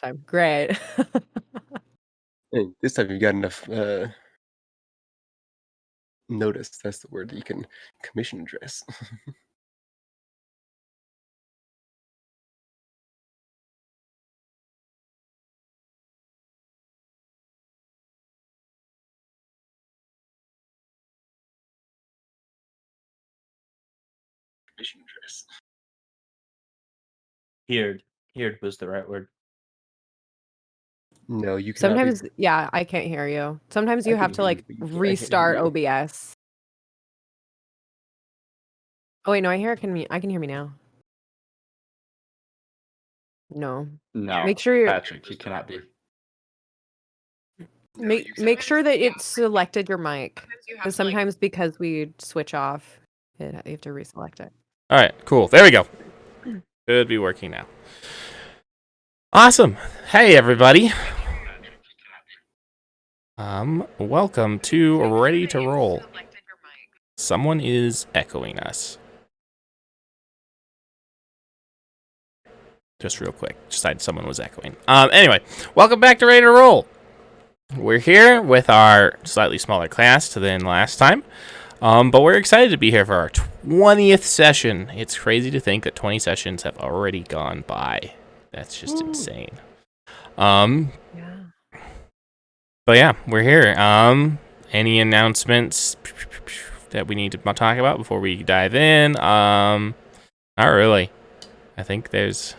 time. Great. Hey, this time you've got enough notice. That's the word that you can commission address. Commission address. Heard was the right word. No, you cannot. Sometimes, yeah, I can't hear you. Sometimes you have to like restart OBS. Oh wait, no, I can hear me now. No. No, Make sure you're Patrick, you cannot be. make sure that it's selected your mic. Because sometimes because we switch off, you have to reselect it. All right, cool. There we go. Should be working now. Awesome. Hey, everybody. Welcome to Ready to Roll. Someone is echoing us. Just real quick. Decided someone was echoing. Anyway, welcome back to Ready to Roll. We're here with our slightly smaller class than last time. But we're excited to be here for our 20th session. It's crazy to think that 20 sessions have already gone by. That's just insane. Yeah. But yeah, we're here. Any announcements that we need to talk about before we dive in? Not really. I think there's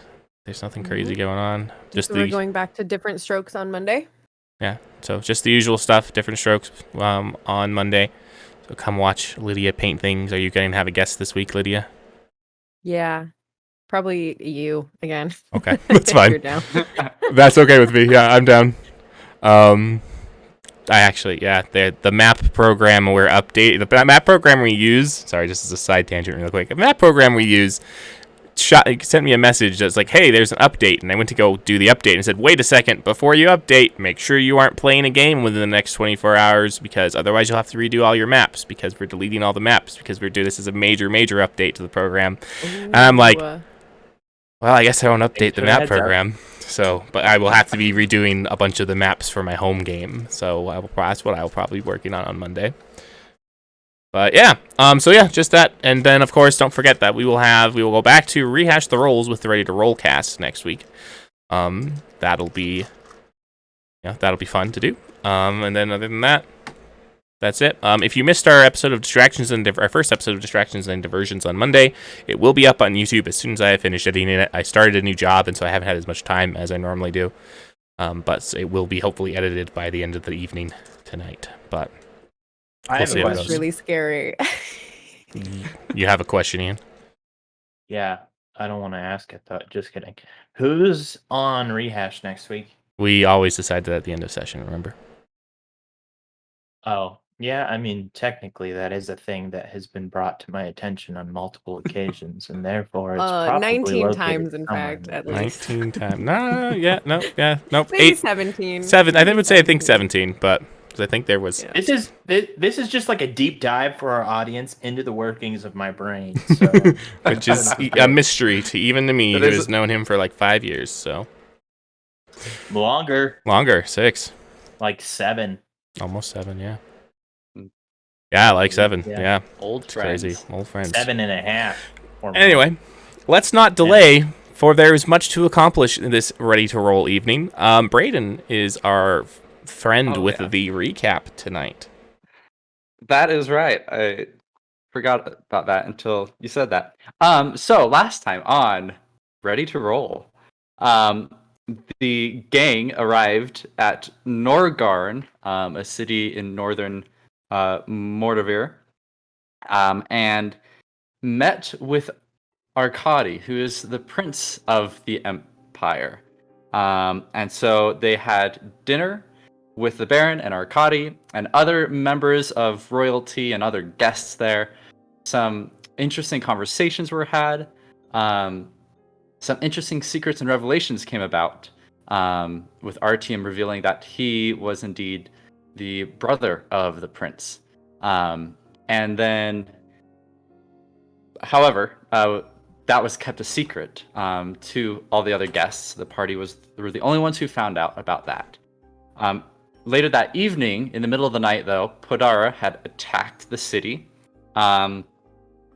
nothing crazy going on. So we're going back to different strokes on Monday. Yeah, so just the usual stuff, different strokes on Monday. So come watch Lydia paint things. Are you going to have a guest this week, Lydia? Yeah. Probably you again. Okay, that's fine. You're down. That's okay with me. Yeah, I'm down. The map program we're updating. The map program we use. Sorry, just as a side tangent, real quick. The map program we use sent me a message that's like, "Hey, there's an update," and I went to go do the update and said, "Wait a second, before you update, make sure you aren't playing a game within the next 24 hours because otherwise you'll have to redo all your maps because we're deleting all the maps because we're doing this as a major update to the program." And I'm like, well, I guess I won't update the map program. So, but I will have to be redoing a bunch of the maps for my home game. So that's what I will probably be working on Monday. But yeah, just that. And then of course, don't forget that we will go back to rehash the rolls with the Ready to Roll cast next week. That'll be fun to do. And then other than that, that's it. If you missed our episode of Distractions and our first episode of Distractions and Diversions on Monday, it will be up on YouTube as soon as I finish editing it. I started a new job, and so I haven't had as much time as I normally do. But it will be hopefully edited by the end of the evening tonight. But we'll see how it goes. That's really scary. You have a question, Ian? Yeah, I don't want to ask it. Just kidding. Who's on rehash next week? We always decide that at the end of session. Remember? Oh. Yeah, I mean, technically, that is a thing that has been brought to my attention on multiple occasions, and therefore it's probably 19 times, in fact, at least. 19 times. Nope. Maybe 17. 7. I think 17, but I think there was. Yeah. This is just like a deep dive for our audience into the workings of my brain, so. Which is a mystery even to me, who has known him for like 5 years. So longer, 6, like 7, almost 7, yeah. Yeah, like 7. Yeah. Old friends. Crazy. Old friends. 7.5. Anyway, let's not delay, for there is much to accomplish in this Ready to Roll evening. Braden is our friend with the recap tonight. That is right. I forgot about that until you said that. So last time on Ready to Roll, the gang arrived at Norgarn, a city in northern Mordovir, and met with Arkady, who is the prince of the empire. And so they had dinner with the Baron and Arkady and other members of royalty and other guests there. Some interesting conversations were had. Some interesting secrets and revelations came about, with Artyom revealing that he was indeed the brother of the prince. And then, however, that was kept a secret to all the other guests. The party were the only ones who found out about that. Later that evening, in the middle of the night, though, Podara had attacked the city. Though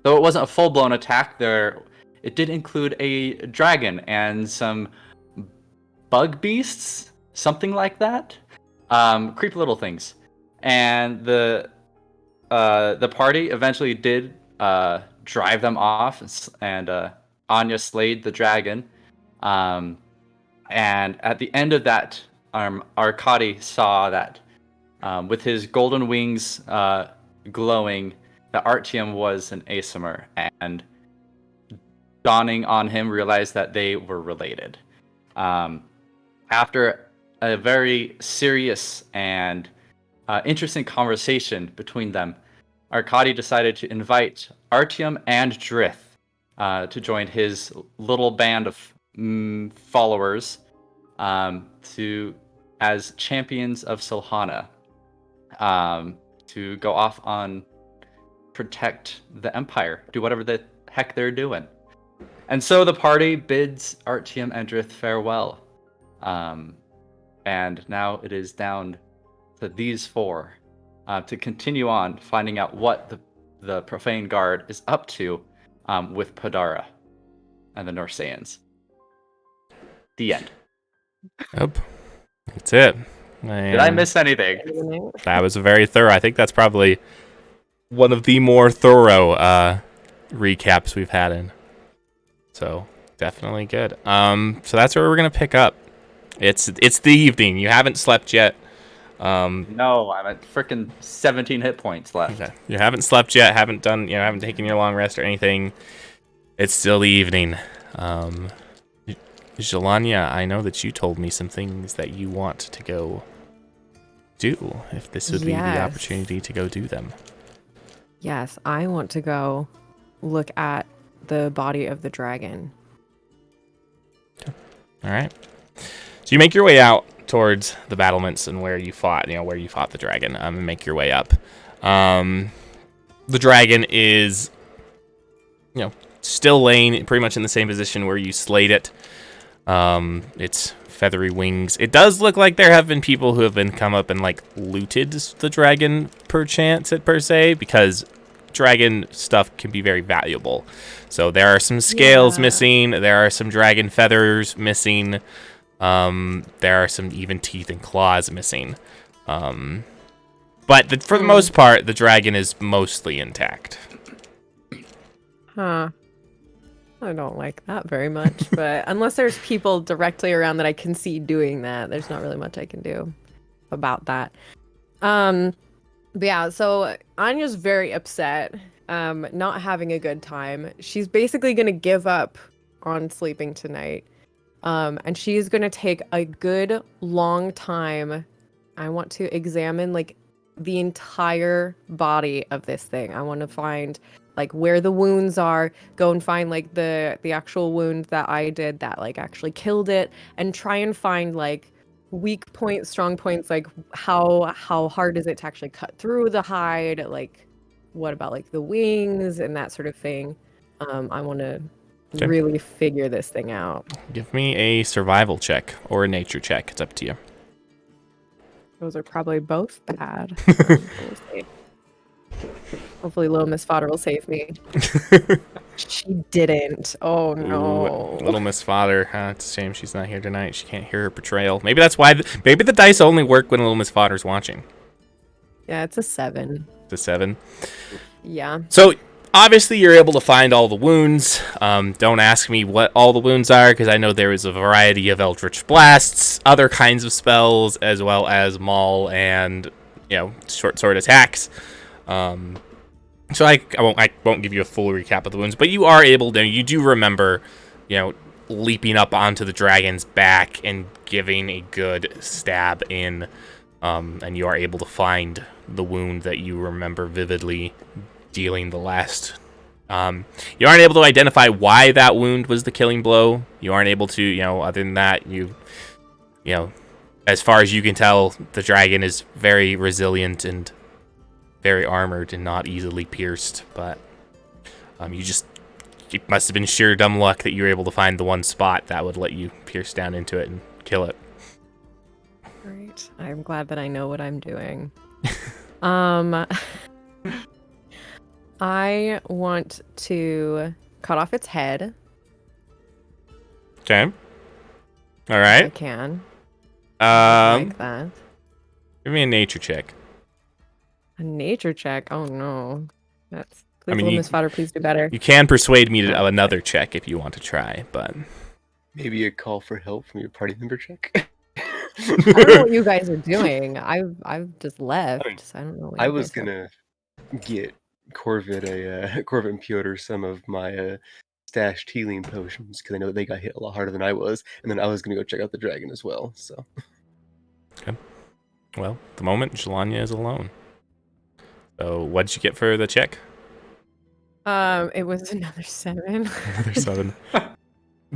it wasn't a full-blown attack, it did include a dragon and some bug beasts, something like that. Creepy little things. And the party eventually did drive them off, and Anya slayed the dragon. And at the end of that, Arkady saw that with his golden wings glowing, that Artyom was an Asimir, and dawning on him, realized that they were related. After a very serious and interesting conversation between them, Arkady decided to invite Artyom and Drith to join his little band of followers as champions of Silhana, to go off on protect the Empire, do whatever the heck they're doing. And so the party bids Artyom and Drith farewell. And now it is down to these four to continue on finding out what the Profane Guard is up to with Podara and the Norseans. The end. Yep. That's it. Did I miss anything? That was very thorough. I think that's probably one of the more thorough recaps we've had in. So definitely good. So that's where we're gonna pick up. It's the evening. You haven't slept yet. No, I'm at freaking 17 hit points left. Okay. You haven't slept yet. Haven't taken your long rest or anything. It's still the evening. Jelania, I know that you told me some things that you want to go do. If this would be the opportunity to go do them. Yes, I want to go look at the body of the dragon. All right. So you make your way out towards the battlements and where you fought the dragon, and make your way up. The dragon is, still laying pretty much in the same position where you slayed it. Its feathery wings. It does look like there have been people who have come up and looted the dragon per se, because dragon stuff can be very valuable. So there are some scales missing. There are some dragon feathers missing. There are some even teeth and claws missing. But for the most part, the dragon is mostly intact. Huh. I don't like that very much, but unless there's people directly around that I can see doing that, there's not really much I can do about that. But yeah, so Anya's very upset, not having a good time. She's basically going to give up on sleeping tonight. And she's going to take a good long time. I want to examine the entire body of this thing. I want to find where the wounds are, go and find the actual wound that I did that actually killed it, and try and find weak points, strong points, how hard is it to actually cut through the hide, what about the wings and that sort of thing. I want to really figure this thing out. Give me a survival check or a nature check. It's up to you. Those are probably both bad. Hopefully Little Miss Fodder will save me. She didn't. Oh no. Ooh, Little Miss Fodder. It's a shame she's not here tonight. She can't hear her betrayal. Maybe that's why. Maybe the dice only work when Little Miss Fodder's watching. Yeah, it's a 7. It's a 7. Yeah. So obviously you're able to find all the wounds. Don't ask me what all the wounds are, because I know there is a variety of Eldritch Blasts, other kinds of spells, as well as maul and short sword attacks. So I won't give you a full recap of the wounds, but you are able to. You do remember, leaping up onto the dragon's back and giving a good stab in, and you are able to find the wound that you remember vividly dealing the last. You aren't able to identify why that wound was the killing blow. You aren't able to, other than that, as far as you can tell, the dragon is very resilient and very armored and not easily pierced, but you just it must have been sheer dumb luck that you were able to find the one spot that would let you pierce down into it and kill it. Great. I'm glad that I know what I'm doing. I want to cut off its head. Okay. All If I right. can. Like Um, that. give me a nature check. A nature check. Oh no. That's. I Please, mean, Miss Fodder, please do better. You can persuade me to another check if you want to try, but Maybe a call for help from your party member check. I don't know what you guys are doing. I've just left. So I don't know what I you was guys are. gonna get Corvid Corvid and Piotr some of my stashed healing potions because I know that they got hit a lot harder than I was, and then I was gonna go check out the dragon as well. So well, at the moment Jelania is alone. So what did you get for the check? It was another 7. Another 7.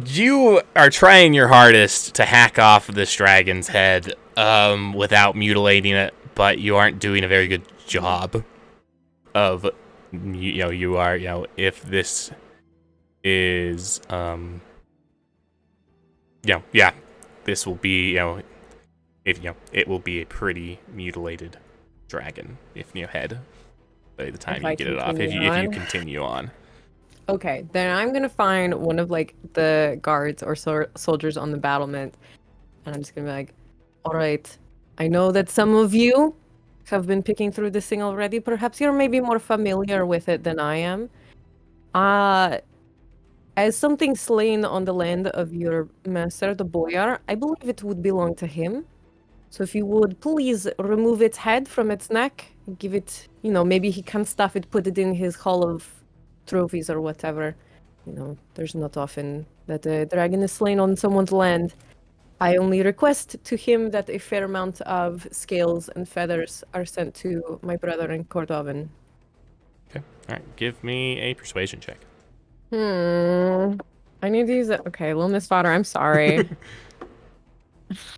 You are trying your hardest to hack off this dragon's head without mutilating it, but you aren't doing a very good job of, you are, if this is, this will be, it will be a pretty mutilated dragon head by the time If you I get it off, if you continue on? continue on. Okay, then I'm gonna find one of like the guards or soldiers on the battlement, and I'm just gonna be like, "All right, I know that some of you have been picking through this thing already. Perhaps you're maybe more familiar with it than I am. As something slain on the land of your master, the boyar, I believe it would belong to him. So if you would please remove its head from its neck, give it, maybe he can stuff it, put it in his hall of trophies or whatever. There's not often that a dragon is slain on someone's land. I only request to him that a fair amount of scales and feathers are sent to my brother in Cordovan. Okay. All right. Give me a persuasion check. I need to use it. Okay, little Miss Fodder, I'm sorry. It's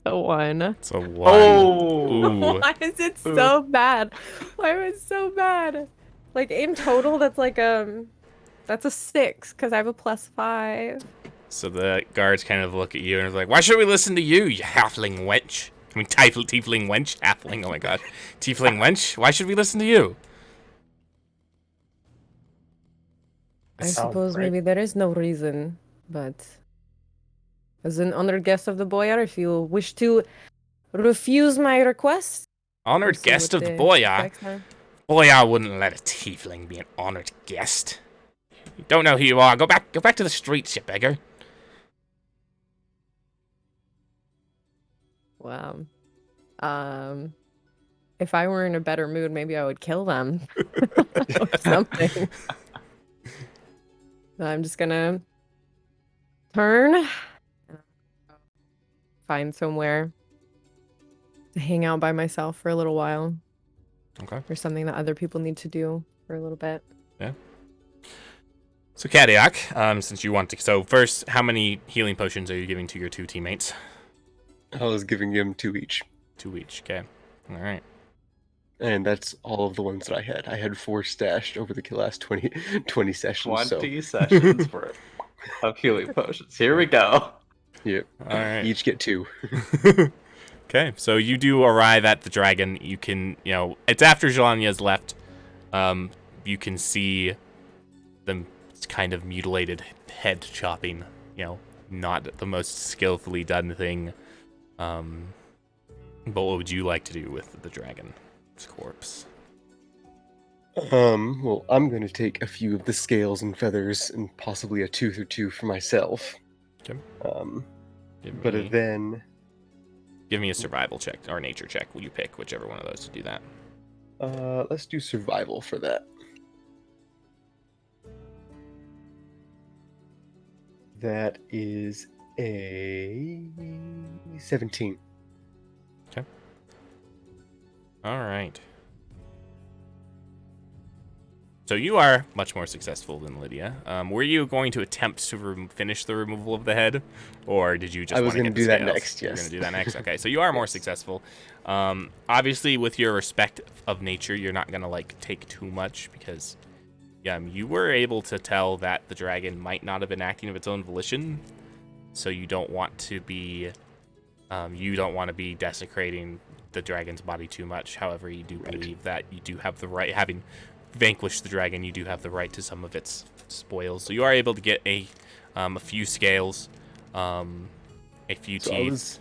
a 1. It's a 1. Oh! Ooh. Why is it so bad? Why was it so bad? Like in total, that's like that's a 6 because I have a +5. So the guards kind of look at you and are like, "Why should we listen to you, you halfling wench? I mean, tiefling wench, halfling. Oh my god, tiefling wench. Why should we listen to you?" I Sounds suppose right. maybe there is no reason, but as an honored guest of the boyar, if you wish to refuse my request, Honored we'll see guest what of the boyar. effects are. Boyar wouldn't let a tiefling be an honored guest. You don't know who you are. Go back to the streets, you beggar. Wow. If I were in a better mood, maybe I would kill them or something. So I'm just gonna turn, find somewhere to hang out by myself for a little while. Okay. Or something that other people need to do for a little bit. So Kadiak, since you want to, so first, how many healing potions are you giving to your 2 teammates? I was giving him 2 each, 2 each. Okay. All right. and that's all of the ones that I had. I had 4 stashed over the last 20 sessions. 20 sessions worth of healing potions. Here we go. Yep. All right. Each get 2. Okay, so you do arrive at the dragon. You can, it's after Jelania's left. You can see the kind of mutilated head chopping. Not the most skillfully done thing. But what would you like to do with the dragon's corpse? Well, I'm going to take a few of the scales and feathers and possibly a tooth or 2 for myself. Okay. But then Give me a survival check or nature check. Will you pick whichever one of those to do that? let's do survival for that. That is a 17. All right. So you are much more successful than Lydia. Were you going to attempt to finish the removal of the head, or did you just? I was going to do that next. You're Yes. going to do that next. Okay, so you are more Yes. successful. Obviously, with your respect of nature, you're not going to take too much because you were able to tell that the dragon might not have been acting of its own volition, so you don't want to be desecrating the dragon's body too much. However, you do believe that you do have the right, having vanquished the dragon, you do have the right to some of its spoils. So you are able to get a few scales, a few teeth.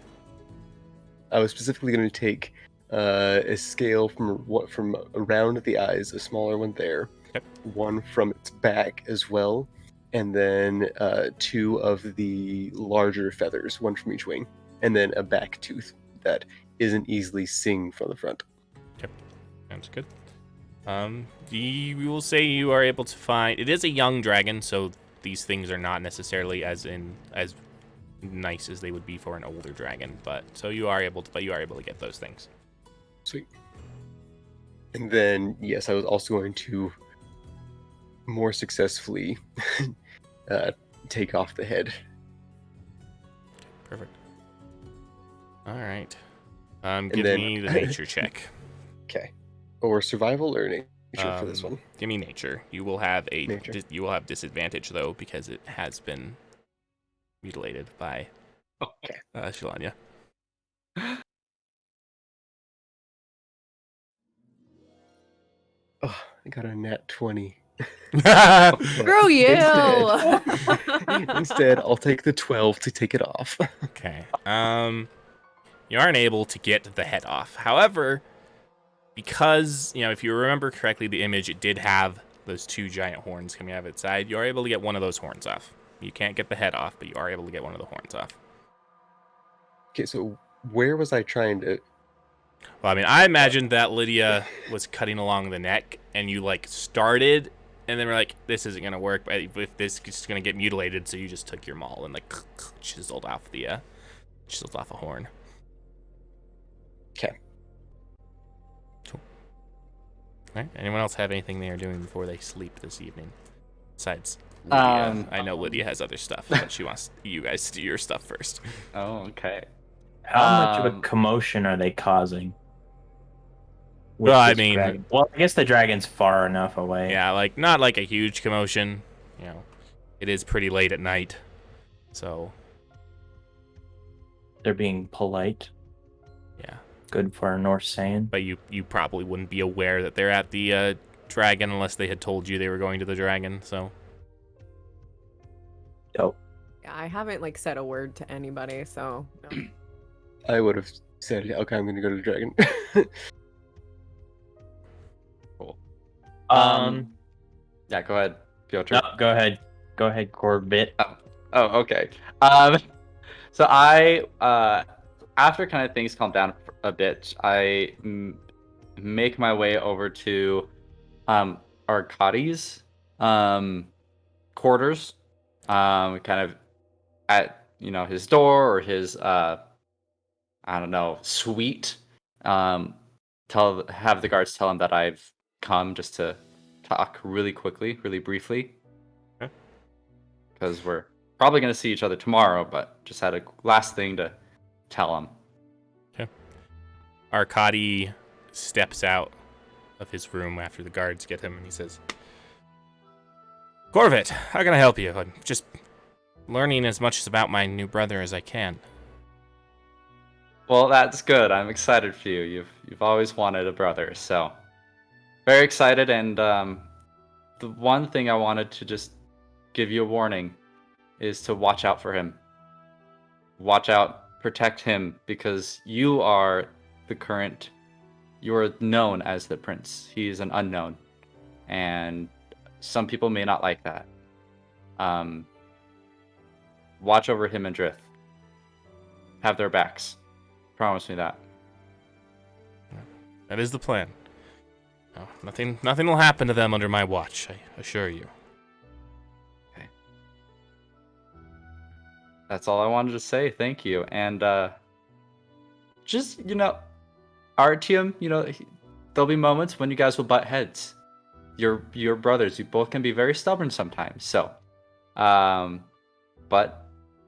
I was specifically going to take a scale from around the eyes, a smaller one there, Yep. one from its back as well, and then 2 of the larger feathers, one from each wing, and then a back tooth that isn't easily seen from the front. Yep, sounds good. We will say you are able to find. It is a young dragon, so these things are not necessarily as nice as they would be for an older dragon. But you are able to get those things. Sweet. And then, yes, I was also going to more successfully take off the head. Perfect. All right. And Give then- me the nature check. Okay. Or survival or nature for this one. Give me nature. You will have Nature. you will have disadvantage though because it has been mutilated by Okay. Shalanya. Oh, I got a nat 20. Screw you! Instead, I'll take the 12 to take it off. Okay. You aren't able to get the head off. However, because, if you remember correctly, the image, it did have those 2 giant horns coming out of its side. You are able to get one of those horns off. You can't get the head off, but you are able to get one of the horns off. Okay, so where was I trying to... Well, I imagined that Lydia was cutting along the neck, and you, started, and then we're like, this isn't going to work, but if this is going to get mutilated, so you just took your maul and, chiseled off a horn. Okay. Cool. All right. Anyone else have anything they are doing before they sleep this evening? Besides Lydia. I know Lydia has other stuff, but she wants you guys to do your stuff first. Oh, okay. How much of a commotion are they causing? with Well, I this mean- dragon? Well, I guess the dragon's far enough away. Yeah, not like a huge commotion. It is pretty late at night, so They're being polite. yeah. Good for a Norse saying. But you probably wouldn't be aware that they're at the dragon unless they had told you they were going to the dragon. So Dope. Yeah, I haven't said a word to anybody, so no. I would have said, okay, I'm going to go to the dragon. Cool. Um, Yeah, go ahead, Piotr. no, go ahead. Go ahead, Corbett. Oh, okay. So I, after kind of things calm down a bit, I make my way over to Arkady's quarters, kind of at his door or his suite. Have the guards tell him that I've come just to talk really quickly, really briefly. Okay. Because we're probably going to see each other tomorrow, but just had a last thing to tell him. Arkady steps out of his room after the guards get him, and he says, "Corvette, how can I help you? I'm just learning as much about my new brother as I can." Well, that's good. I'm excited for you. You've always wanted a brother, so very excited. And the one thing I wanted to just give you a warning is to watch out for him. Watch out, protect him, because you are known as the prince. He's an unknown, and some people may not like that. Watch over him and Drith. Have their backs. Promise me that. That is the plan. No, nothing will happen to them under my watch, I assure you. Okay. That's all I wanted to say. Thank you. And just, Artyom, there'll be moments when you guys will butt heads. You're brothers. You both can be very stubborn sometimes. So, but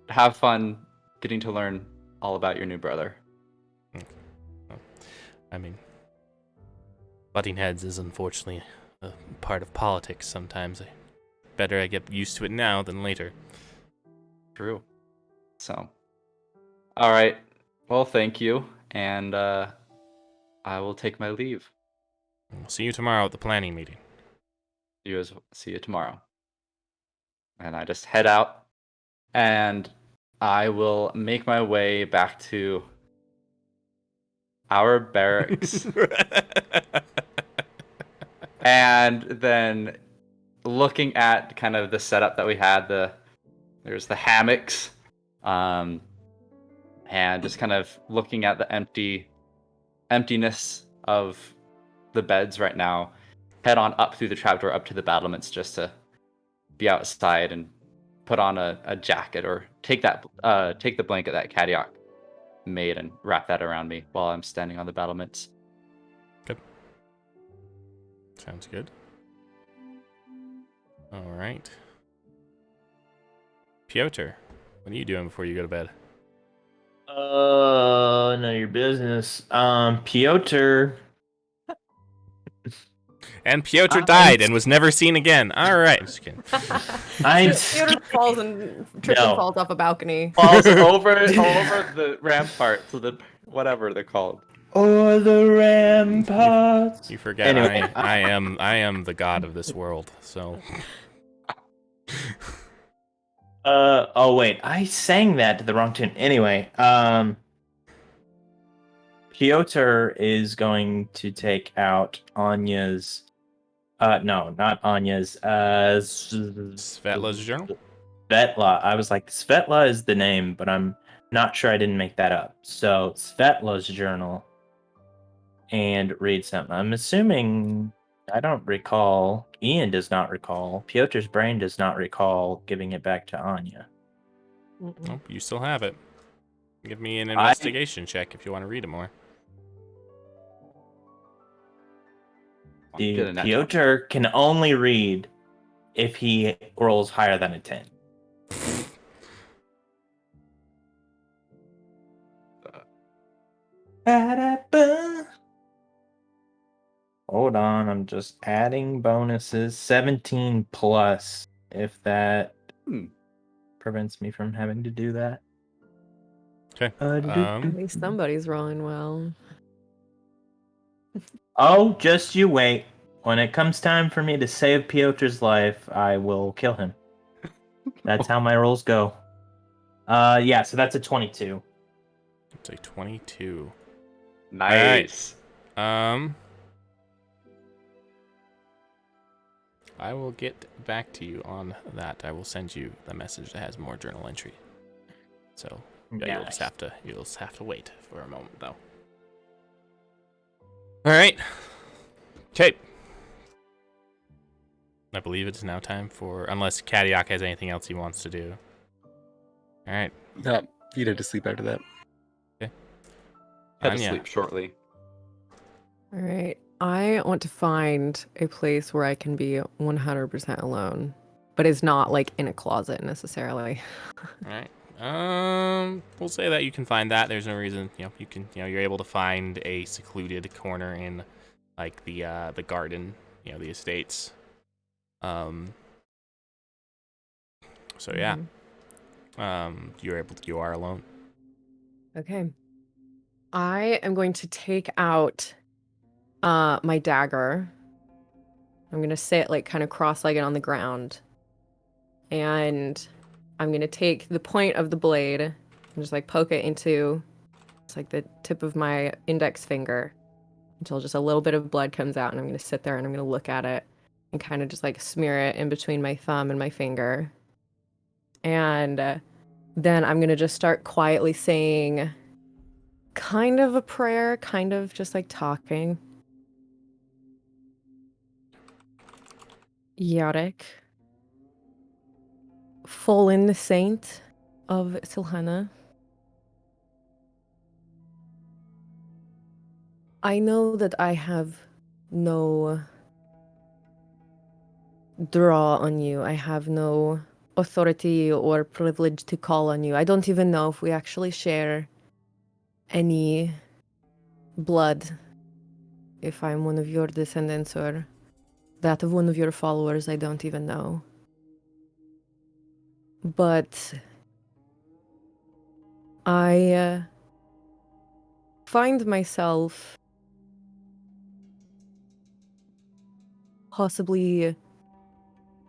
have fun getting to learn all about your new brother. Butting heads is unfortunately a part of politics sometimes. Better I get used to it now than later. True. So, all right. Well, thank you, and I will take my leave. We'll see you tomorrow at the planning meeting. See you tomorrow. And I just head out, and I will make my way back to our barracks, and then looking at kind of the setup that we had. There's the hammocks, and just kind of looking at the emptiness of the beds right now. Head on up through the trapdoor up to the battlements just to be outside and put on a jacket, or take the blanket that Kadiak made and wrap that around me while I'm standing on the battlements. Good. Sounds good. All right. Piotr, what are you doing before you go to bed? None of your business. Piotr. And Piotr died and was never seen again. All right. Just kidding. Piotr falls and trips and falls off a balcony. Falls over the rampart, so whatever they're called. Or the ramparts. You forget Anyway. I am the god of this world. So. Oh wait, I sang that to the wrong tune. Anyway, Piotr is going to take out Anya's. No, not Anya's. Svetla's journal? Svetla. I was like, Svetla is the name, but I'm not sure I didn't make that up. So, Svetla's journal. And read something. I'm assuming, I don't recall, Ian does not recall, Piotr's brain does not recall giving it back to Anya. Oh, you still have it. Give me an investigation check if you want to read it more. Piotr can only read if he rolls higher than a 10. Hold on, I'm just adding bonuses. 17 plus, if that prevents me from having to do that. Okay. At least somebody's rolling well. Oh, just you wait. When it comes time for me to save Piotr's life, I will kill him. That's how my rolls go. Yeah, so that's a 22. It's a 22. Nice. Right. I will get back to you on that. I will send you the message that has more journal entry. So yeah, you'll just have to wait for a moment though. All right. Okay. I believe it's now time for, unless Kadiak has anything else he wants to do. All right. No, you'd have to sleep after that. Okay. Head to Anya. sleep shortly. All right. I want to find a place where I can be 100% alone, but it's not like in a closet necessarily. All right. We'll say that you can find that. There's no reason, you're able to find a secluded corner in, like the garden, the estates. So yeah. You are alone. Okay. I am going to take out my dagger. I'm going to sit like kind of cross-legged on the ground. And I'm going to take the point of the blade and just like poke it into just like the tip of my index finger until just a little bit of blood comes out, and I'm going to sit there and I'm going to look at it and kind of just like smear it in between my thumb and my finger. And then I'm going to just start quietly saying kind of a prayer, kind of just like talking. Yarek, fallen saint of Silhana, I know that I have no draw on you. I have no authority or privilege to call on you. I don't even know if we actually share any blood, if I'm one of your descendants or that of one of your followers I don't even know. But I find myself possibly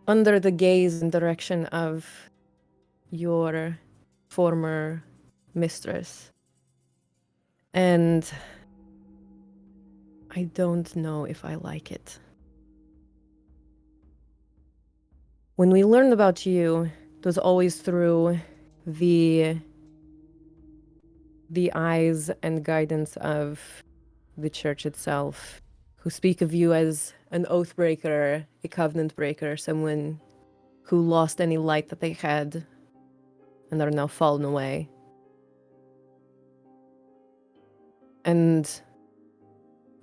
under the gaze and direction of your former mistress. And I don't know if I like it. When we learned about you, it was always through the eyes and guidance of the church itself, who speak of you as an oath breaker, a covenant breaker, someone who lost any light that they had and are now fallen away. And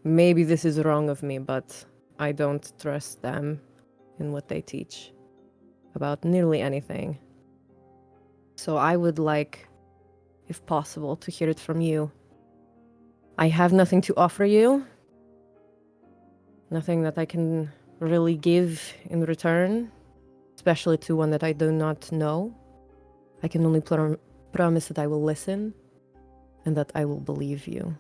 maybe this is wrong of me, but I don't trust them in what they teach about nearly anything. So I would like, if possible, to hear it from you. I have nothing to offer you, nothing that I can really give in return, especially to one that I do not know. I can only promise that I will listen and that I will believe you.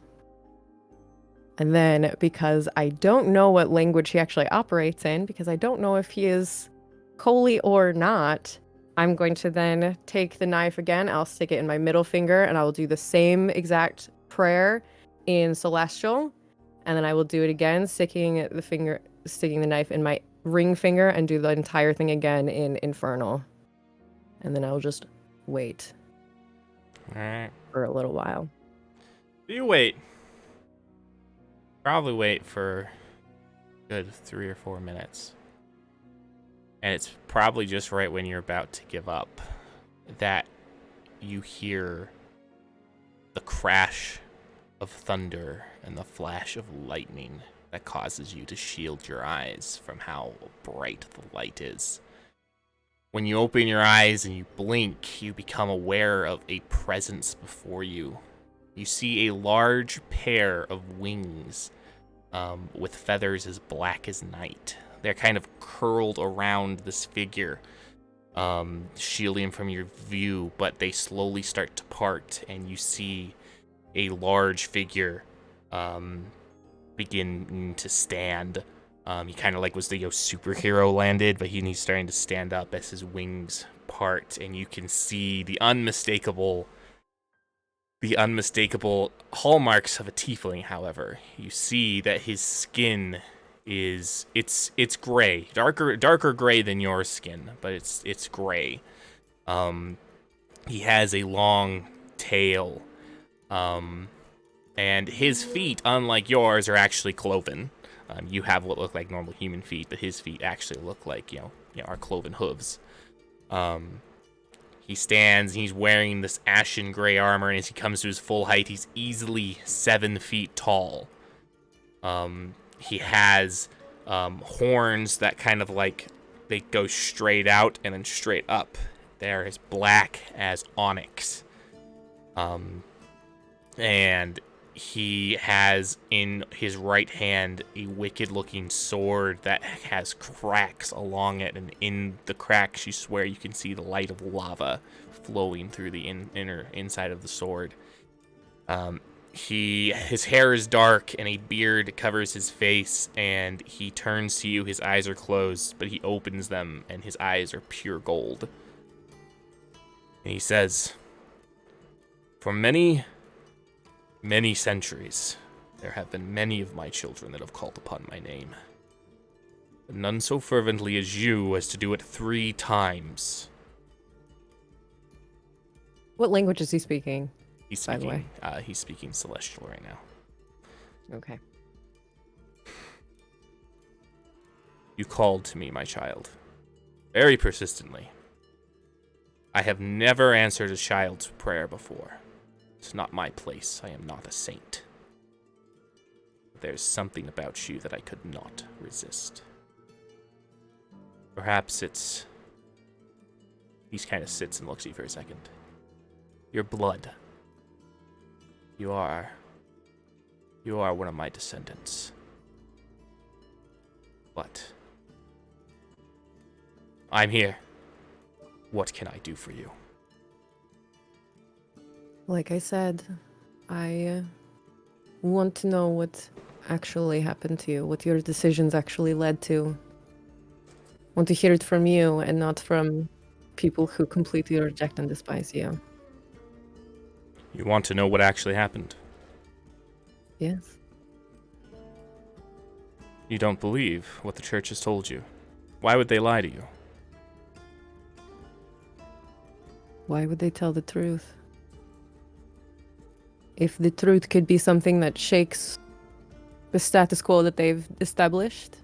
And then, because I don't know what language he actually operates in, because I don't know if he is Coley or not, I'm going to then take the knife again. I'll stick it in my middle finger, and I will do the same exact prayer in Celestial. And then I will do it again, sticking the knife in my ring finger, and do the entire thing again in Infernal. And then I'll just wait All right. for a little while. You wait. Probably wait for a good 3 or 4 minutes. And it's probably just right when you're about to give up that you hear the crash of thunder and the flash of lightning that causes you to shield your eyes from how bright the light is. When you open your eyes and you blink, you become aware of a presence before you. You see a large pair of wings with feathers as black as night. They're kind of curled around this figure, shielding him from your view, but they slowly start to part, and you see a large figure begin to stand. He kind of like was the superhero landed, but he's starting to stand up as his wings part, and you can see the unmistakable hallmarks of a tiefling. However, you see that his skin is it's gray, darker gray than your skin, but it's gray. He has a long tail, and his feet, unlike yours, are actually cloven. You have what look like normal human feet, but his feet actually look like our cloven hooves. He stands, and he's wearing this ashen gray armor, and as he comes to his full height, he's easily 7 feet tall. He has horns that kind of like, they go straight out and then straight up. They're as black as onyx. And he has in his right hand a wicked-looking sword that has cracks along it, and in the cracks you swear you can see the light of lava flowing through the inner inside of the sword. His hair is dark, and a beard covers his face, and he turns to you. His eyes are closed, but he opens them, and his eyes are pure gold. And he says, "For many centuries, there have been many of my children that have called upon my name, but none so fervently as you as to do it 3 times. What language is he speaking? He's By the way. speaking. He's speaking Celestial right now. Okay. You called to me, my child, very persistently. I have never answered a child's prayer before. It's not my place. I am not a saint. There's something about you that I could not resist. Perhaps it's..." He kind of sits and looks at you for a second. "Your blood. You are one of my descendants. But I'm here. What can I do for you? Like I said, I want to know what actually happened to you, what your decisions actually led to. Want to hear it from you and not from people who completely reject and despise you. You want to know what actually happened? Yes. You don't believe what the church has told you. Why would they lie to you? Why would they tell the truth? If the truth could be something that shakes the status quo that they've established.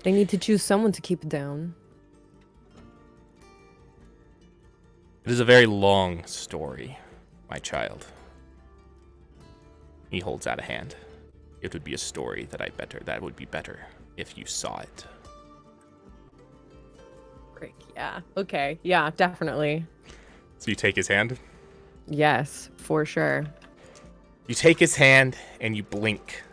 They need to choose someone to keep down. It is a very long story, my child. He holds out a hand. It would be a story that would be better if you saw it. Frick, yeah. Okay, yeah, definitely. So you take his hand? Yes, for sure. You take his hand and you blink.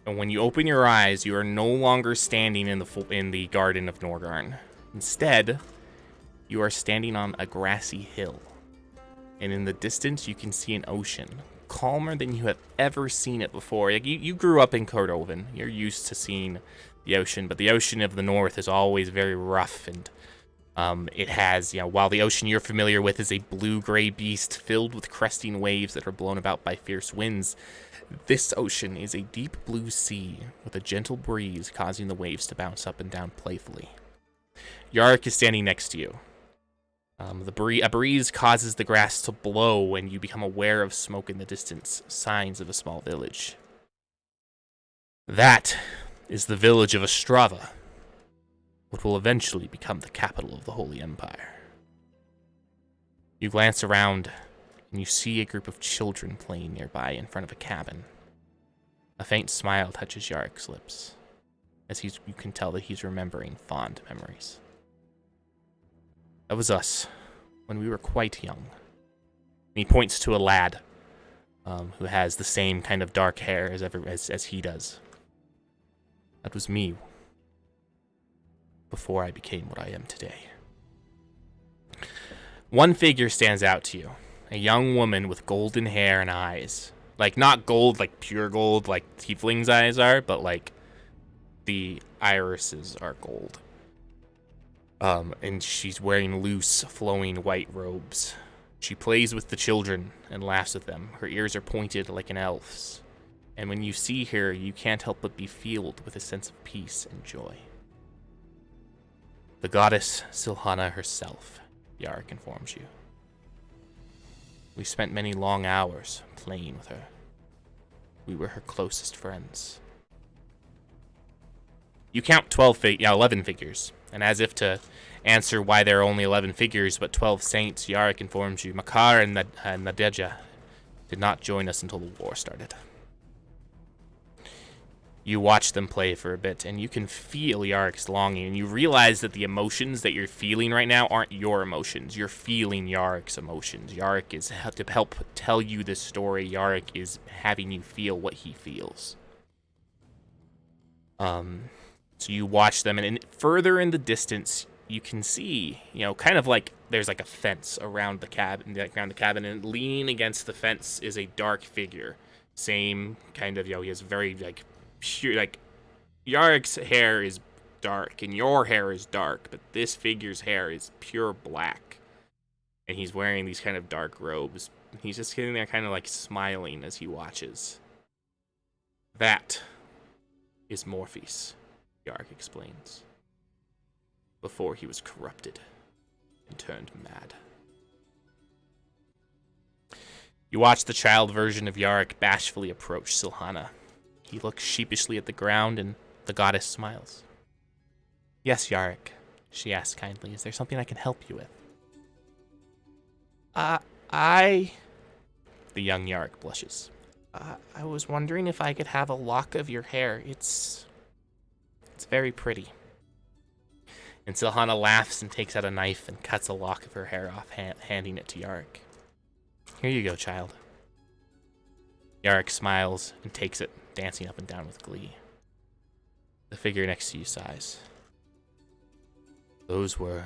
And when you open your eyes, you are no longer standing in the garden of Norgarn. Instead, you are standing on a grassy hill. And in the distance, you can see an ocean, calmer than you have ever seen it before. Like you grew up in Cordovan. You're used to seeing the ocean, but the ocean of the north is always very rough, and it has, while the ocean you're familiar with is a blue-gray beast filled with cresting waves that are blown about by fierce winds, this ocean is a deep blue sea with a gentle breeze causing the waves to bounce up and down playfully. Yarrick is standing next to you. A breeze causes the grass to blow when you become aware of smoke in the distance, signs of a small village. That is the village of Ostrava, what will eventually become the capital of the Holy Empire. You glance around, and you see a group of children playing nearby in front of a cabin. A faint smile touches Yarrick's lips, as you can tell that he's remembering fond memories. That was us, when we were quite young. And he points to a lad who has the same kind of dark hair as he does. That was me, before I became what I am today. One figure stands out to you. A young woman with golden hair and eyes. Like, not gold, like pure gold, like tiefling's eyes are, but like the irises are gold. And she's wearing loose, flowing white robes. She plays with the children and laughs with them. Her ears are pointed like an elf's. And when you see her, you can't help but be filled with a sense of peace and joy. The goddess Silhana herself, Yarrick informs you. We spent many long hours playing with her. We were her closest friends. You count 11 figures, and as if to answer why there are only 11 figures but 12 saints, Yarrick informs you Makar and Nadeja did not join us until the war started. You watch them play for a bit, and you can feel Yarrick's longing, and you realize that the emotions that you're feeling right now aren't your emotions. You're feeling Yarrick's emotions. Yarrick is to help tell you this story. Yarrick is having you feel what he feels. So you watch them, and further in the distance, you can see, kind of like there's like a fence around the cabin, and leaning against the fence is a dark figure. Same kind of, he has very pure, Yarrick's hair is dark and your hair is dark, but this figure's hair is pure black, and he's wearing these kind of dark robes. He's just sitting there kind of smiling as he watches. That is Morpheus, Yarrick explains, before he was corrupted and turned mad. You watch the child version of Yarrick bashfully approach Silhana. He looks sheepishly at the ground, and the goddess smiles. Yes, Yarrick, she asks kindly. Is there something I can help you with? The young Yarrick blushes. I was wondering if I could have a lock of your hair. It's very pretty. And Silhana laughs and takes out a knife and cuts a lock of her hair off, handing it to Yarrick. Here you go, child. Yarrick smiles and takes it, dancing up and down with glee. The figure next to you sighs. Those were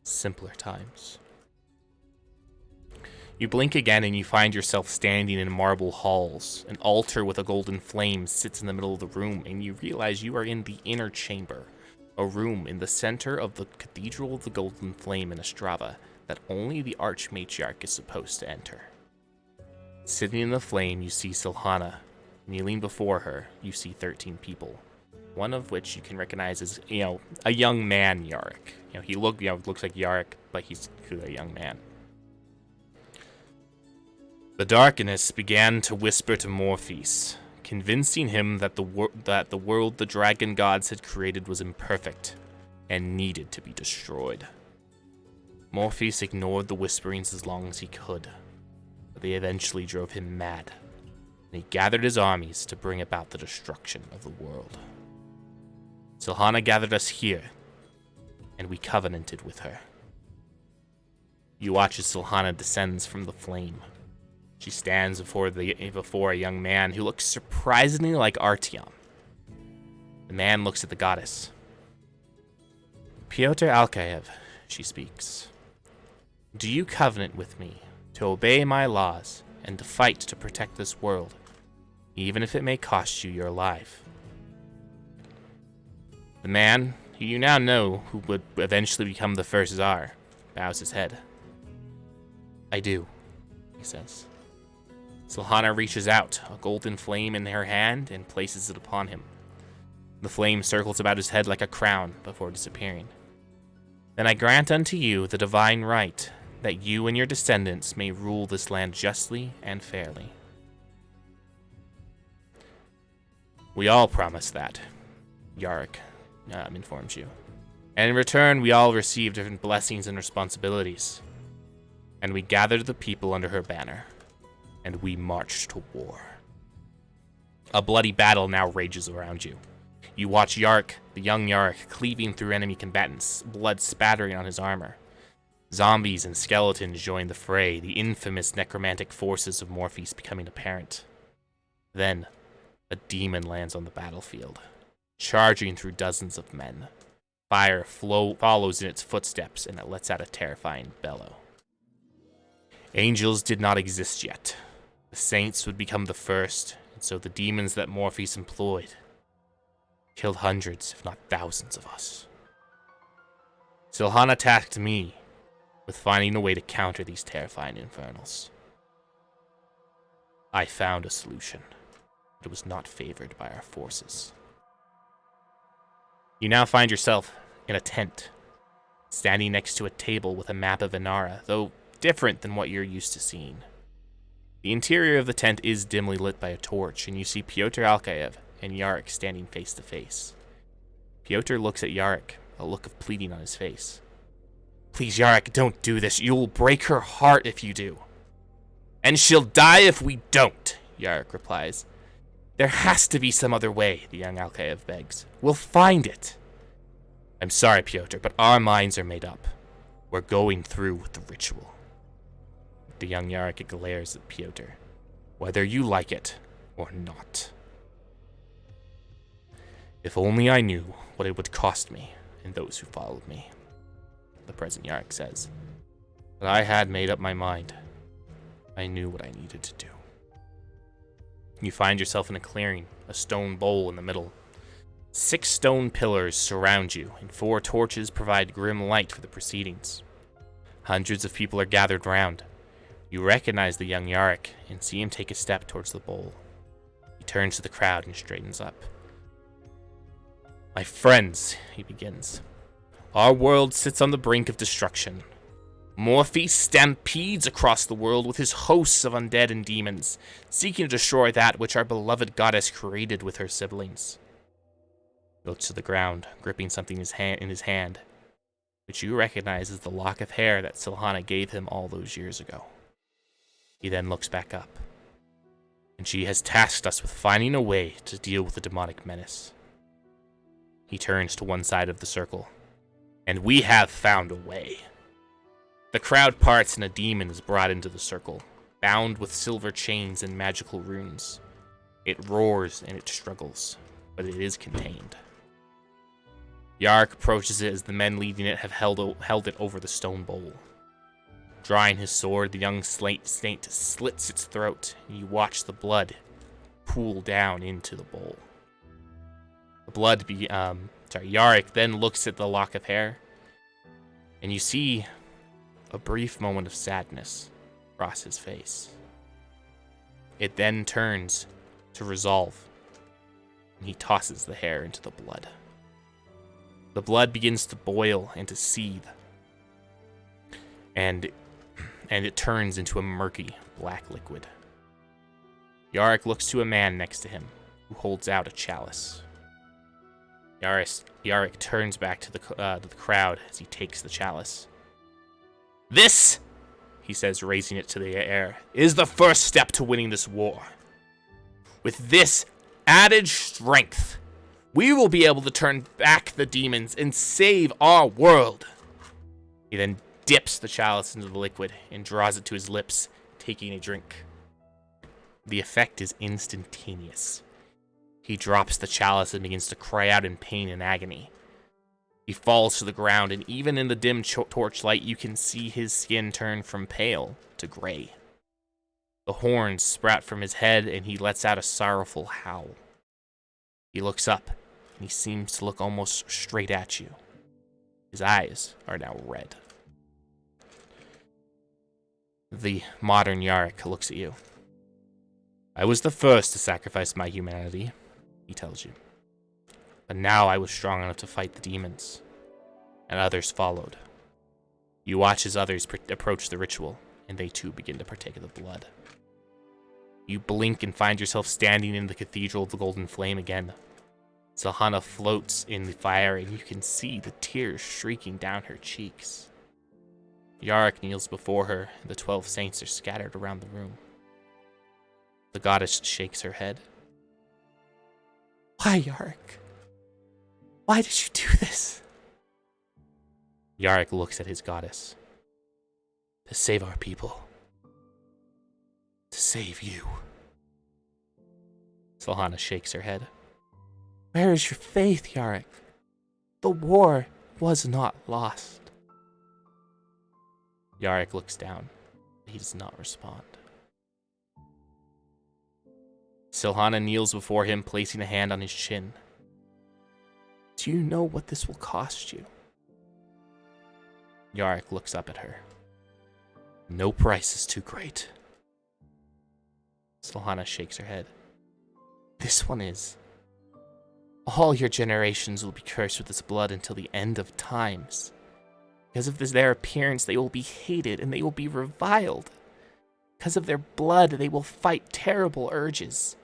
simpler times. You blink again and you find yourself standing in marble halls. An altar with a golden flame sits in the middle of the room, and you realize you are in the inner chamber, a room in the center of the Cathedral of the Golden Flame in Ostrava that only the Archmatriarch is supposed to enter. Sitting in the flame, you see Silhana. Kneeling before her, you see 13 people, one of which you can recognize as, a young man Yarick. He looks like Yarick, but he's a young man. The darkness began to whisper to Morpheus, convincing him that the world the dragon gods had created was imperfect and needed to be destroyed. Morpheus ignored the whisperings as long as he could, but they eventually drove him mad, and he gathered his armies to bring about the destruction of the world. Silhana gathered us here, and we covenanted with her. You watch as Silhana descends from the flame. She stands before a young man who looks surprisingly like Artyom. The man looks at the goddess. Pyotr Alkaev, she speaks. Do you covenant with me to obey my laws and to fight to protect this world, even if it may cost you your life? The man, who you now know who would eventually become the first Tsar, bows his head. I do, he says. Silhana reaches out, a golden flame in her hand, and places it upon him. The flame circles about his head like a crown before disappearing. Then I grant unto you the divine right that you and your descendants may rule this land justly and fairly. We all promise that, Yarick informs you. And in return, we all receive different blessings and responsibilities. And we gathered the people under her banner, and we marched to war. A bloody battle now rages around you. You watch Yarick, the young Yarick, cleaving through enemy combatants, blood spattering on his armor. Zombies and skeletons join the fray, the infamous necromantic forces of Morpheus becoming apparent. Then, a demon lands on the battlefield, charging through dozens of men. Fire follows in its footsteps, and it lets out a terrifying bellow. Angels did not exist yet. The saints would become the first, and so the demons that Morpheus employed killed hundreds, if not thousands of us. Silhana tasked me with finding a way to counter these terrifying infernals. I found a solution, but it was not favored by our forces. You now find yourself in a tent, standing next to a table with a map of Inara, though different than what you're used to seeing. The interior of the tent is dimly lit by a torch, and you see Pyotr Alkaev and Yarick standing face to face. Pyotr looks at Yarick, a look of pleading on his face. Please, Yarick, don't do this. You'll break her heart if you do. And she'll die if we don't, Yarick replies. There has to be some other way, the young Alkaev begs. We'll find it. I'm sorry, Pyotr, but our minds are made up. We're going through with the ritual. The young Yarick glares at Pyotr, whether you like it or not. If only I knew what it would cost me and those who followed me, the present Yarick says. But I had made up my mind. I knew what I needed to do. You find yourself in a clearing, a stone bowl in the middle. 6 stone pillars surround you, and 4 torches provide grim light for the proceedings. Hundreds of people are gathered round. You recognize the young Yarick and see him take a step towards the bowl. He turns to the crowd and straightens up. My friends, he begins. Our world sits on the brink of destruction. Morpheus stampedes across the world with his hosts of undead and demons, seeking to destroy that which our beloved goddess created with her siblings. He looks to the ground, gripping something in his hand, which you recognize as the lock of hair that Silhana gave him all those years ago. He then looks back up, and she has tasked us with finding a way to deal with the demonic menace. He turns to one side of the circle, and we have found a way. The crowd parts and a demon is brought into the circle, bound with silver chains and magical runes. It roars and it struggles, but it is contained. Yarrick approaches it as the men leading it have held it over the stone bowl. Drawing his sword, the young saint slits its throat, and you watch the blood pool down into the bowl. Yarrick then looks at the lock of hair, and you see a brief moment of sadness cross his face. It then turns to resolve, and he tosses the hair into the blood. The blood begins to boil and to seethe, and it turns into a murky black liquid. Yarrick looks to a man next to him, who holds out a chalice. Yarrick turns back to the crowd as he takes the chalice. "This," he says, raising it to the air, "is the first step to winning this war. With this added strength, we will be able to turn back the demons and save our world." He then dips the chalice into the liquid and draws it to his lips, taking a drink. The effect is instantaneous. He drops the chalice and begins to cry out in pain and agony. He falls to the ground, and even in the dim torchlight, you can see his skin turn from pale to gray. The horns sprout from his head, and he lets out a sorrowful howl. He looks up, and he seems to look almost straight at you. His eyes are now red. The modern Yarrick looks at you. "I was the first to sacrifice my humanity," he tells you. "But now I was strong enough to fight the demons, and others followed." You watch as others approach the ritual, and they too begin to partake of the blood. You blink and find yourself standing in the Cathedral of the Golden Flame again. Silhana floats in the fire, and you can see the tears streaking down her cheeks. Yarrick kneels before her, and the 12 saints are scattered around the room. The goddess shakes her head. "Why, Yarrick? Why did you do this?" Yarrick looks at his goddess. "To save our people. To save you." Silhana shakes her head. "Where is your faith, Yarrick? The war was not lost." Yarrick looks down. He does not respond. Silhana kneels before him, placing a hand on his chin. "Do you know what this will cost you?" Yarrick looks up at her. "No price is too great." Silhana shakes her head. "This one is. All your generations will be cursed with this blood until the end of times. Because of their appearance, they will be hated and they will be reviled. Because of their blood, they will fight terrible urges.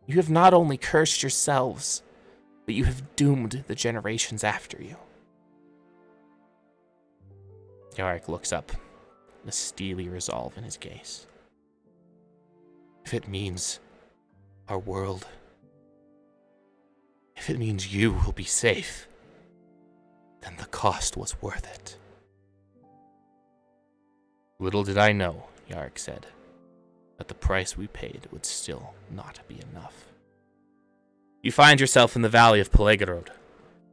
You have not only cursed yourselves, but you have doomed the generations after you." Yarrick looks up, a steely resolve in his gaze. "If it means our world, if it means you will be safe, then the cost was worth it." "Little did I know," Yarrick said, "that the price we paid would still not be enough." You find yourself in the valley of Pelegorod,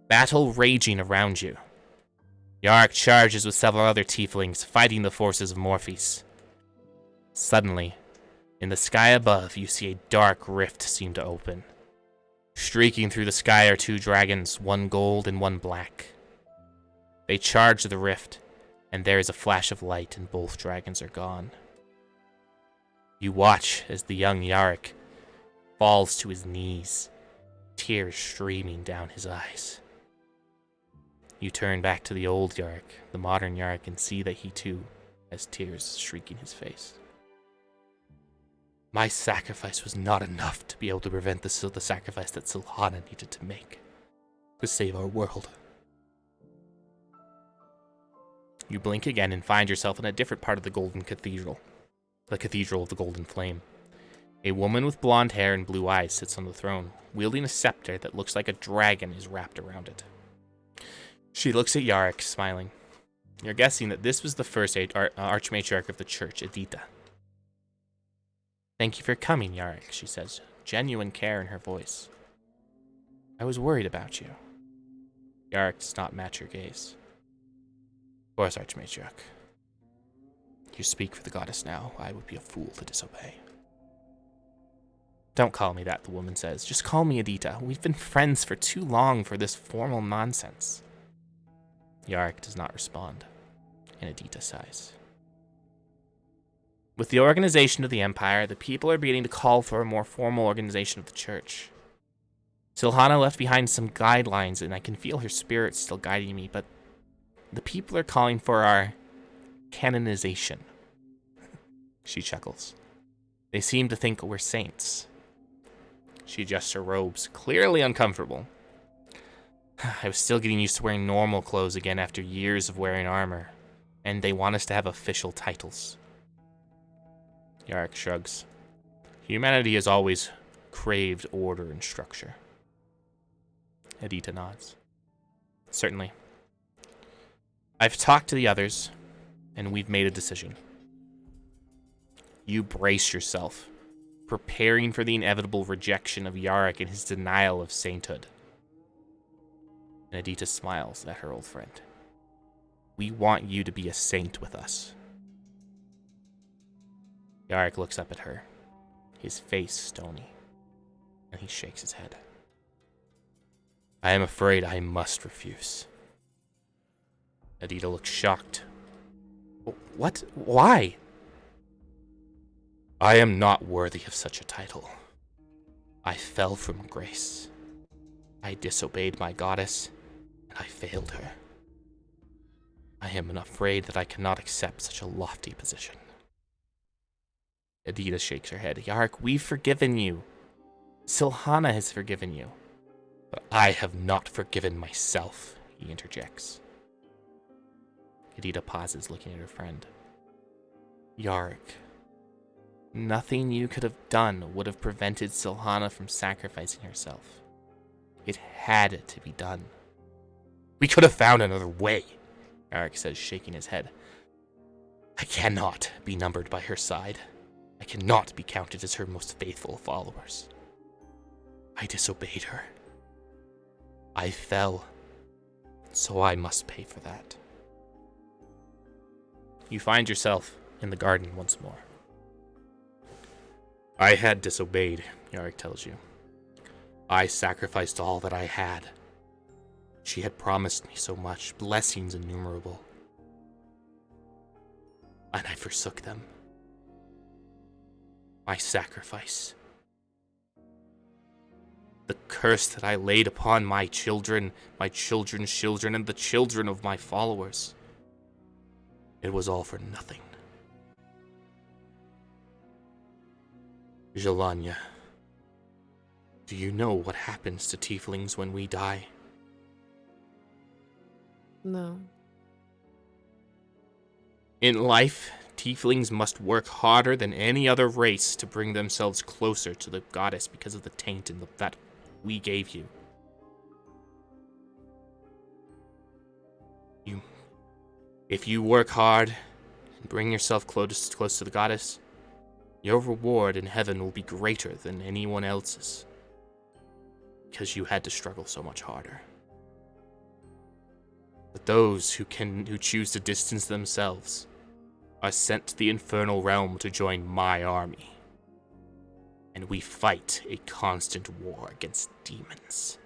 battle raging around you. Yarrick charges with several other tieflings, fighting the forces of Morpheus. Suddenly, in the sky above, you see a dark rift seem to open. Streaking through the sky are 2 dragons, one gold and one black. They charge the rift, and there is a flash of light, and both dragons are gone. You watch as the young Yarrick falls to his knees, tears streaming down his eyes. You turn back to the old Yarrick, the modern Yarrick, and see that he too has tears streaking his face. "My sacrifice was not enough to be able to prevent the sacrifice that Silhana needed to make to save our world." You blink again and find yourself in a different part of the Golden Cathedral, the Cathedral of the Golden Flame. A woman with blonde hair and blue eyes sits on the throne, wielding a scepter that looks like a dragon is wrapped around it. She looks at Yarrick, smiling. You're guessing that this was the first Archmatriarch of the church, Edita. Thank you for coming, Yarrick, she says, genuine care in her voice. I was worried about you. Yarrick does not match her gaze. Of course, Archmatriarch. You speak for the goddess now. I would be a fool to disobey. Don't call me that, the woman says. Just call me Adita. We've been friends for too long for this formal nonsense. Yarrick does not respond, and Adita sighs. With the organization of the Empire, the people are beginning to call for a more formal organization of the Church. Silhana left behind some guidelines, and I can feel her spirit still guiding me, but the people are calling for our canonization. She chuckles. They seem to think we're saints. She adjusts her robes, clearly uncomfortable. I was still getting used to wearing normal clothes again after years of wearing armor, and they want us to have official titles. Yarrick shrugs. Humanity has always craved order and structure. Adita nods. Certainly. I've talked to the others, and we've made a decision. You brace yourself, preparing for the inevitable rejection of Yarrick and his denial of sainthood. And Adita smiles at her old friend. We want you to be a saint with us. Yarrick looks up at her, his face stony, and he shakes his head. I am afraid I must refuse. Adita looks shocked. What? Why? I am not worthy of such a title. I fell from grace. I disobeyed my goddess, and I failed her. I am afraid that I cannot accept such a lofty position. Adita shakes her head. Yarrick, we've forgiven you. Silhana has forgiven you. But I have not forgiven myself, he interjects. Adita pauses, looking at her friend. Yarrick, nothing you could have done would have prevented Silhana from sacrificing herself. It had to be done. We could have found another way, Yarrick says, shaking his head. I cannot be numbered by her side. I cannot be counted as her most faithful followers. I disobeyed her. I fell, so I must pay for that. You find yourself in the garden once more. I had disobeyed, Yarrick tells you. I sacrificed all that I had. She had promised me so much, blessings innumerable. And I forsook them. My sacrifice. The curse that I laid upon my children, my children's children, and the children of my followers. It was all for nothing. Jelania, do you know what happens to tieflings when we die? No. In life, tieflings must work harder than any other race to bring themselves closer to the goddess because of the taint that we gave you. If you work hard and bring yourself close to the goddess, your reward in heaven will be greater than anyone else's, because you had to struggle so much harder. But those who choose to distance themselves are sent to the infernal realm to join my army. And we fight a constant war against demons.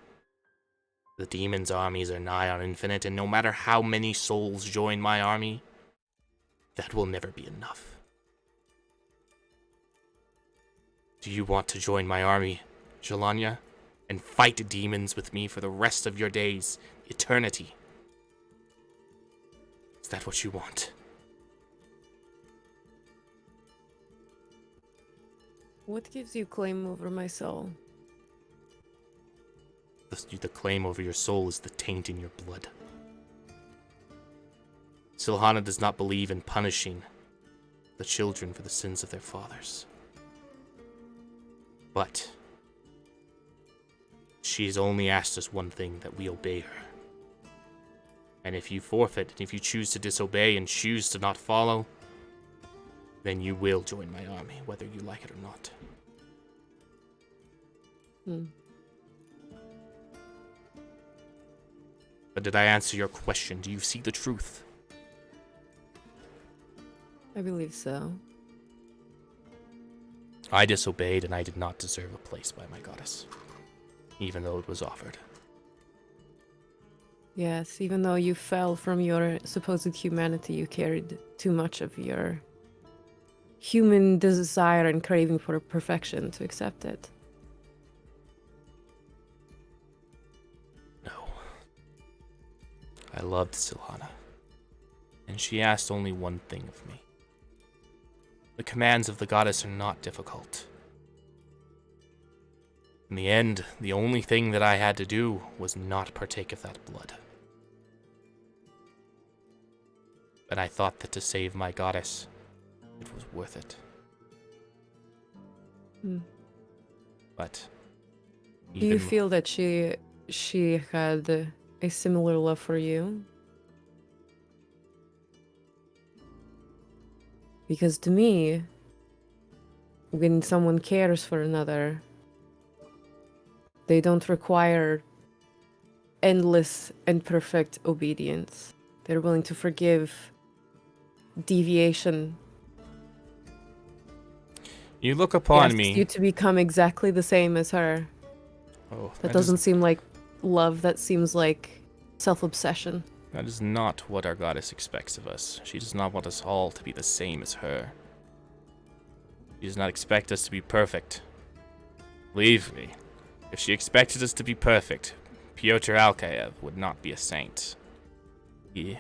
The demons' armies are nigh on infinite, and no matter how many souls join my army, that will never be enough. Do you want to join my army, Jelania, and fight demons with me for the rest of your days, eternity? Is that what you want? What gives you claim over my soul? The claim over your soul is the taint in your blood. Silhana does not believe in punishing the children for the sins of their fathers. But she's only asked us one thing, that we obey her. And if you forfeit, and if you choose to disobey and choose to not follow, then you will join my army, whether you like it or not. But did I answer your question? Do you see the truth? I believe so. I disobeyed, and I did not deserve a place by my goddess, even though it was offered. Yes, even though you fell from your supposed humanity, you carried too much of your human desire and craving for perfection to accept it. No. I loved Silhana, and she asked only one thing of me. The commands of the goddess are not difficult. In the end, the only thing that I had to do was not partake of that blood. And I thought that to save my goddess, it was worth it. But do you feel that she had a similar love for you? Because to me, when someone cares for another, they don't require endless and perfect obedience. They're willing to forgive deviation. You look upon Asks me. you to become exactly the same as her. Oh, That doesn't seem like love. That seems like self-obsession. That is not what our goddess expects of us. She does not want us all to be the same as her. She does not expect us to be perfect. Believe me, if she expected us to be perfect, Pyotr Alkaev would not be a saint. He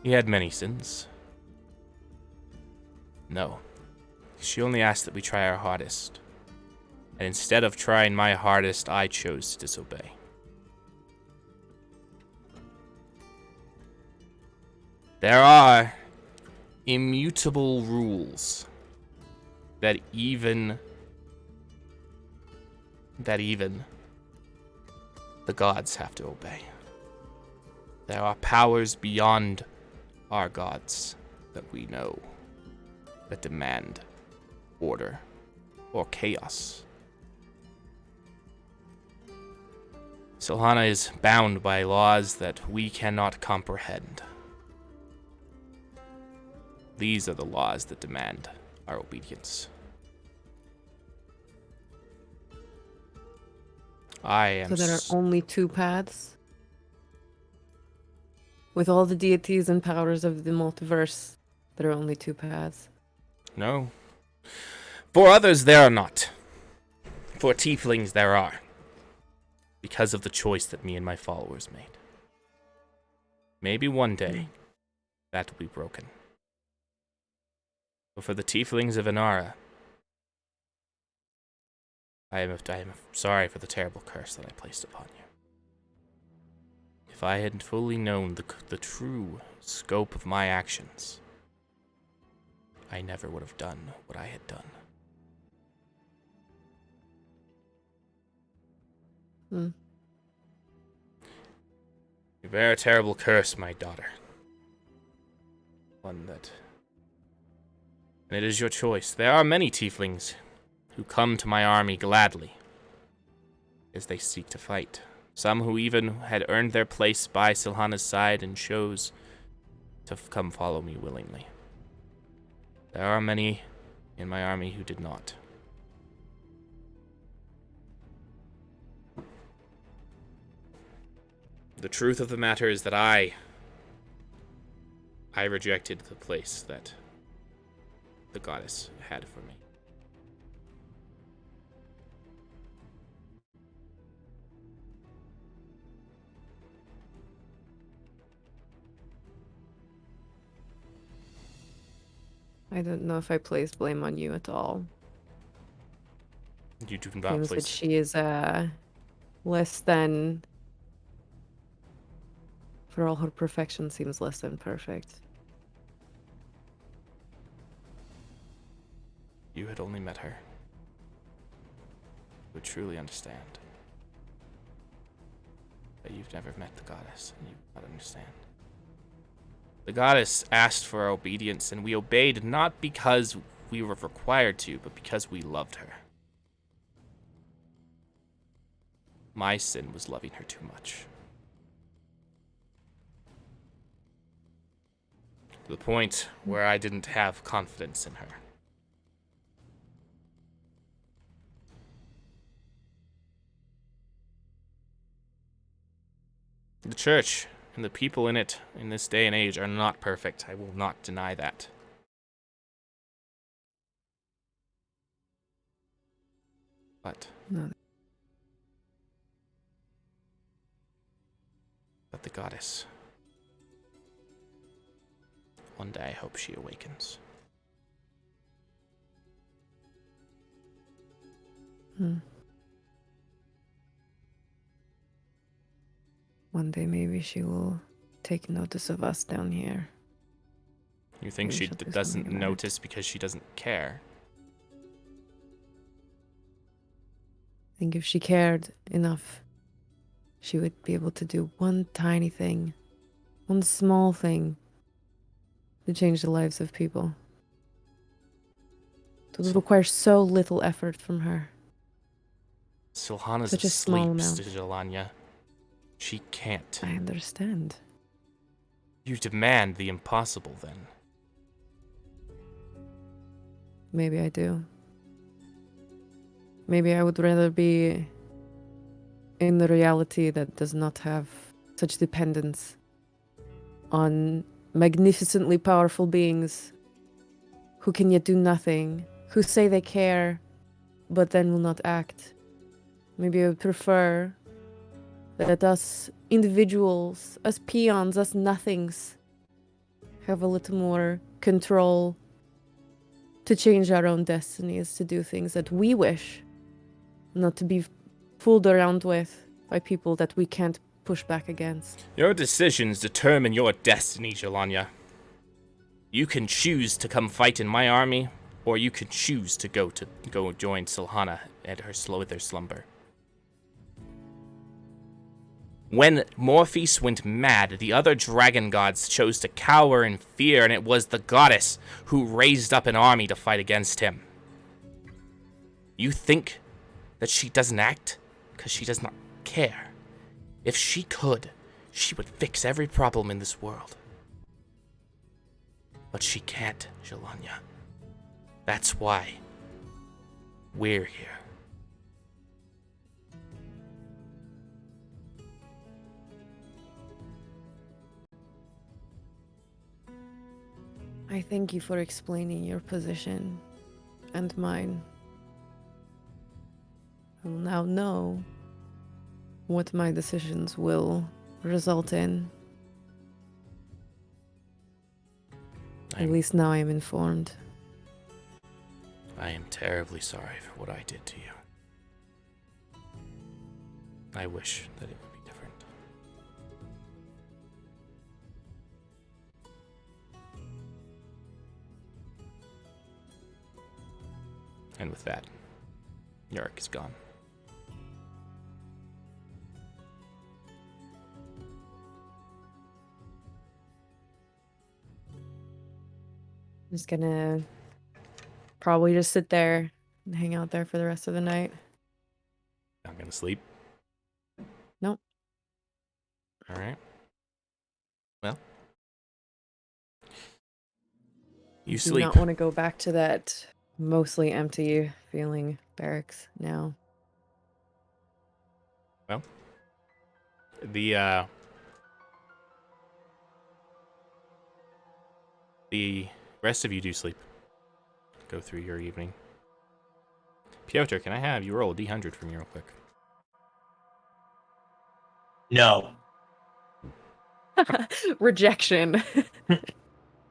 had many sins. No. She only asked that we try our hardest. And instead of trying my hardest, I chose to disobey. There are immutable rules that even the gods have to obey. There are powers beyond our gods that we know that demand order or chaos. Silhana is bound by laws that we cannot comprehend. These are the laws that demand our obedience. So there are only two paths? With all the deities and powers of the multiverse, there are only two paths. No. For others, there are not. For tieflings, there are. Because of the choice that me and my followers made. Maybe one day, that will be broken. But for the tieflings of Inara, I am sorry for the terrible curse that I placed upon you. If I had fully known the true scope of my actions, I never would have done what I had done. You bear a terrible curse, my daughter. And it is your choice. There are many tieflings who come to my army gladly as they seek to fight. Some who even had earned their place by Silhana's side and chose to come follow me willingly. There are many in my army who did not. The truth of the matter is that I rejected the place that the goddess had for me. I don't know if I placed blame on you at all. You do not Seems place. that she is less than, for all her perfection, seems less than perfect. You had only met her. You would truly understand. But you've never met the goddess, and you would not understand. The goddess asked for our obedience, and we obeyed not because we were required to, but because we loved her. My sin was loving her too much. To the point where I didn't have confidence in her. The church and the people in it in this day and age are not perfect. I will not deny that. But No. the goddess. One day I hope she awakens. One day maybe she will take notice of us down here. You think Maybe she she'll do doesn't something about it. notice because she doesn't care? I think if she cared enough, she would be able to do one tiny thing, one small thing, to change the lives of people. It would require so little effort from her. Silhana's Such a small asleep, amount. Stilanya. She can't. I understand. You demand the impossible, then. Maybe I do. Maybe I would rather be in the reality that does not have such dependence on magnificently powerful beings who can yet do nothing, who say they care, but then will not act. Maybe I would prefer that us individuals, us peons, us nothings, have a little more control to change our own destinies, to do things that we wish, not to be fooled around with by people that we can't push back against. Your decisions determine your destiny, Jelanya. You can choose to come fight in my army, or you can choose to go join Silhana at her slumber. When Morpheus went mad, the other dragon gods chose to cower in fear, and it was the goddess who raised up an army to fight against him. You think that she doesn't act because she does not care? If she could, she would fix every problem in this world. But she can't, Jelanya. That's why we're here. I thank you for explaining your position and mine. I will now know what my decisions will result in. At least now I am informed. I am terribly sorry for what I did to you. I wish that it would be different. And with that, Yarick is gone. I'm just gonna probably just sit there and hang out there for the rest of the night. Not gonna sleep? Nope. Alright. Well. You Do sleep. not want to go back to that mostly empty feeling barracks now. Well. The rest of you do sleep. Go through your evening. Piotr, can I have you roll a D100 for me real quick? No. Rejection.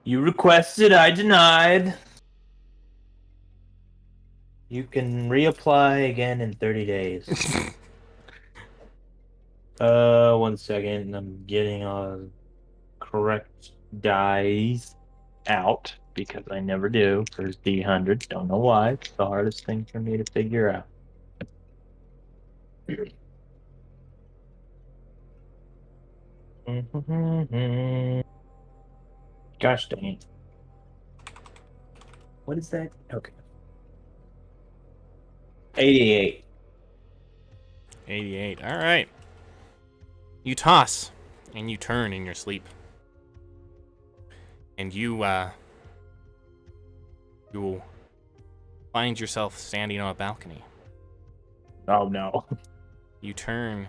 You requested, I denied. You can reapply again in 30 days. 1 second. I'm getting a correct dice out because I never do for D100. Don't know why. It's the hardest thing for me to figure out. Gosh dang it. What is that? Okay. 88. 88. All right. You toss and you turn in your sleep. And you find yourself standing on a balcony. Oh no. You turn,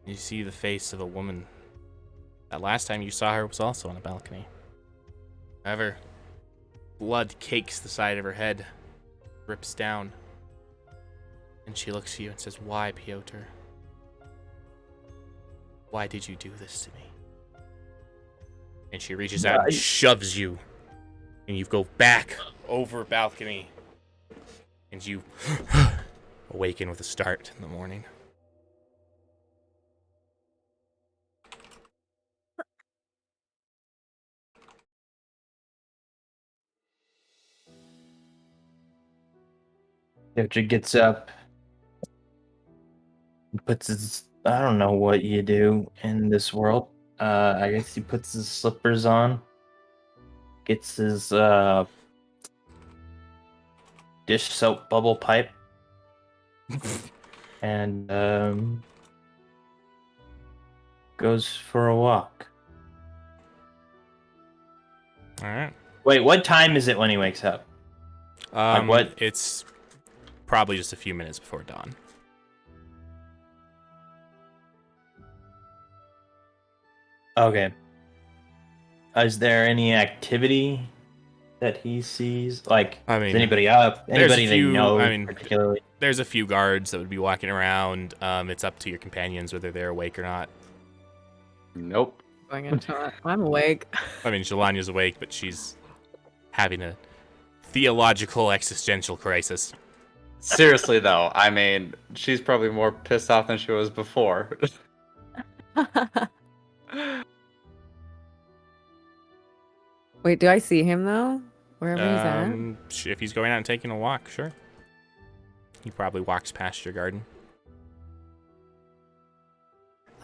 you see the face of a woman. That last time you saw her was also on a balcony. However, blood cakes the side of her head, drips down, and she looks at you and says, "Why, Piotr? Why did you do this to me?" And she reaches out and shoves you, and you go back over a balcony, and you awaken with a start in the morning. Piotr gets up, puts his, I don't know what you do in this world. I guess he puts his slippers on, gets his dish soap bubble pipe, and goes for a walk. All right. Wait, what time is it when he wakes up? What? It's probably just a few minutes before dawn. Okay. Is there any activity that he sees? Like, I mean, is anybody up? there's a Anybody they few- know I mean, particularly? There's a few guards that would be walking around. It's up to your companions whether they're awake or not. Nope. Going into it. I'm awake. I mean, Jelania's awake, but she's having a theological existential crisis. Seriously though, I mean, she's probably more pissed off than she was before. Wait, do I see him though? Wherever he's at? If he's going out and taking a walk, sure. He probably walks past your garden.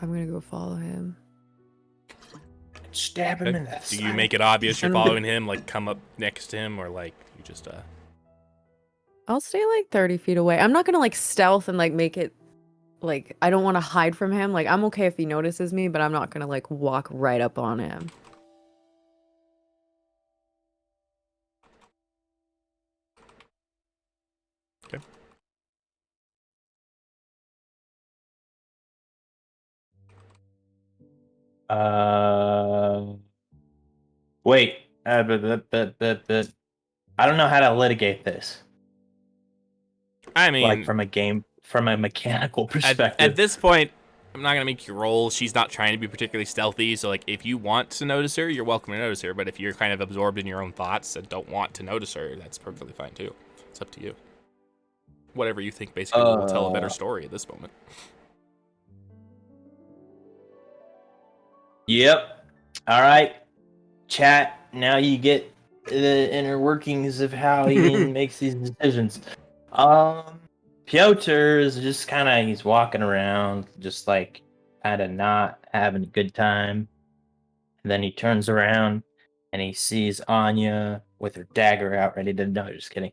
I'm gonna go follow him. Stab him in the Do you make it obvious you're following him, like come up next to him, or like you just I'll stay like 30 feet away. I'm not gonna like stealth and like make it like I don't want to hide from him. Like I'm okay if he notices me, but I'm not gonna like walk right up on him. Okay. Wait. I don't know how to litigate this. I mean, Like from a mechanical perspective. at this point, I'm not gonna make you roll. She's not trying to be particularly stealthy, so like if you want to notice her, you're welcome to notice her. But if you're kind of absorbed in your own thoughts and don't want to notice her, that's perfectly fine too. It's up to you. Whatever you think basically will tell a better story at this moment. Yep. All right. Chat. Now you get the inner workings of how he makes these decisions. Piotr is just he's walking around, just like kind of not having a good time. And then he turns around and he sees Anya with her dagger out, ready to. No, just kidding.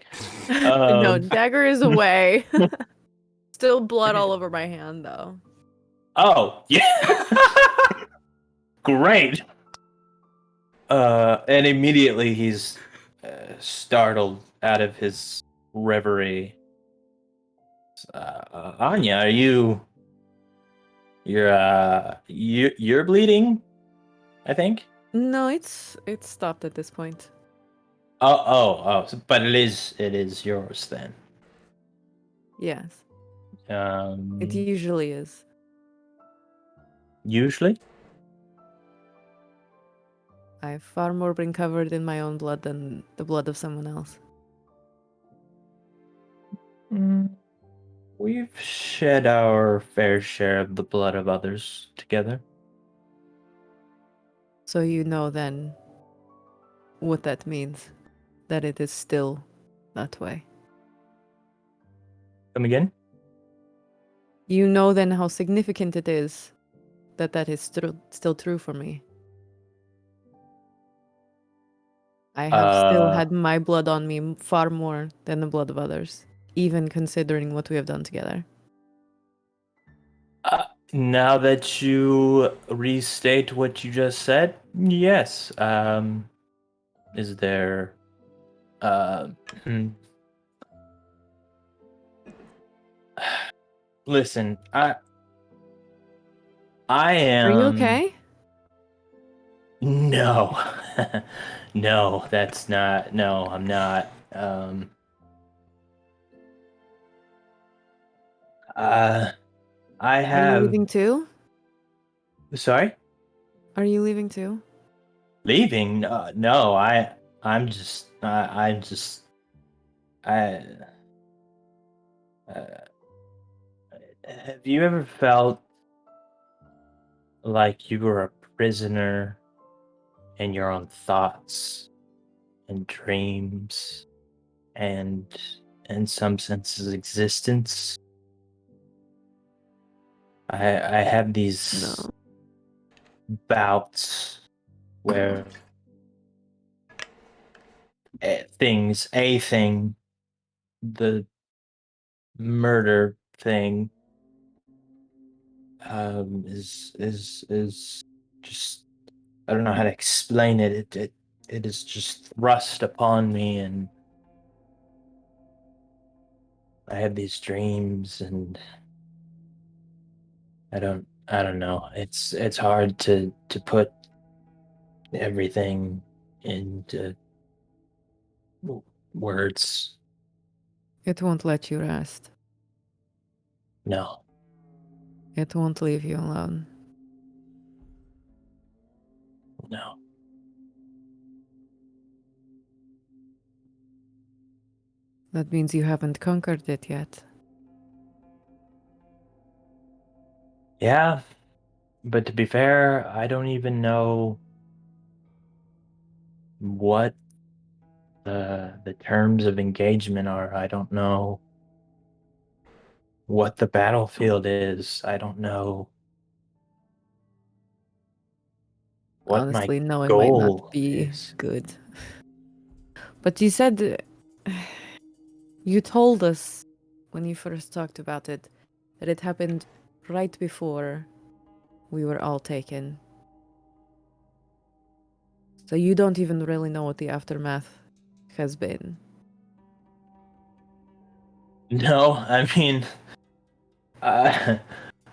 No, dagger is away. Still blood all over my hand though. Oh, yeah. Great. And immediately he's startled out of his reverie. Anya, are you're bleeding, I think? No, it's stopped at this point. But it is yours then. Yes. It usually is. Usually? I've far more been covered in my own blood than the blood of someone else. We've shed our fair share of the blood of others together. So you know then what that means. That it is still that way. Come again? You know then how significant it is that is still true for me. I have still had my blood on me far more than the blood of others, even considering what we have done together. Now that you restate what you just said, yes. Is there hmm. Listen, I am. Are you okay? No. No, that's not. No, I'm not. I Are you have. leaving too? Sorry? Are you leaving too? Leaving? No, I'm just. I'm just. I. Have you ever felt like you were a prisoner in your own thoughts and dreams and, in some senses, existence? I have these No. bouts where a thing, the murder thing, is just, I don't know how to explain it. It is just thrust upon me, and I have these dreams, and I don't know. It's hard to put everything into words. It won't let you rest. No. It won't leave you alone. No. That means you haven't conquered it yet. Yeah, but to be fair, I don't even know what the terms of engagement are. I don't know what the battlefield is. I don't know what my Honestly, knowing might not goal be is. good. But you said you told us when you first talked about it that it happened right before we were all taken. So you don't even really know what the aftermath has been. No, I mean, I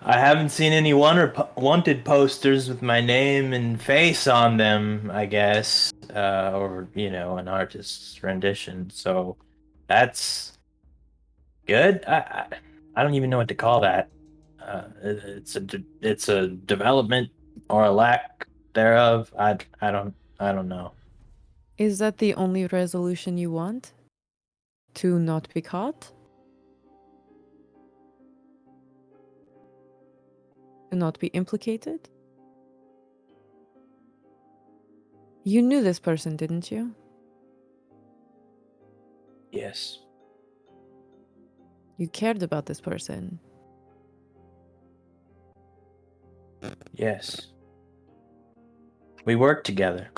I haven't seen any wanted posters with my name and face on them, I guess, or an artist's rendition. So that's good. I don't even know what to call that. It's a development or a lack thereof. I don't know. Is that the only resolution you want? To not be caught? To not be implicated? You knew this person, didn't you? Yes. You cared about this person. Yes. We work together.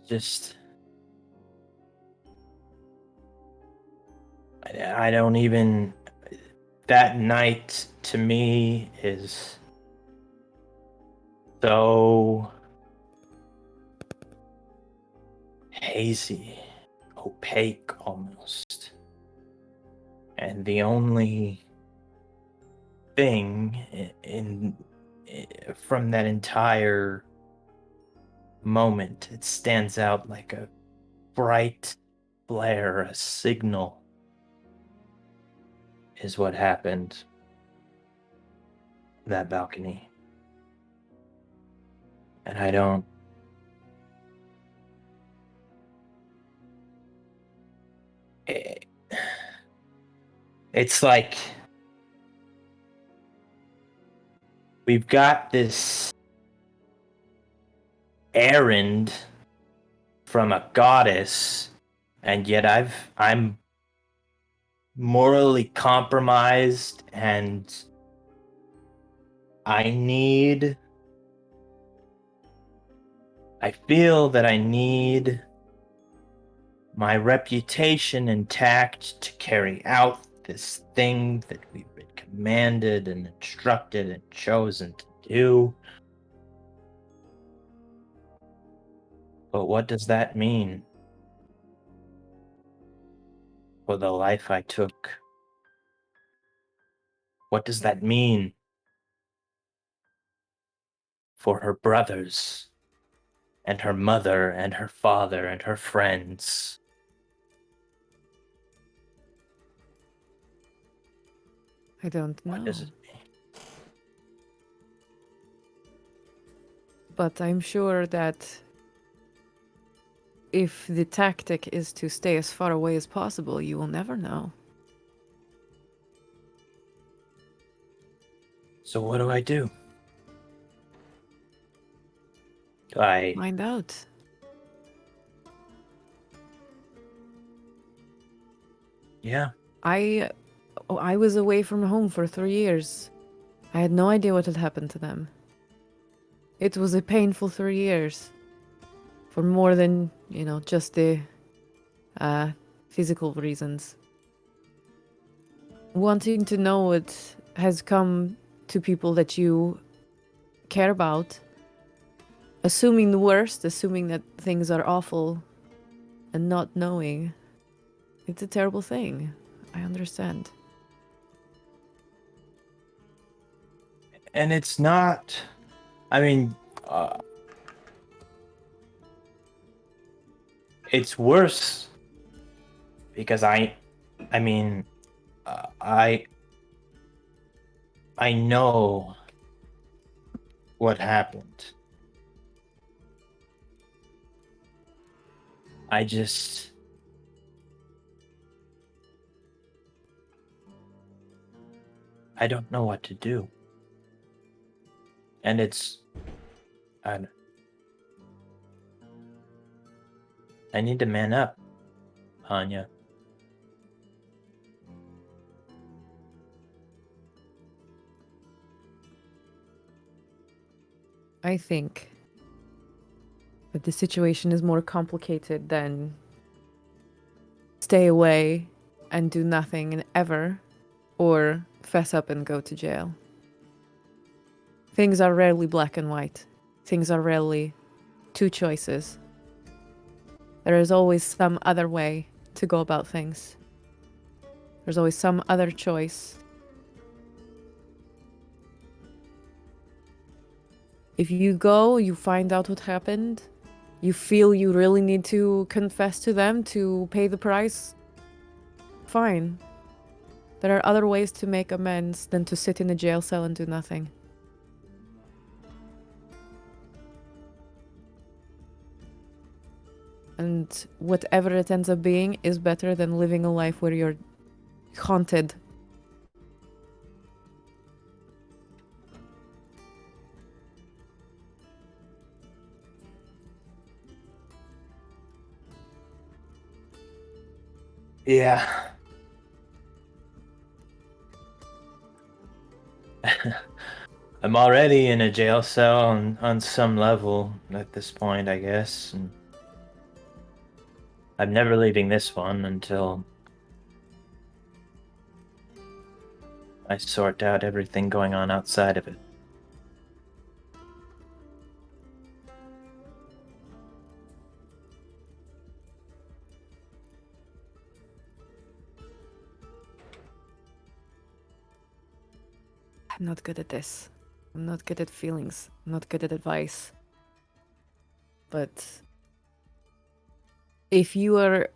Just I don't even that night to me is so hazy, opaque almost. And the only thing from that entire moment, it stands out like a bright flare, a signal, is what happened on that balcony. And I don't. It's like we've got this errand from a goddess, and yet I'm morally compromised, and I need I feel that I need my reputation intact to carry out this thing that we've been commanded and instructed and chosen to do. But what does that mean for the life I took? What does that mean for her brothers and her mother and her father and her friends? I don't know. What does it mean? But I'm sure that if the tactic is to stay as far away as possible, you will never know. So what do? Find out. Yeah. I was away from home for 3 years. I had no idea what had happened to them. It was a painful 3 years. For more than, just the physical reasons. Wanting to know what has come to people that you care about. Assuming the worst, assuming that things are awful, and not knowing. It's a terrible thing. I understand. And it's not, I mean, it's worse because I know what happened. I don't know what to do. And I need to man up, Anya. I think that the situation is more complicated than stay away and do nothing ever, or fess up and go to jail. Things are rarely black and white. Things are rarely two choices. There is always some other way to go about things. There's always some other choice. If you go, you find out what happened, you feel you really need to confess to them to pay the price, fine. There are other ways to make amends than to sit in a jail cell and do nothing. And whatever it ends up being is better than living a life where you're haunted. Yeah. I'm already in a jail cell on some level at this point, I guess. And I'm never leaving this one until I sort out everything going on outside of it. I'm not good at this. I'm not good at feelings. I'm not good at advice. But if you are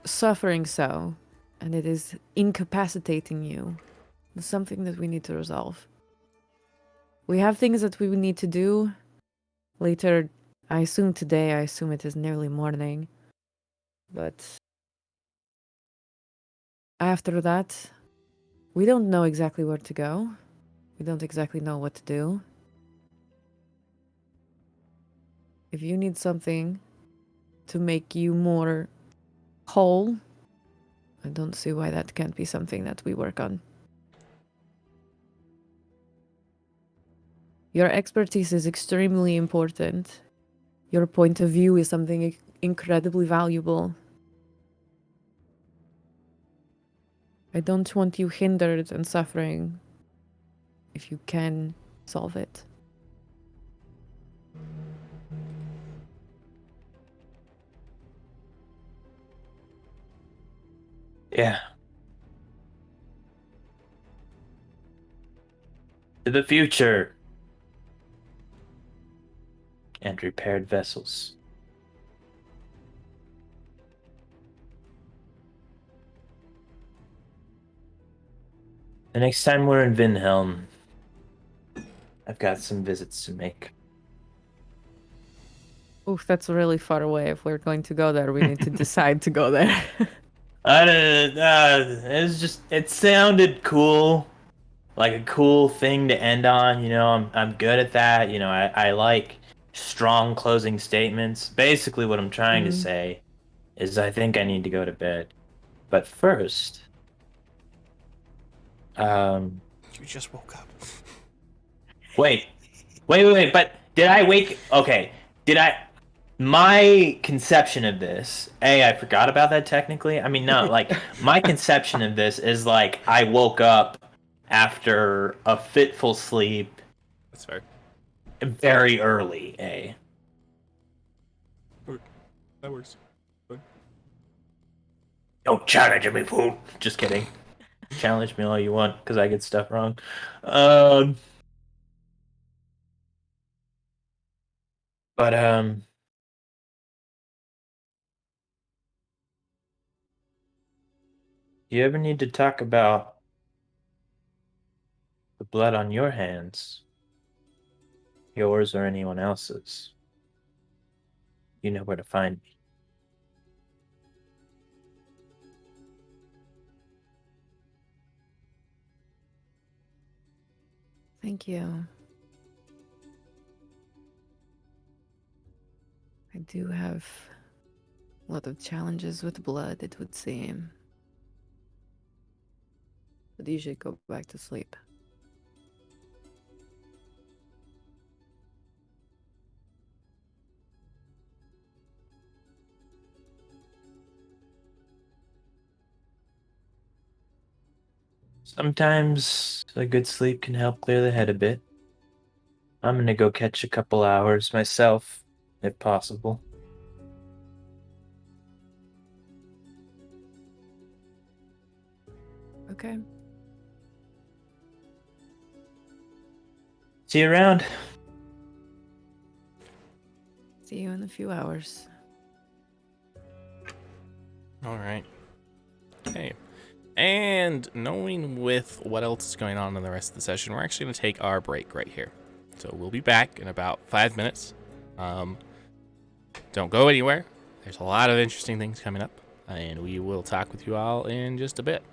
suffering so, and it is incapacitating you, it's something that we need to resolve. We have things that we need to do later. I assume today, I assume it is nearly morning. But after that, we don't know exactly where to go. We don't exactly know what to do. If you need something to make you more whole, I don't see why that can't be something that we work on. Your expertise is extremely important. your point of view is something incredibly valuable. I don't want you hindered and suffering if you can solve it. Yeah. To the future. And repaired vessels. The next time we're in Vinhelm, I've got some visits to make. Oof, that's really far away. If we're going to go there, we need to decide to go there. It sounded cool. Like a cool thing to end on, you know, I'm good at that. You know, I like strong closing statements. Basically what I'm trying to say is I think I need to go to bed. But first, You just woke up. wait, but did I wake? Okay, my conception of this, I forgot about that technically. I mean, no, like, my conception of this is like I woke up after a fitful sleep. That's fair. Very early, That works. Don't challenge me, fool. Just kidding. Challenge me all you want, because I get stuff wrong. But you ever need to talk about the blood on your hands, yours or anyone else's, you know where to find me. Thank you. I do have a lot of challenges with blood, it would seem. But you should go back to sleep. Sometimes a good sleep can help clear the head a bit. I'm gonna go catch a couple hours myself, if possible. Okay. See you around. See you in a few hours. All right. Okay. And knowing with what else is going on in the rest of the session, we're actually going to take our break right here. So we'll be back in about 5 minutes. Don't go anywhere. There's a lot of interesting things coming up, and we will talk with you all in just a bit.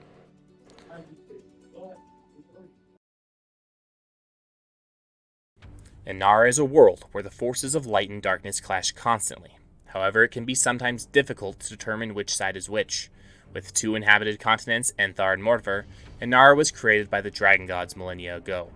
Inara is a world where the forces of light and darkness clash constantly. However, it can be sometimes difficult to determine which side is which. With 2 inhabited continents, Enthar and Mordver, Inara was created by the dragon gods millennia ago.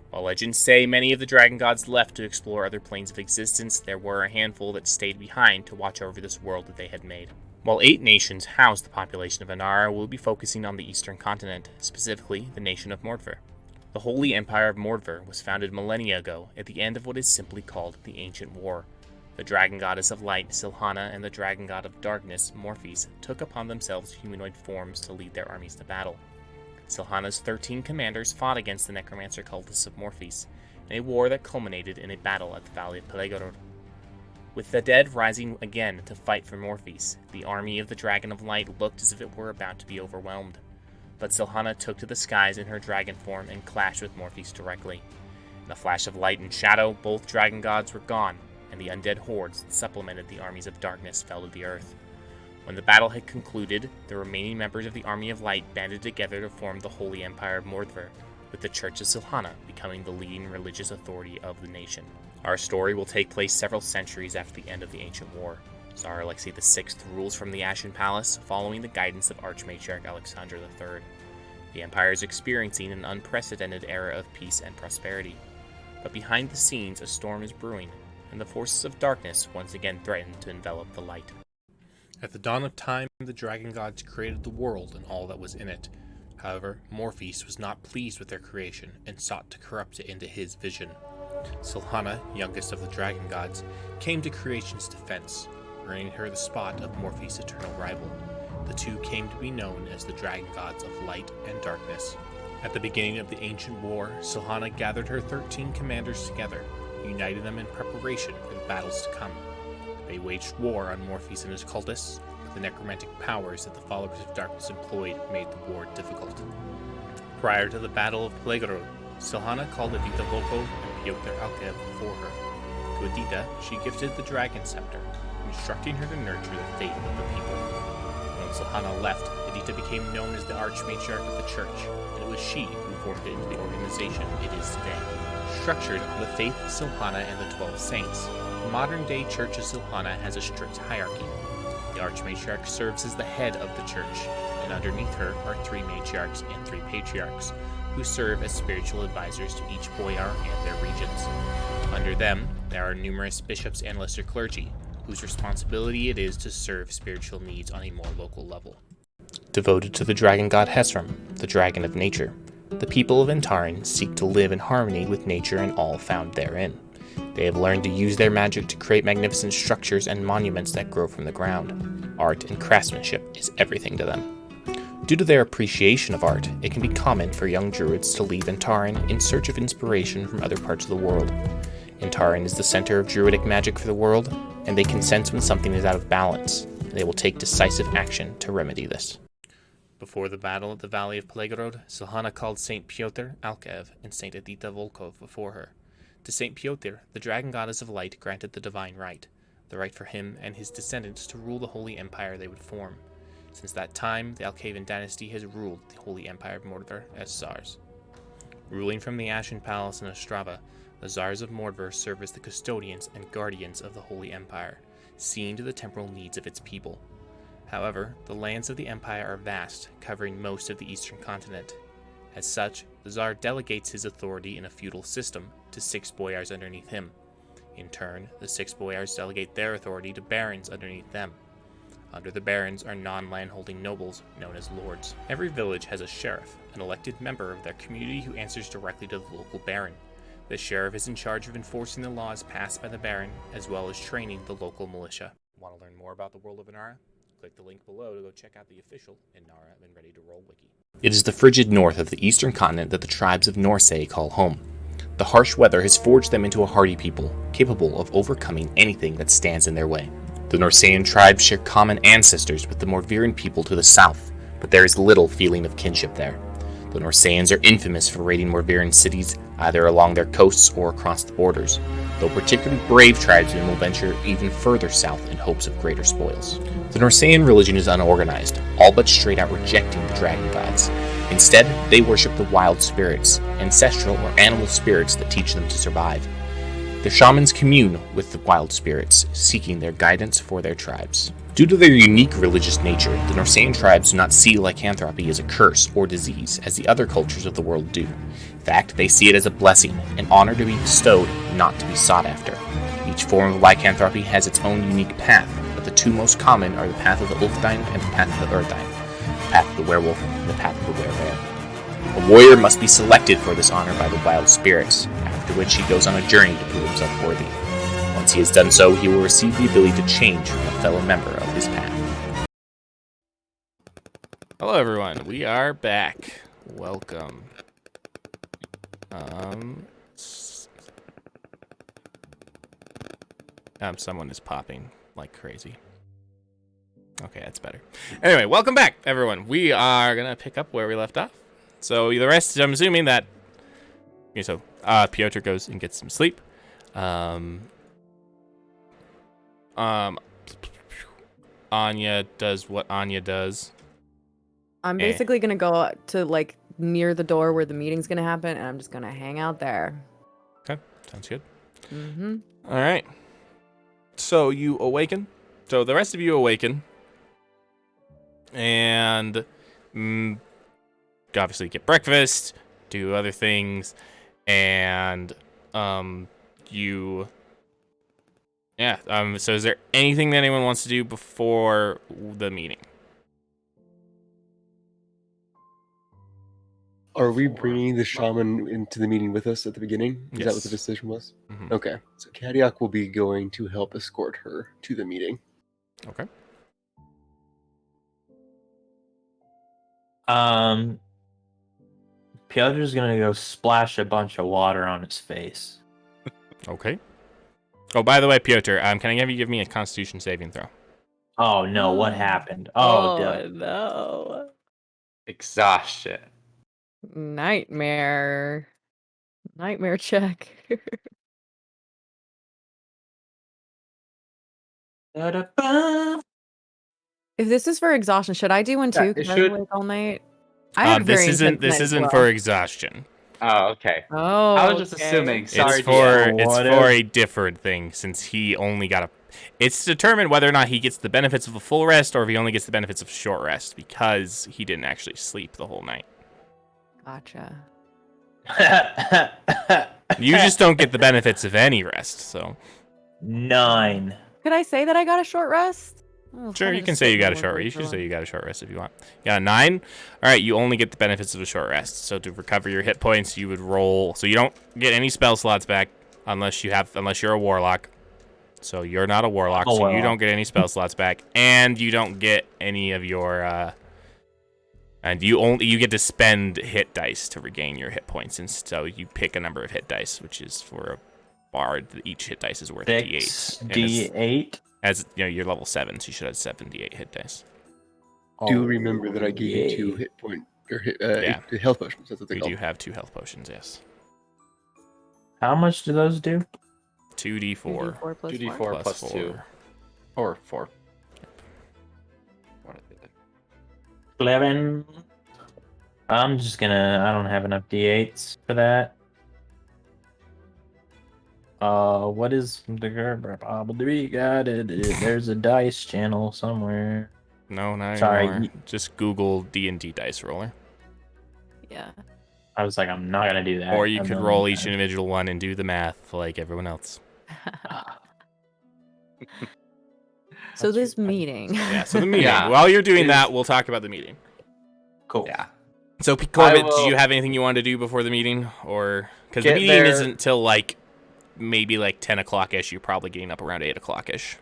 While legends say many of the dragon gods left to explore other planes of existence, there were a handful that stayed behind to watch over this world that they had made. While 8 nations house the population of Inara, we'll be focusing on the eastern continent, specifically the nation of Mordver. The Holy Empire of Mordver was founded millennia ago at the end of what is simply called the Ancient War. The dragon goddess of light, Silhana, and the dragon god of darkness, Morphes, took upon themselves humanoid forms to lead their armies to battle. Silhana's 13 commanders fought against the necromancer cultists of Morphes, in a war that culminated in a battle at the Valley of Pelegorod. With the dead rising again to fight for Morphes, the army of the Dragon of Light looked as if it were about to be overwhelmed. But Silhana took to the skies in her dragon form and clashed with Morphes directly. In a flash of light and shadow, both dragon gods were gone, and the undead hordes that supplemented the armies of darkness fell to the earth. When the battle had concluded, the remaining members of the Army of Light banded together to form the Holy Empire of Mordver, with the Church of Silhana becoming the leading religious authority of the nation. Our story will take place several centuries after the end of the Ancient War. Tsar Alexei VI rules from the Ashen Palace, following the guidance of Archmatriarch Alexander III. The Empire is experiencing an unprecedented era of peace and prosperity. But behind the scenes, a storm is brewing. and the forces of darkness once again threatened to envelop the light. At the dawn of time, the dragon gods created the world and all that was in it. However, Morpheus was not pleased with their creation and sought to corrupt it into his vision. Silhana, youngest of the dragon gods, came to creation's defense, earning her the spot of Morpheus' eternal rival. The two came to be known as the dragon gods of light and darkness. At the beginning of the ancient war, Silhana gathered her 13 commanders together, uniting them in preparation for the battles to come. They waged war on Morpheus and his cultists, but the necromantic powers that the followers of darkness employed made the war difficult. Prior to the Battle of Plegorod, Silhana called Adita Volkov and Pyotr Alkev before her. To Adita, she gifted the dragon scepter, instructing her to nurture the faith of the people. When Silhana left, Adita became known as the Archmatriarch of the Church, and it was she who formed it into the organization it is today. Structured on the faith of Silhana and the 12 Saints, the modern-day Church of Silhana has a strict hierarchy. The Archmatriarch serves as the head of the church, and underneath her are 3 matriarchs and 3 patriarchs, who serve as spiritual advisors to each boyar and their regions. Under them, there are numerous bishops and lesser clergy, whose responsibility it is to serve spiritual needs on a more local level. Devoted to the dragon god Hesram, the dragon of nature, the people of Antarin seek to live in harmony with nature and all found therein. They have learned to use their magic to create magnificent structures and monuments that grow from the ground. Art and craftsmanship is everything to them. Due to their appreciation of art, it can be common for young druids to leave Antarin in search of inspiration from other parts of the world. Antarin is the center of druidic magic for the world, and they can sense when something is out of balance, and they will take decisive action to remedy this. Before the battle at the Valley of Plegorod, Silhana called Saint Pyotr Alkev and Saint Adita Volkov before her. To Saint Pyotr, the dragon goddess of light granted the divine right, the right for him and his descendants to rule the holy empire they would form. Since that time, the Alkavan dynasty has ruled the holy empire of Mordor as Tsars. Ruling from the Ashen Palace in Ostrava, the Tsars of Mordor serve as the custodians and guardians of the holy empire, seeing to the temporal needs of its people. However, the lands of the empire are vast, covering most of the eastern continent. As such, the Tsar delegates his authority in a feudal system to 6 boyars underneath him. In turn, the 6 boyars delegate their authority to barons underneath them. Under the barons are non-landholding nobles known as lords. Every village has a sheriff, an elected member of their community who answers directly to the local baron. The sheriff is in charge of enforcing the laws passed by the baron, as well as training the local militia. Want to learn more about the world of Inara? Click the link below to go check out the official Inara and Ready to Roll wiki. It is the frigid north of the eastern continent that the tribes of Norsay call home. The harsh weather has forged them into a hardy people, capable of overcoming anything that stands in their way. The Norsaean tribes share common ancestors with the Morviran people to the south, but there is little feeling of kinship there. The Norsaeans are infamous for raiding Morviran cities, either along their coasts or across the borders, though particularly brave tribesmen will venture even further south in hopes of greater spoils. The Norsaean religion is unorganized, all but straight out rejecting the dragon gods. Instead, they worship the wild spirits, ancestral or animal spirits that teach them to survive. The shamans commune with the wild spirits, seeking their guidance for their tribes. Due to their unique religious nature, the Norsaean tribes do not see lycanthropy as a curse or disease, as the other cultures of the world do. In fact, they see it as a blessing, an honor to be bestowed, not to be sought after. Each form of lycanthropy has its own unique path, but the 2 most common are the path of the Ulfdine and the path of the Urdine, the path of the werewolf and the path of the werewolf. A warrior must be selected for this honor by the wild spirits, after which he goes on a journey to prove himself worthy. Once he has done so, he will receive the ability to change from a fellow member of his path. Hello everyone, we are back. Welcome. Someone is popping like crazy. Okay, that's better. Anyway, welcome back everyone. We are gonna pick up where we left off. So the rest, I'm assuming that, Pyotr goes and gets some sleep. Anya does what Anya does. I'm basically gonna go to like near the door where the meeting's gonna happen, and I'm just gonna hang out there. Okay, sounds good. Mm-hmm. All right. So you awaken. So the rest of you awaken, and obviously get breakfast, do other things, and you Yeah. So is there anything that anyone wants to do before the meeting? Are we bringing the shaman into the meeting with us at the beginning? Is that what the Yes. decision was? Mhm. Okay. So Kadiak will be going to help escort her to the meeting. Okay. Piotr's gonna go splash a bunch of water on his face. Okay. Oh, by the way, Piotr, can I have you give me a Constitution saving throw? Oh no, what happened? Oh, no. Exhaustion. Nightmare check. da-da-ba. If this is for exhaustion, should I do one Yeah, too? it Because I should- was awake all night. I had a This very isn't intense night as well. for exhaustion. Oh, okay. Oh, I was just okay. assuming. Sorry, It's What for if- a different thing, since he only got a. It's determined whether or not he gets the benefits of a full rest or if he only gets the benefits of a short rest because he didn't actually sleep the whole night. Gotcha. You just don't get the benefits of any rest, so 9. Could I say that I got a short rest? Oh, sure kinda you can just say you sitting got a there short waiting rest. You for should say lunch. you got a short rest if you want. You got a 9. All right, you only get the benefits of a short rest. So to recover your hit points, you would roll. So you don't get any spell slots back unless you're a warlock. So you're not a warlock, Oh, so you well. don't get any spell slots back, and you don't get any of your. And you get to spend hit dice to regain your hit points, and so you pick a number of hit dice, which is for a bard. Each hit dice is worth a d8. 6 And it's- D8. As you know, you're level 7, so you should have 7d8 hit dice. Do remember that I gave you 2 yay. hit point or Yeah. health potions. That's what they We call do them. have 2 health potions, yes. How much do those do? 2d4 2d4 plus 2d4 4. plus 2. Or 4. What is it? 11. I'm just gonna. I don't have enough D8s for that. What is the we got it? There's a dice channel somewhere. No, not Sorry, anymore. Just Google D&D dice roller. Yeah. I was like, I'm not gonna do that. Or you a could million roll each times. individual one and do the math like everyone else. So this meeting. Yeah, so the meeting. Yeah. While you're doing Is- that, we'll talk about the meeting. Cool. Yeah. So, Corbett, will did you have anything you wanted to do before the meeting? Or because the Get meeting there- isn't till maybe 10 o'clock-ish. You're probably getting up around 8 o'clock-ish.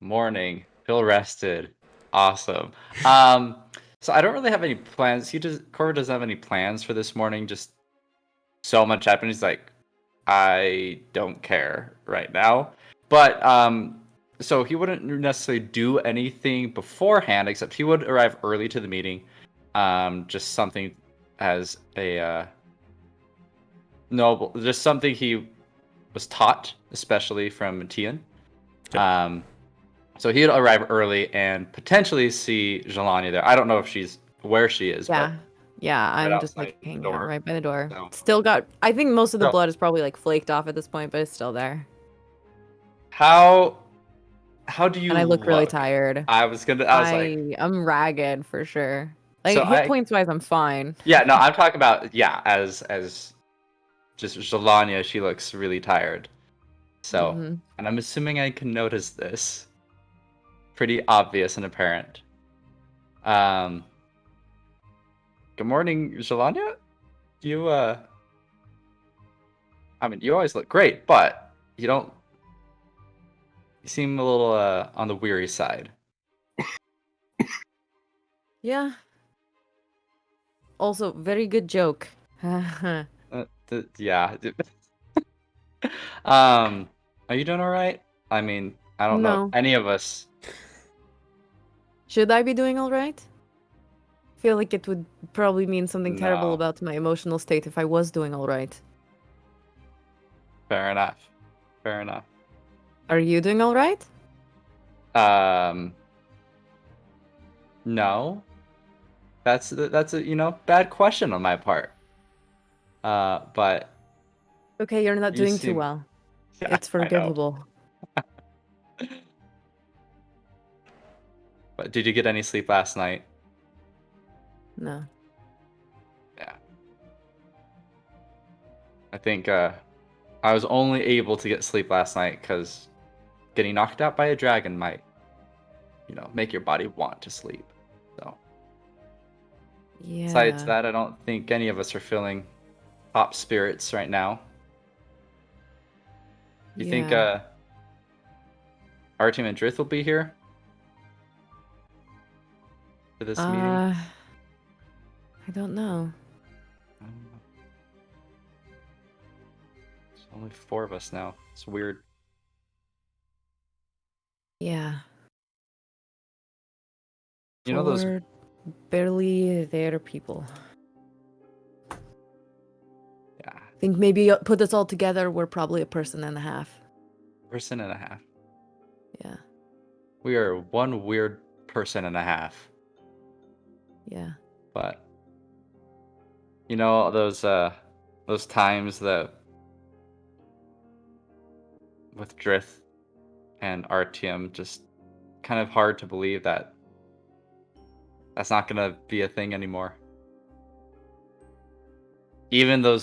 Morning. Feel rested. Awesome. So I don't really have any plans. Corbett doesn't have any plans for this morning. Just so much happened. He's like, I don't care right now. But so he wouldn't necessarily do anything beforehand, except he would arrive early to the meeting. Just something as a noble, just something he was taught, especially from Tian. Okay. So he'd arrive early and potentially see Jelania there. I don't know if she's where she is. Yeah. Yeah, I'm Right just outside the hanging door. out right by the door. So- Still got. I think most of the So- blood is probably flaked off at this point, but it's still there. How do you? And I look really tired. I was like, I'm ragged for sure. So Hit points wise, I'm fine. yeah, no, I'm talking about as just Jelania. She looks really tired. So, Mhm. and I'm assuming I can notice this. Pretty obvious and apparent. Good morning, Jelania. You I mean, you always look great, but you don't. You seem a little on the weary side. Yeah. Also, very good joke. Yeah. Are you doing all right? I mean, I don't know No. any of us. Should I be doing all right? I feel like it would probably mean something terrible No. about my emotional state if I was doing all right. Fair enough. Fair enough. Are you doing all right? No. That's a bad question on my part. But Okay, you're not You doing too seem- well. yeah, It's I know. forgivable. But did you get any sleep last night? No. Yeah. I think I was only able to get sleep last night because getting knocked out by a dragon might, make your body want to sleep. So, besides Yeah. that, I don't think any of us are feeling top spirits right now. You think Yeah. Artyom and Drith will be here for this meeting? I don't know. I don't know. There's only 4 of us now. It's weird. Yeah. You know those 4 barely there people. Yeah, I think maybe put us all together, we're probably a person and a half. person and a half. Yeah. We are one weird person and a half. Yeah. But those times that with Drith and Artyom, just kind of hard to believe that that's not gonna be a thing anymore. Even the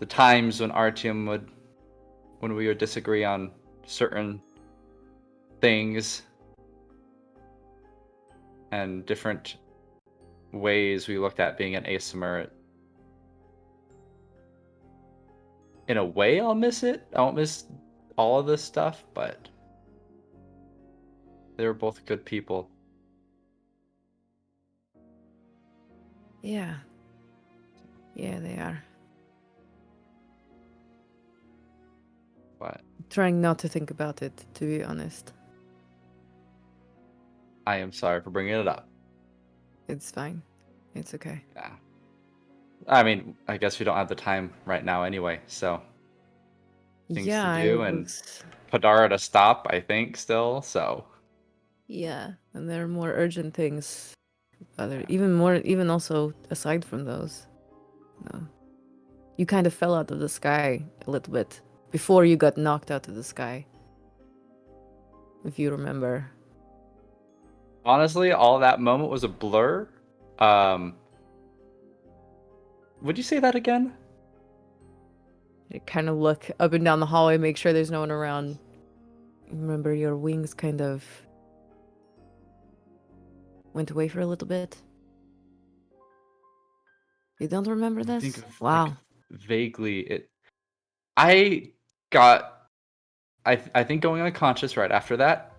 times when when we would disagree on certain things and different ways we looked at being an Asimur. In a way, I'll miss it. I won't miss all of this stuff, but they were both good people. Yeah. Yeah, they are. But Trying not to think about it, to be honest. I am sorry for bringing it up. It's fine. It's okay. Yeah. I mean, I guess we don't have the time right now anyway, so things Yeah, to do it and was... Podara to stop, I think, still, so Yeah, and there are more urgent things. Yeah. Even also aside from those. No. You kind of fell out of the sky a little bit before you got knocked out of the sky. If you remember. honestly, all that moment was a blur. Would you say that again? You kind of look up and down the hallway, make sure there's no one around. Remember your wings kind of went away for a little bit. You don't remember I this? think of, Wow. like, vaguely it. I got. I think going unconscious right after that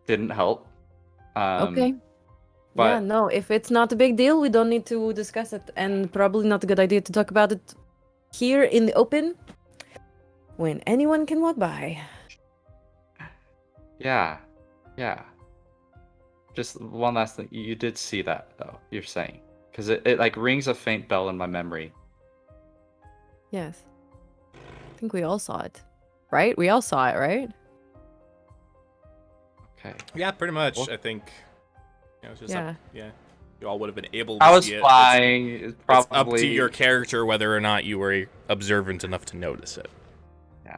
didn't help. Okay. Yeah, But no, if it's not a big deal, we don't need to discuss it. And probably not a good idea to talk about it here in the open when anyone can walk by. yeah, just one last thing. You did see that though. You're saying because it like rings a faint bell in my memory. Yes. I think we all saw it. Right? We all saw it, right? Okay. Yeah, pretty much. Well- I think. It's just Yeah. up, yeah. You all would have been able to I was see it. flying. It's It's up probably to your character whether or not you were observant enough to notice it. Yeah.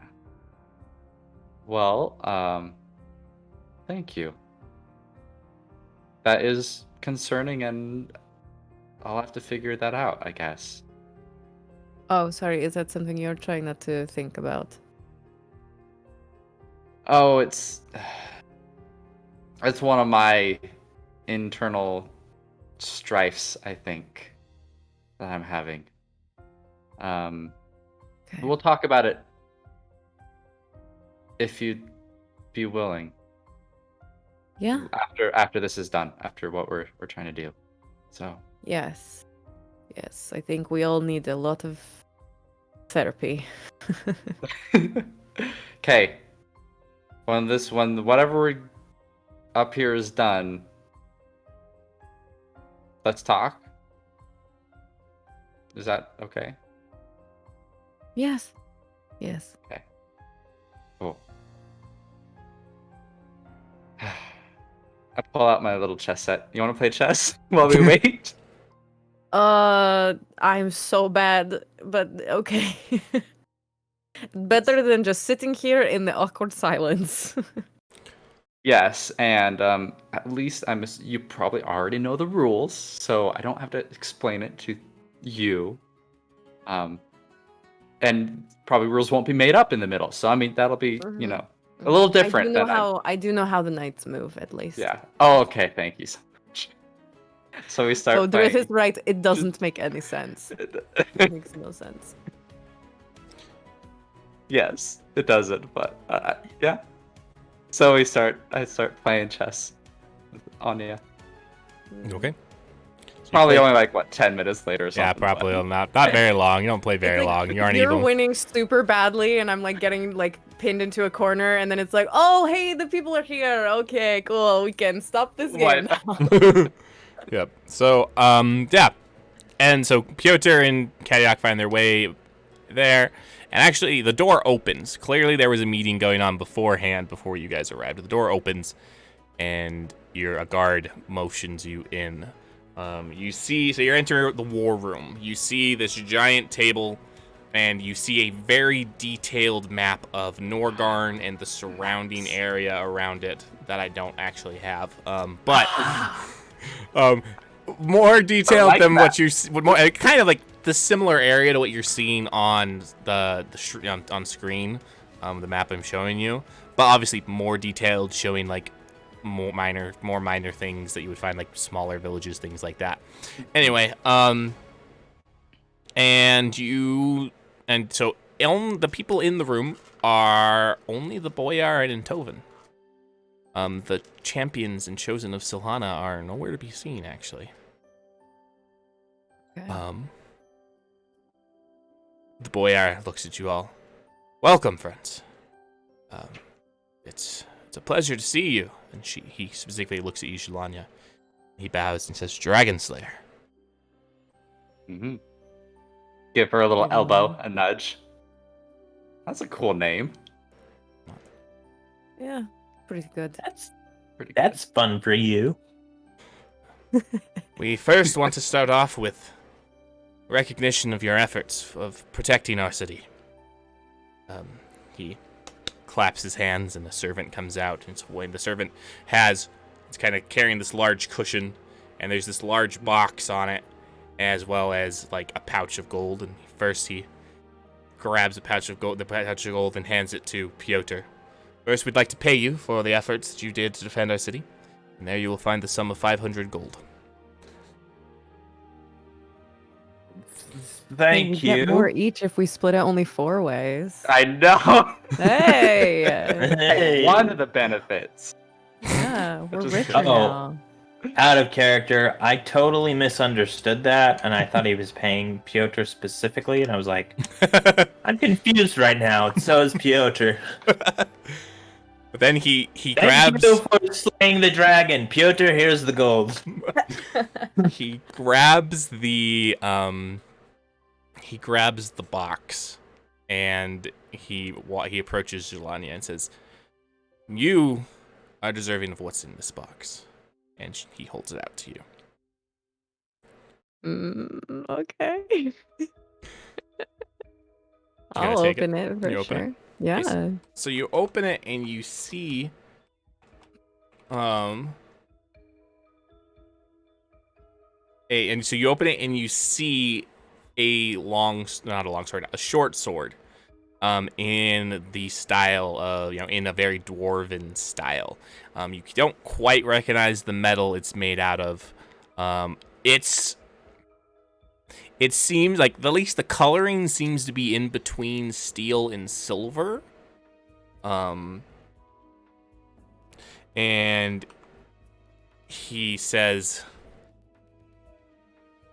Well, thank you. That is concerning, and I'll have to figure that out, I guess. Oh, sorry. Is that something you're trying not to think about? Oh, it's one of my internal strifes, I think, that I'm having. Okay. We'll talk about it if you'd be willing Yeah. after this is done, after what we're trying to do. So Yes. Yes. I think we all need a lot of therapy. okay. When whatever we up here is done, let's talk. Is that okay? Yes. Yes. Cool. I pull out my little chess set. You want to play chess while we wait? I'm so bad, but okay. Better than just sitting here in the awkward silence. Yes, and at least you probably already know the rules, so I don't have to explain it to you. and probably rules won't be made up in the middle. So I mean, that'll be Mhm. a little different. I do know how the knights move at least. Yeah. Oh, okay. Thank you so much. So we start. So Drith is playing. right. It doesn't make any sense. It makes no sense. Yes, it doesn't. But yeah. So I start playing chess with Anya. Okay. Probably only like 10 minutes later or something. Yeah, probably not very long. You don't play very long. You aren't You're even. winning super badly, and I'm like getting like pinned into a corner, and then it's like, oh hey, the people are here. Okay, cool. We can stop this game now. Yep. So, yeah. And so Piotr and Kadiak find their way there. And actually, the door opens. Clearly, there was a meeting going on beforehand before you guys arrived. The door opens, and a guard motions you in. You see, so you're entering the war room. You see this giant table, and you see a very detailed map of Norgarn and the surrounding area around it that I don't actually have. But more detailed like than that. what you more kind of like the similar area to what you're seeing on on screen, the map I'm showing you, but obviously more detailed, showing like more minor things that you would find, like smaller villages, things like that. Anyway, and so the people in the room are only the Boyar and Toven. The champions and chosen of Silhana are nowhere to be seen, actually. Okay. The Boyar looks at you all. Welcome, friends. It's a pleasure to see you. And he specifically looks at you, Shalanya. He bows and says, Dragon Slayer. Mm-hmm. Give her a little elbow, a nudge. That's a cool name. Yeah, pretty good. That's fun for you. We first want to start off with recognition of your efforts of protecting our city. He claps his hands, and the servant comes out. And when the servant it's kind of carrying this large cushion, and there's this large box on it, as well as like a pouch of gold. And first he grabs the pouch of gold, and hands it to Piotr. First, we'd like to pay you for the efforts that you did to defend our city, and there you will find the sum of 500 gold. Thank we get you. more each if we split it only 4 ways. I know. Hey! Hey. One of the benefits. Yeah, we're Just- richer Oh. now. Out of character, I totally misunderstood that, and I thought he was paying Piotr specifically, and I was like, I'm confused right now. So is Piotr. But then he Thank grabs you for slaying the dragon. Piotr, here's the gold. he grabs the box, and he approaches Jelania and says, "You are deserving of what's in this box." And he holds it out to you. Okay. I'll gonna take it? open it for You open sure. it? Yeah. So you open it and you see, a short sword, in the style of, in a very dwarven style. You don't quite recognize the metal it's made out of. It seems like, at least the coloring seems to be in between steel and silver. And he says,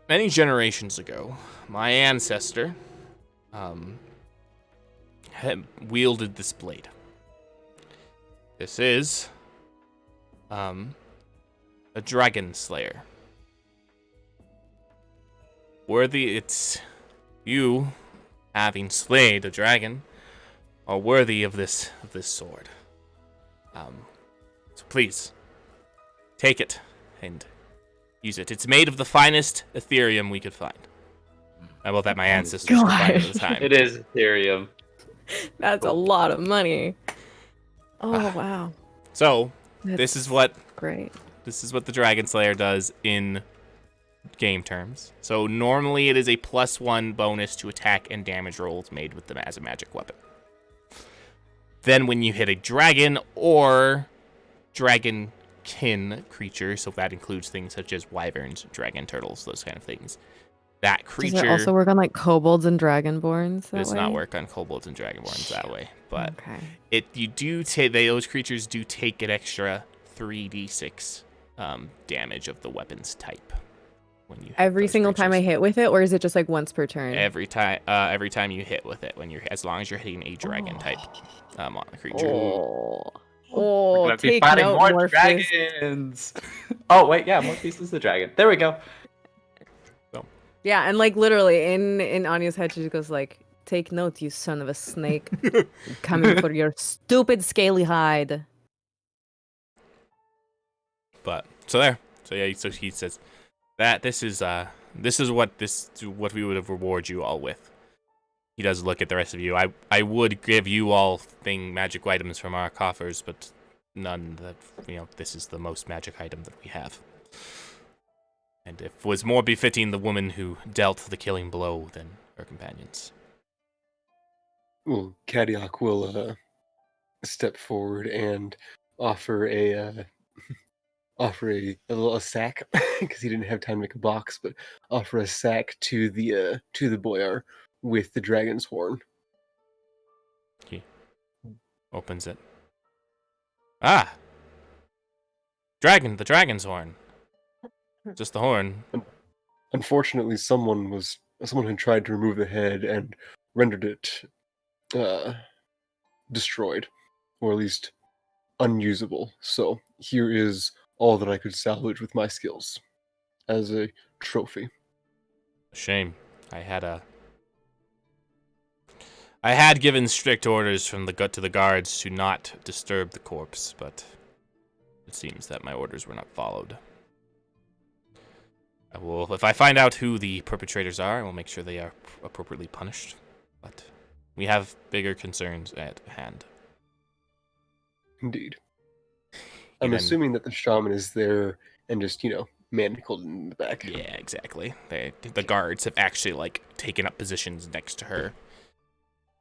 many generations ago, my ancestor, had wielded this blade. This is, a dragon slayer. It's you, having slayed a dragon, are worthy of this sword. So please, take it and use it. It's made of the finest Ethereum we could find. Well, that my ancestors could find at the time. It is Ethereum. That's a lot of money. Oh, wow. So That's this is what great. the Dragon Slayer does in game terms. So normally it is a +1 bonus to attack and damage rolls made with them as a magic weapon. Then when you hit a dragon or dragonkin creature, so that includes things such as wyverns, dragon turtles, those kind of things. That creature Does it also work on like kobolds and dragonborns that does way? not work on kobolds and dragonborns that way, but Okay. those creatures do take an extra 3d6 damage of the weapon's type when you hit Every those single time I creatures. hit with it, or is it just like once per turn? Every time you hit with it, as long as you're hitting a dragon type on the creature. Oh, We're gonna be take fighting note, more Morpheus. dragons. Oh wait, yeah, Morpheus is the dragon. There we go. Yeah, and like literally in Anya's head, she just goes like, "Take note, you son of a snake, coming for your stupid scaly hide." But so he says that this is what we would have rewarded you all with. He does look at the rest of you. I would give you all magic items from our coffers, but none that this is the most magic item that we have. And it was more befitting the woman who dealt the killing blow than her companions. Well, Cadillac will step forward and offer a little sack because he didn't have time to make a box, but offer a sack to the boyar with the dragon's horn. He opens it. Ah, the dragon's horn. Just the horn. Unfortunately, someone had tried to remove the head and rendered it destroyed, or at least unusable. So here is all that I could salvage with my skills as a trophy. Shame. I had given strict orders from to the guards to not disturb the corpse, but it seems that my orders were not followed. If I find out who the perpetrators are, I will make sure they are appropriately punished. But we have bigger concerns at hand. Indeed. I'm assuming that the shaman is there and just, manacled in the back. Yeah, exactly. The guards have actually taken up positions next to her,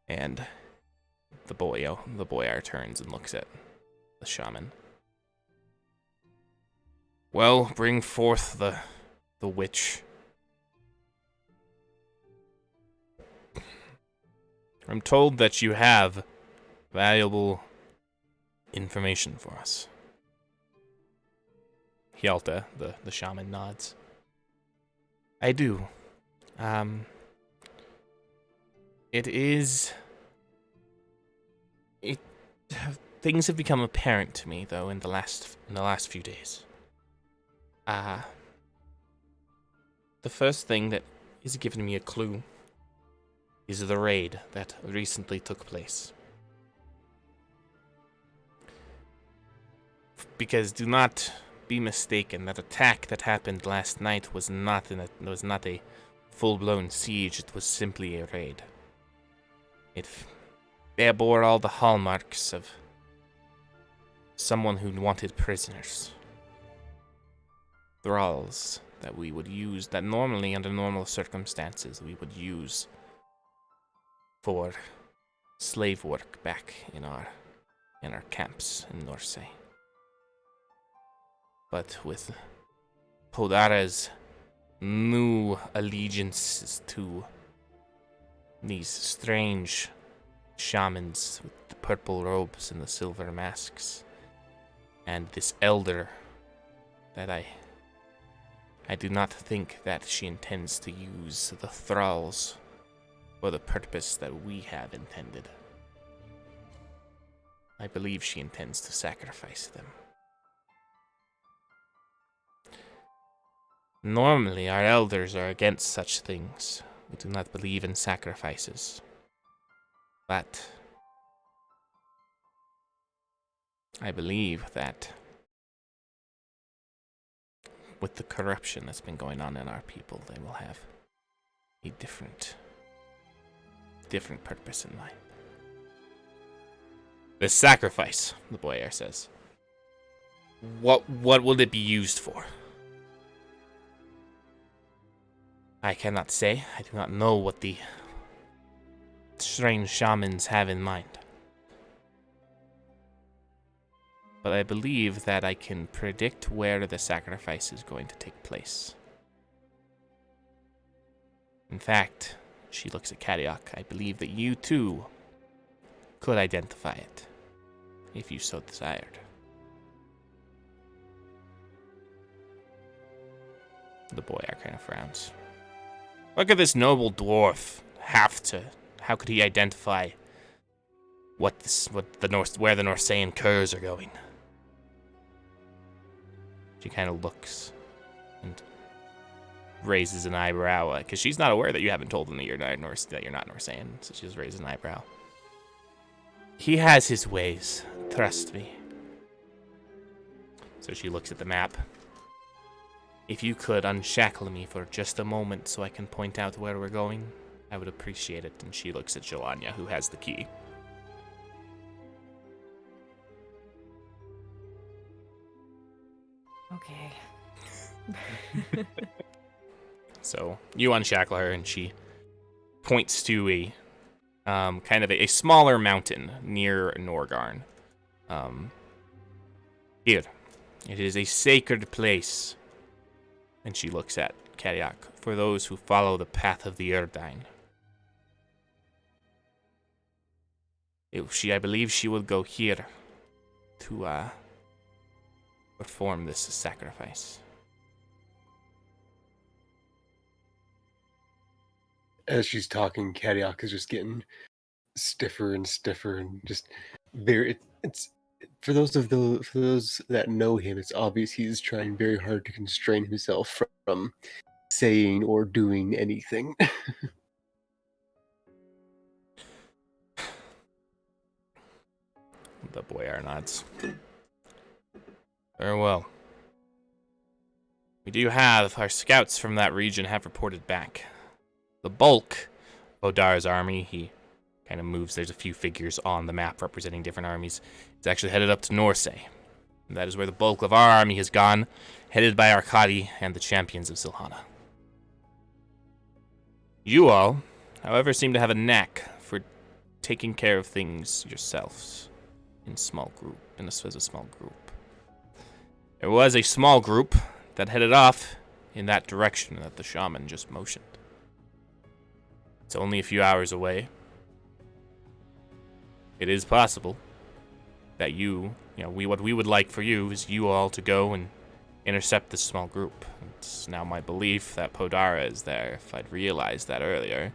and the boyar turns and looks at the shaman. Well, bring forth the witch. I'm told that you have valuable information for us. Hjalta, the shaman, nods. I do. Things have become apparent to me though in the last few days. The first thing that is giving me a clue is the raid that recently took place. Because do not be mistaken, that attack that happened last night was not a full-blown siege, it was simply a raid. It bore all the hallmarks of someone who wanted prisoners. Thralls that we would use, that normally, under normal circumstances, we would use for slave work back in our camps in Norsay. But with Podara's new allegiances to these strange shamans with the purple robes and the silver masks, and this elder that I do not think that she intends to use the thralls for the purpose that we have intended. I believe she intends to sacrifice them. Normally, our elders are against such things. We do not believe in sacrifices. But I believe that with the corruption that's been going on in our people, they will have a different purpose in mind. The sacrifice, the boyar says. What will it be used for? I cannot say. I do not know what the strange shamans have in mind. But I believe that I can predict where the sacrifice is going to take place. In fact, she looks at Kadiak. I believe that you too could identify it, if you so desired. The boyar kind of frowns. What could this noble dwarf have to? How could he identify where the Norsean curs are going? She kind of looks and raises an eyebrow, because she's not aware that you haven't told them that you're not Norsean, so she just raises an eyebrow. He has his ways, trust me. So she looks at the map. If you could unshackle me for just a moment so I can point out where we're going, I would appreciate it. And she looks at Jelanya, who has the key. Okay. So you unshackle her, and she points to a kind of a smaller mountain near Norgarn. Here, it is a sacred place. And she looks at Kadiak, for those who follow the path of the Erdine. I believe she will go here to perform this sacrifice. As she's talking, Kadiak is just getting stiffer and stiffer, and just very. It's for those that know him, it's obvious he's trying very hard to constrain himself from saying or doing anything. The boyar nods. Very well. We do have our scouts from that region have reported back. The bulk of Podara's army, he kind of moves. There's a few figures on the map representing different armies. It's actually headed up to Norsay. And that is where the bulk of our army has gone, headed by Arkady and the champions of Silhana. You all, however, seem to have a knack for taking care of things yourselves in small group, as a small group. There was a small group that headed off in that direction that the shaman just motioned. It's only a few hours away. It is possible that what we would like for you is you all to go and intercept this small group. It's now my belief that Podara is there. If I'd realized that earlier,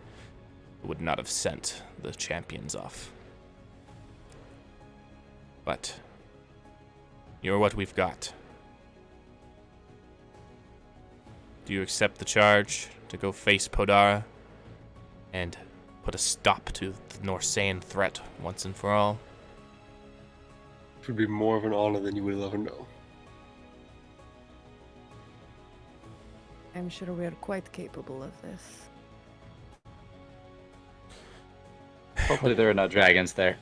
I would not have sent the champions off. But you're what we've got. Do you accept the charge to go face Podara and put a stop to the Norsean threat once and for all? It would be more of an honor than you would ever know. I'm sure we are quite capable of this. Hopefully there are no dragons there.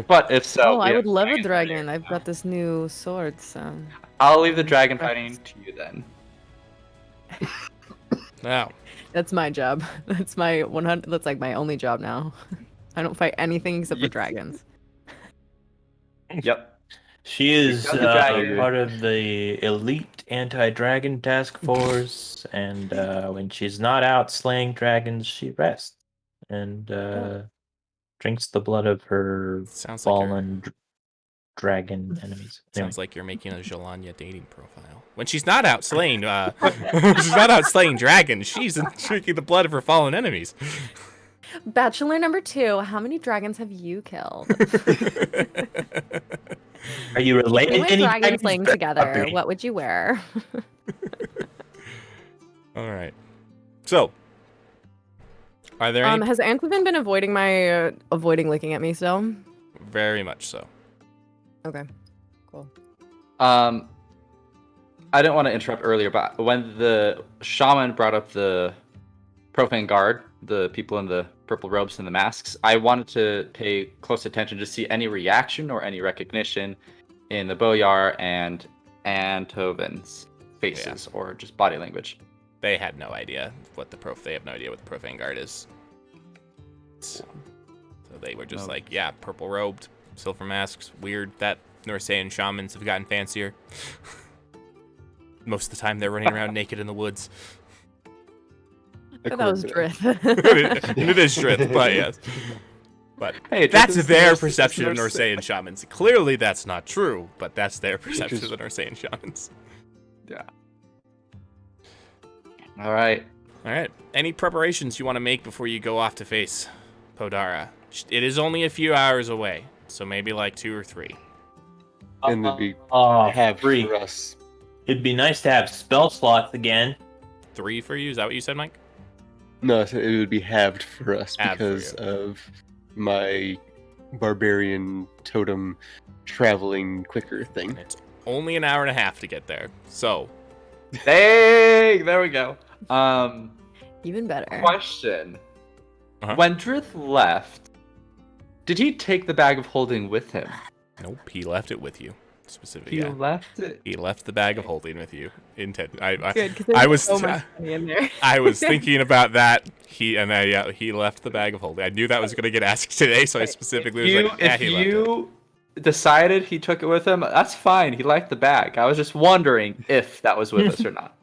But if so, Oh, we I have would love a dragons dragon. there. I've got this new sword, so. I'll leave the dragon fighting to you then. Now, That's my job. That's my 100. That's like my only job now. I don't fight anything except for dragons. Yep. She is got the dragon. part of the elite anti-dragon task force, and when she's not out slaying dragons, she rests and drinks the blood of her sounds like fallen dragon enemies. sounds like you're making a Jelanya dating profile. When she's not out slaying, when she's not out slaying dragons, she's drinking the blood of her fallen enemies. Bachelor number 2, how many dragons have you killed? Are you related We to went any dragon slaying dragons? together. What would you wear? All right. So, are there any? Has Antlevin been avoiding looking at me still? Very much so. Okay, cool. I didn't want to interrupt earlier, but when the shaman brought up the Profane Guard, the people in the purple robes and the masks, I wanted to pay close attention to see any reaction or any recognition in the Boyar and Antovin's faces or just body language. they had no idea what they have no idea what the Profane Guard is. So they were just like, yeah, purple robed, silver masks, weird that Norsean shamans have gotten fancier. Most of the time they're running around naked in the woods. But that was Drith. It is Drith, but yes. But Hey, that's Drith is their Norse- perception of Norse- Norsean shamans. Clearly that's not true, but that's their perception of the Norsean shamans. Yeah. All right. All right. Any preparations you want to make before you go off to face Podara? It is only a few hours away, so maybe like 2 or 3. And then be have free for us. It'd be nice to have spell slots again. 3 for you? Is that what you said, Mike? No, so it would be halved for us Halved for because you. of my barbarian totem traveling quicker thing. It's only an hour and a half to get there. So, Hey, there we go. Even better. Question. Uh-huh. When Drith left, did he take the bag of holding with him? nope, he left it with you. Specifically, He yeah. left it. He left the bag of holding with you. Good, I because was so much money in there. I was thinking about that. He left the bag of holding. I knew that was going to get asked today, so I specifically was like, yeah, If he left it. you decided he took it with him, that's fine. He liked the bag. I was just wondering if that was with us or not.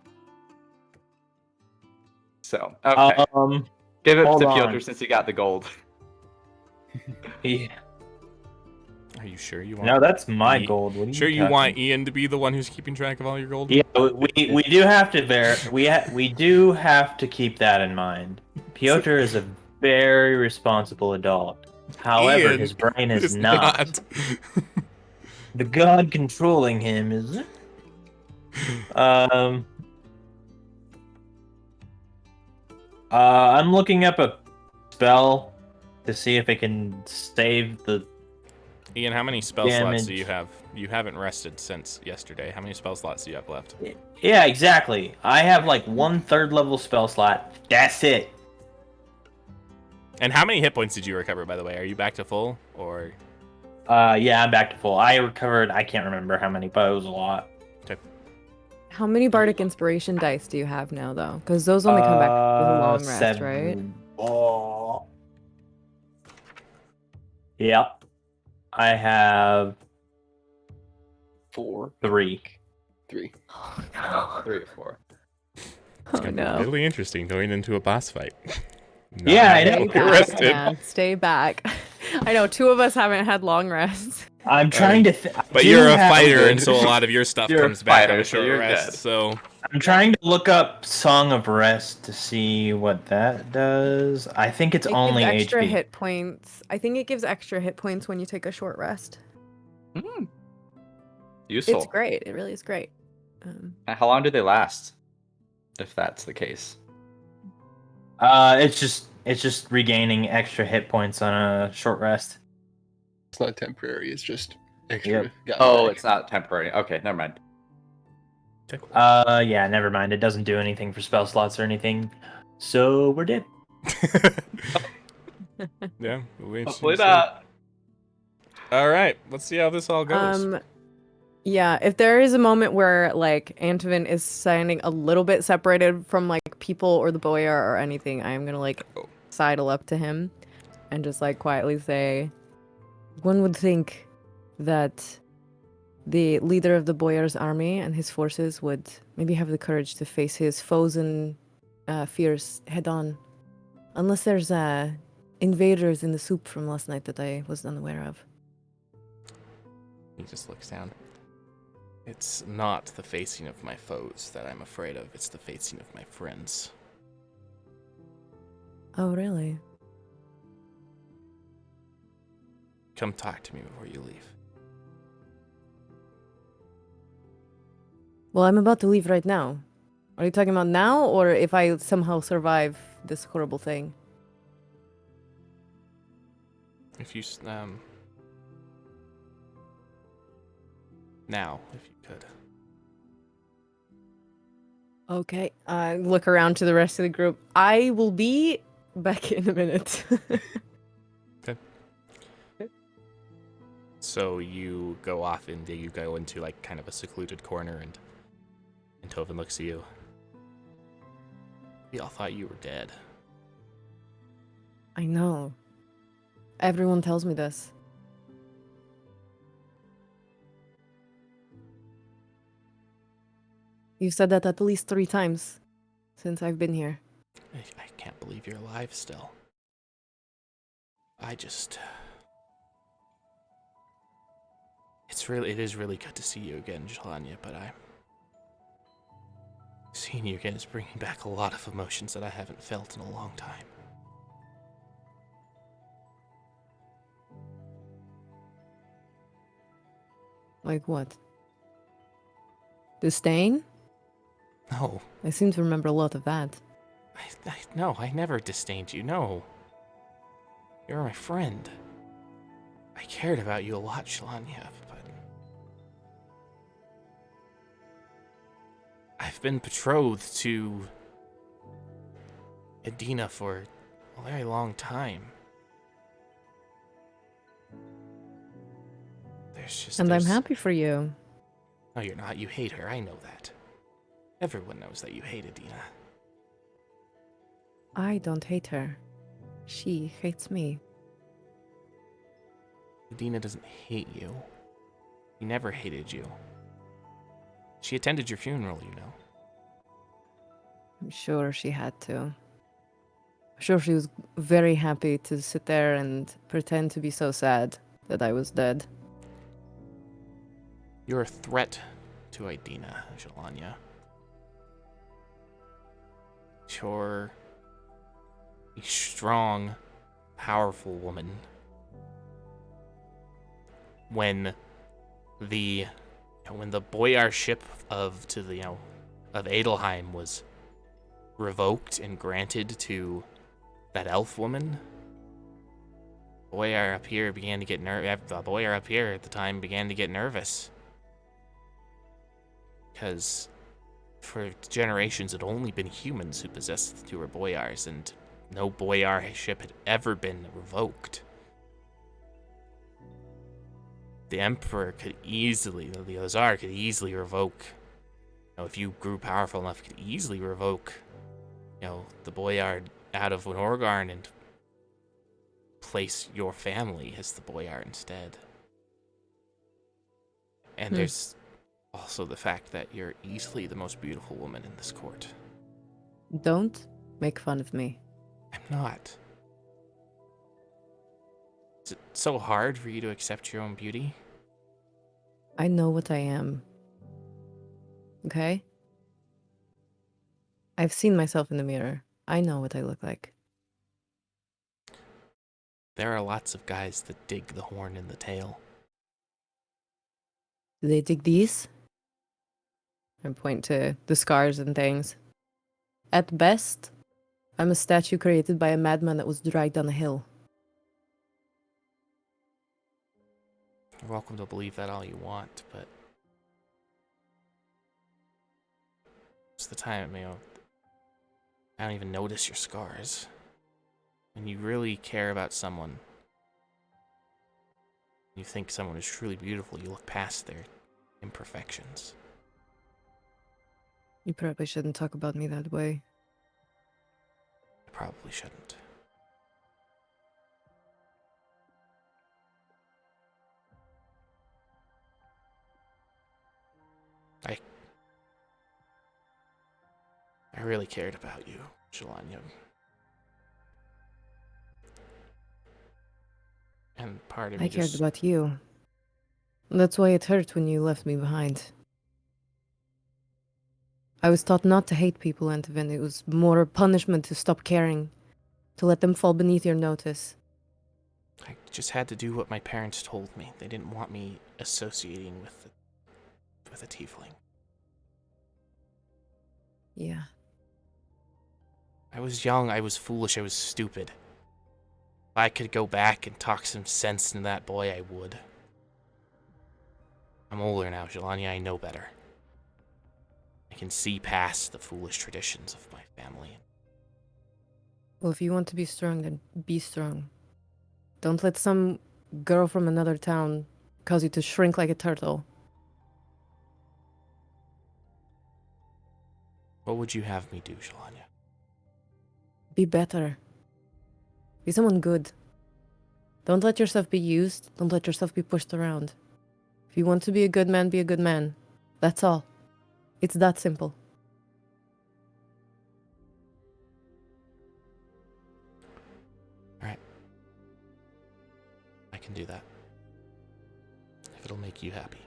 So, okay. Give it hold to on. Piotr since he got the gold. Yeah. Are you sure you want? No, that's my Ye- gold. What are Sure, you talking want Ian to be the one who's keeping track of all your gold? Yeah, we do have to we do have to keep that in mind. Piotr is a very responsible adult. However, Ian his brain is is not. The god controlling him is. I'm looking up a spell to see if it can save the. Ian, how many spell slots do Damage. you have? You haven't rested since yesterday. How many spell slots do you have left? Yeah, exactly. I have like 1/3 level spell slot. That's it. And how many hit points did you recover, by the way? Are you back to full, or? Yeah, I'm back to full. I recovered. I can't remember how many, but it was a lot. How many bardic inspiration dice do you have now, though? Because those only come back with a long rest, 7. right? Oh. Yep. I have 4, 3. 3. Oh, no. 3 or 4. It's Oh, gonna be no. really interesting going into a boss fight. Yeah, I Not know. fully Stay back, rested. man. Stay back. I know 2 of us haven't had long rests. I'm trying to. But do you're a have- fighter, and so a lot of your stuff You're a comes back on fighter, a so short you're rest. good. So I'm trying to look up Song of Rest to see what that does. I think it's It only gives extra HP. hit points. I think it gives extra hit points when you take a short rest. Useful. It's great. It really is great. How long do they last? If that's the case. It's just regaining extra hit points on a short rest. It's not temporary, it's just extra. Yep. gotten Oh, back. it's not temporary. Okay, never mind. Yeah, never mind. It doesn't do anything for spell slots or anything. So we're dead. yeah, we'll wait Hopefully and see. not. All right, let's see how this all goes. Yeah, if there is a moment where like Antovin is standing a little bit separated from like people or the boyar or anything, I am gonna like sidle up to him and just like quietly say, one would think that the leader of the boyar's army and his forces would maybe have the courage to face his foes and fears head on, unless there's invaders in the soup from last night that I was unaware of. He just looks down. It's not the facing of my foes that I'm afraid of. It's the facing of my friends. Oh, really? Come talk to me before you leave. Well, I'm about to leave right now. Are you talking about now, or if I somehow survive this horrible thing? If you now, if you could. Okay. I look around to the rest of the group. I will be back in a minute. So you go off and you go into like kind of a secluded corner, and Tovin looks at you. We all thought you were dead. I know. Everyone tells me this. You've said that at least 3 times since I've been here. I can't believe you're alive still. It is really good to see you again, Jelania, but seeing you again is bringing back a lot of emotions that I haven't felt in a long time. Like what? Disdain? No, I seem to remember a lot of that. no, I never disdained you, no. You're my friend. I cared about you a lot, Jelania, but... I've been betrothed to Edina for a very long time. And I'm happy for you. No, you're not. You hate her. I know that. Everyone knows that you hate Edina. I don't hate her. She hates me. Edina doesn't hate you. She never hated you. She attended your funeral, you know. I'm sure she had to. I'm sure she was very happy to sit there and pretend to be so sad that I was dead. You're a threat to Edina, Jelania. You're a strong, powerful woman. When the boyarship of Adelheim was revoked and granted to that elf woman, the boyar up here began to get the boyar up here at the time began to get nervous. Because for generations it had only been humans who possessed the 2 boyars, and no boyarship had ever been revoked. The Emperor could easily, the Ozar could easily revoke, if you grew powerful enough, could easily revoke, the boyar out of Norgarn and place your family as the boyar instead. And there's also the fact that you're easily the most beautiful woman in this court. Don't make fun of me. I'm not. Is it so hard for you to accept your own beauty? I know what I am. Okay? I've seen myself in the mirror. I know what I look like. There are lots of guys that dig the horn in the tail. Do they dig these? I point to the scars and things. At best, I'm a statue created by a madman that was dragged down a hill. You're welcome to believe that all you want, but it's the time, I don't even notice your scars. When you really care about someone, you think someone is truly beautiful, you look past their imperfections. You probably shouldn't talk about me that way. I probably shouldn't. I really cared about you, Jelania. And part of me I cared about you. That's why it hurt when you left me behind. I was taught not to hate people, Antivin. It was more a punishment to stop caring, to let them fall beneath your notice. I just had to do what my parents told me. They didn't want me associating with a tiefling. Yeah. I was young, I was foolish, I was stupid. If I could go back and talk some sense into that boy, I would. I'm older now, Jelania, I know better. I can see past the foolish traditions of my family. Well, if you want to be strong, then be strong. Don't let some girl from another town cause you to shrink like a turtle. What would you have me do, Jelania? Be better. Be someone good. Don't let yourself be used. Don't let yourself be pushed around. If you want to be a good man, be a good man. That's all. It's that simple. Alright. I can do that. If it'll make you happy.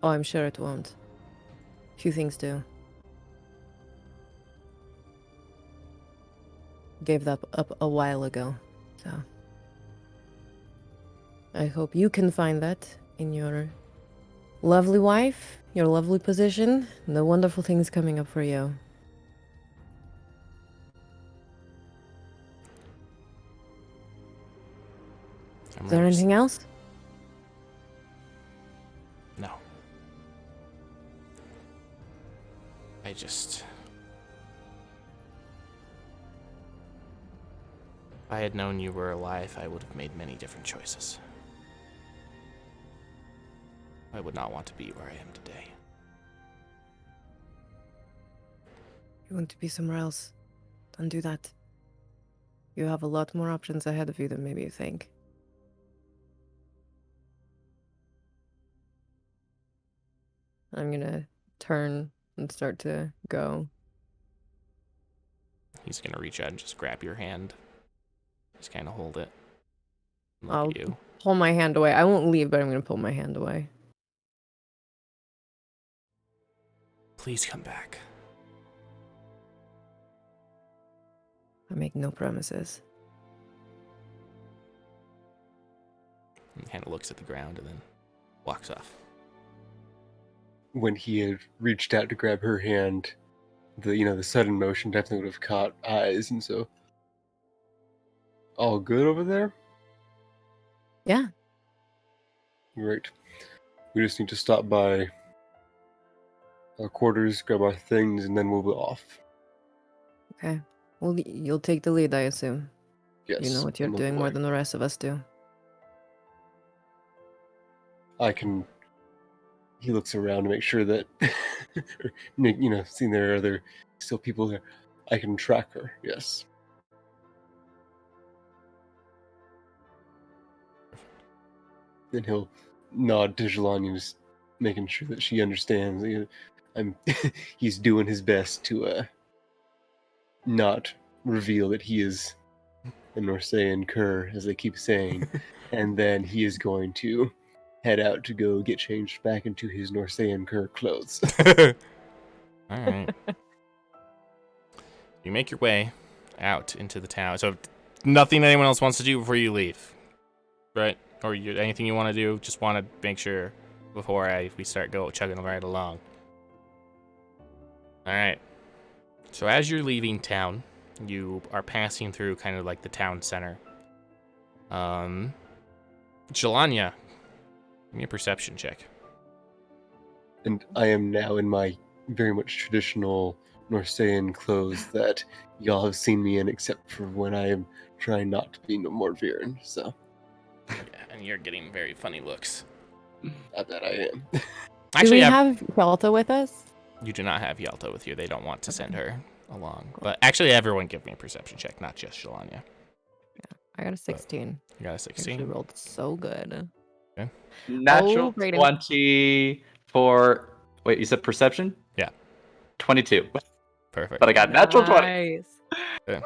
Oh, I'm sure it won't. Few things do. Gave that up a while ago, so I hope you can find that in your lovely wife, your lovely position, and the wonderful things coming up for you. Is there anything else? No. If I had known you were alive, I would have made many different choices. I would not want to be where I am today. You want to be somewhere else? Don't do that. You have a lot more options ahead of you than maybe you think. I'm gonna turn and start to go. He's gonna reach out and just grab your hand. Just kind of hold it. Look I'll at you. pull my hand away. I won't leave, but I'm gonna pull my hand away. Please come back. I make no promises. He kind of looks at the ground and then walks off. When he had reached out to grab her hand, the sudden motion definitely would have caught eyes, and so all good over there? Yeah. Great. We just need to stop by our quarters, grab our things, and then we'll be off. Okay. Well, you'll take the lead, I assume. Yes. You know what you're I'm on the doing more way. than the rest of us do. I can. He looks around to make sure that, seeing there are other still people there, I can track her. Yes. Then he'll nod to Jelania, just making sure that she understands. He's doing his best to not reveal that he is a Norsean cur, as they keep saying, and then he is going to head out to go get changed back into his Norsean cur clothes. All right. You make your way out into the town. So nothing anyone else wants to do before you leave, right? Or anything you want to do? Just want to make sure before we start chugging right along. All right. So as you're leaving town, you are passing through kind of like the town center. Jelania, give me a perception check. And I am now in my very much traditional Norsean clothes that y'all have seen me in, except for when I am trying not to be no more Viren. So Yeah, and you're getting very funny looks. I bet I am. Do Actually, we have Yalta with us? you do not have Yalta with you. They don't want to send her along. But actually, everyone give me a perception check, not just Jelania. I got a 16. You got a I 16? actually rolled so good. Natural Brayden. 20 for. Wait, you said perception? Yeah. 22. Perfect. But I got natural 20. Nice. Yeah.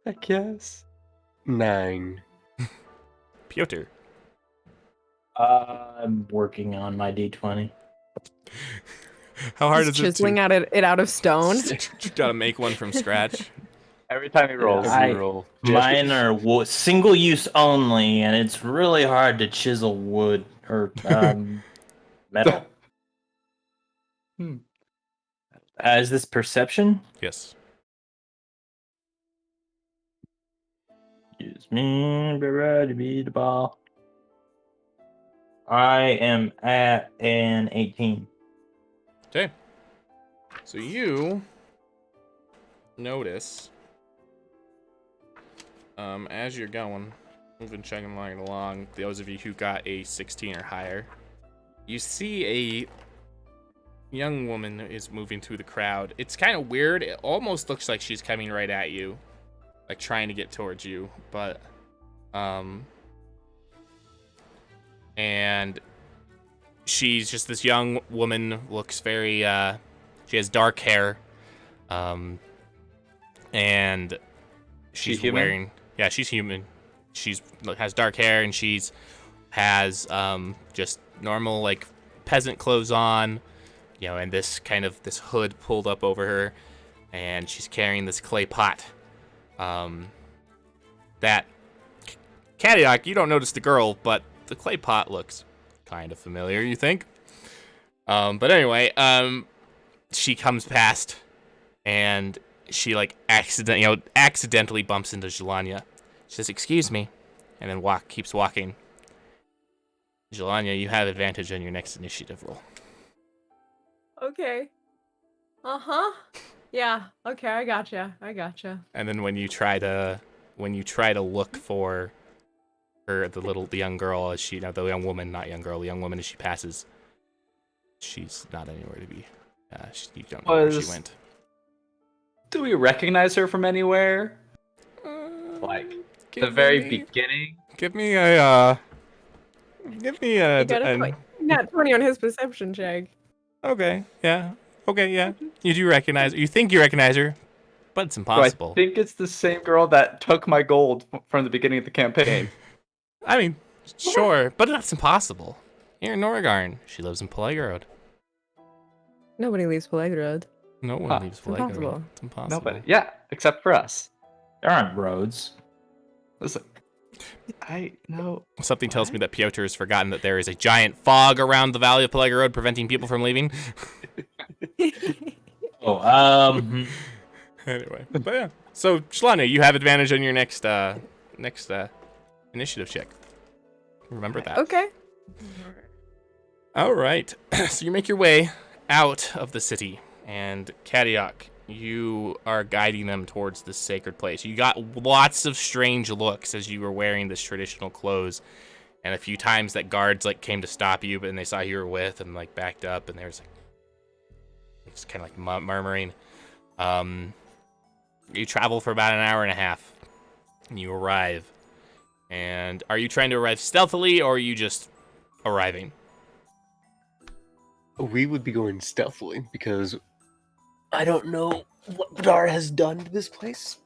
Heck yes. 9. Piotr. I'm working on my D20. How hard Just is it chiseling to... it out of stone. You gotta make one from scratch. Every time he rolls. Every roll. Mine are single use only, and it's really hard to chisel wood or metal. Is this perception? Yes. Excuse me, be ready to be the ball. I am at an 18. Okay. So you notice, as you're going, moving, chugging along, those of you who got a 16 or higher, you see young woman is moving through the crowd. It's kind of weird. It almost looks like she's coming right at you, like trying to get towards you, but and she's just this young woman, looks very she has dark hair, and she's wearing, yeah, she's human. She's has dark hair, and she's has just normal like peasant clothes on, you know, and this kind of this hood pulled up over her, and she's carrying this clay pot. That Cadillac, you don't notice the girl, but the clay pot looks kind of familiar, you think? But anyway, she comes past, and she like accidentally bumps into Jelania. She says, "Excuse me," and then keeps walking. Jelania, you have advantage on your next initiative roll. Okay. Yeah. Okay, I gotcha. And then when you try to look for her, the young girl, as she, no, the young woman, not young girl, the young woman as she passes, she's not anywhere to be. You don't know where she went. Do we recognize her from anywhere? Like the very beginning? Give me a You got a nat 20 on his perception check. Okay, yeah. You do recognize her. You think you recognize her, but it's impossible. I think it's the same girl that took my gold from the beginning of the campaign. I mean, sure, but that's impossible. You're in Norgarn. She lives in Podara. Nobody leaves Podara. No one leaves It's impossible. Podara. It's impossible. Nobody. Yeah, except for us. There aren't roads. Listen, I know. Something tells me that Piotr has forgotten that there is a giant fog around the Valley of Podara Road preventing people from leaving. Anyway, but yeah. So, Shlana, you have advantage on your next initiative check. Remember that. Okay. All right. So you make your way out of the city, and Cadillac, you are guiding them towards this sacred place. You got lots of strange looks as you were wearing this traditional clothes, and a few times that guards like came to stop you, but then they saw who you were with and like backed up, and there's like just kind of like murmuring. You travel for about an hour and a half, and you arrive. And are you trying to arrive stealthily, or are you just arriving? We would be going stealthily because I don't know what Podara has done to this place.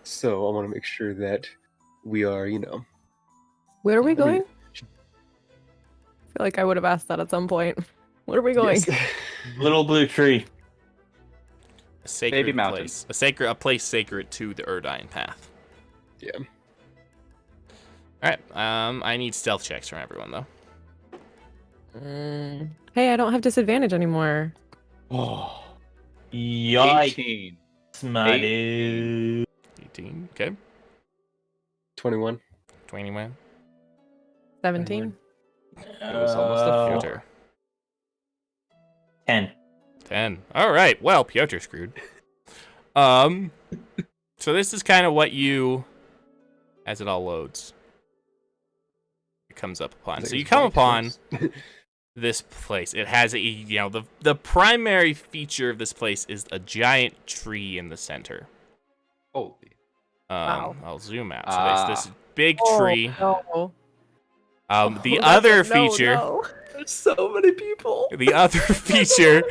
So I want to make sure that we are, Where are we going? I feel like I would have asked that at some point. Where are we going? Yes. Little blue tree. A sacred Baby mountain. place. A place sacred to the Urdine path. Yeah. All right. I need stealth checks from everyone though. Hey, I don't have disadvantage anymore. Oh, Yikes, 18. my dude. 18. Okay. 21. 21. 17. It was almost a Piotr. 10. 10. All right. Well, Piotr screwed. So this is kind of what you, as it all loads, it comes up upon. So you come upon this place. It has the primary feature of this place is a giant tree in the center. Holy. Wow. I'll zoom out. So there's this big tree. No. The other feature. No. There's so many people. The other feature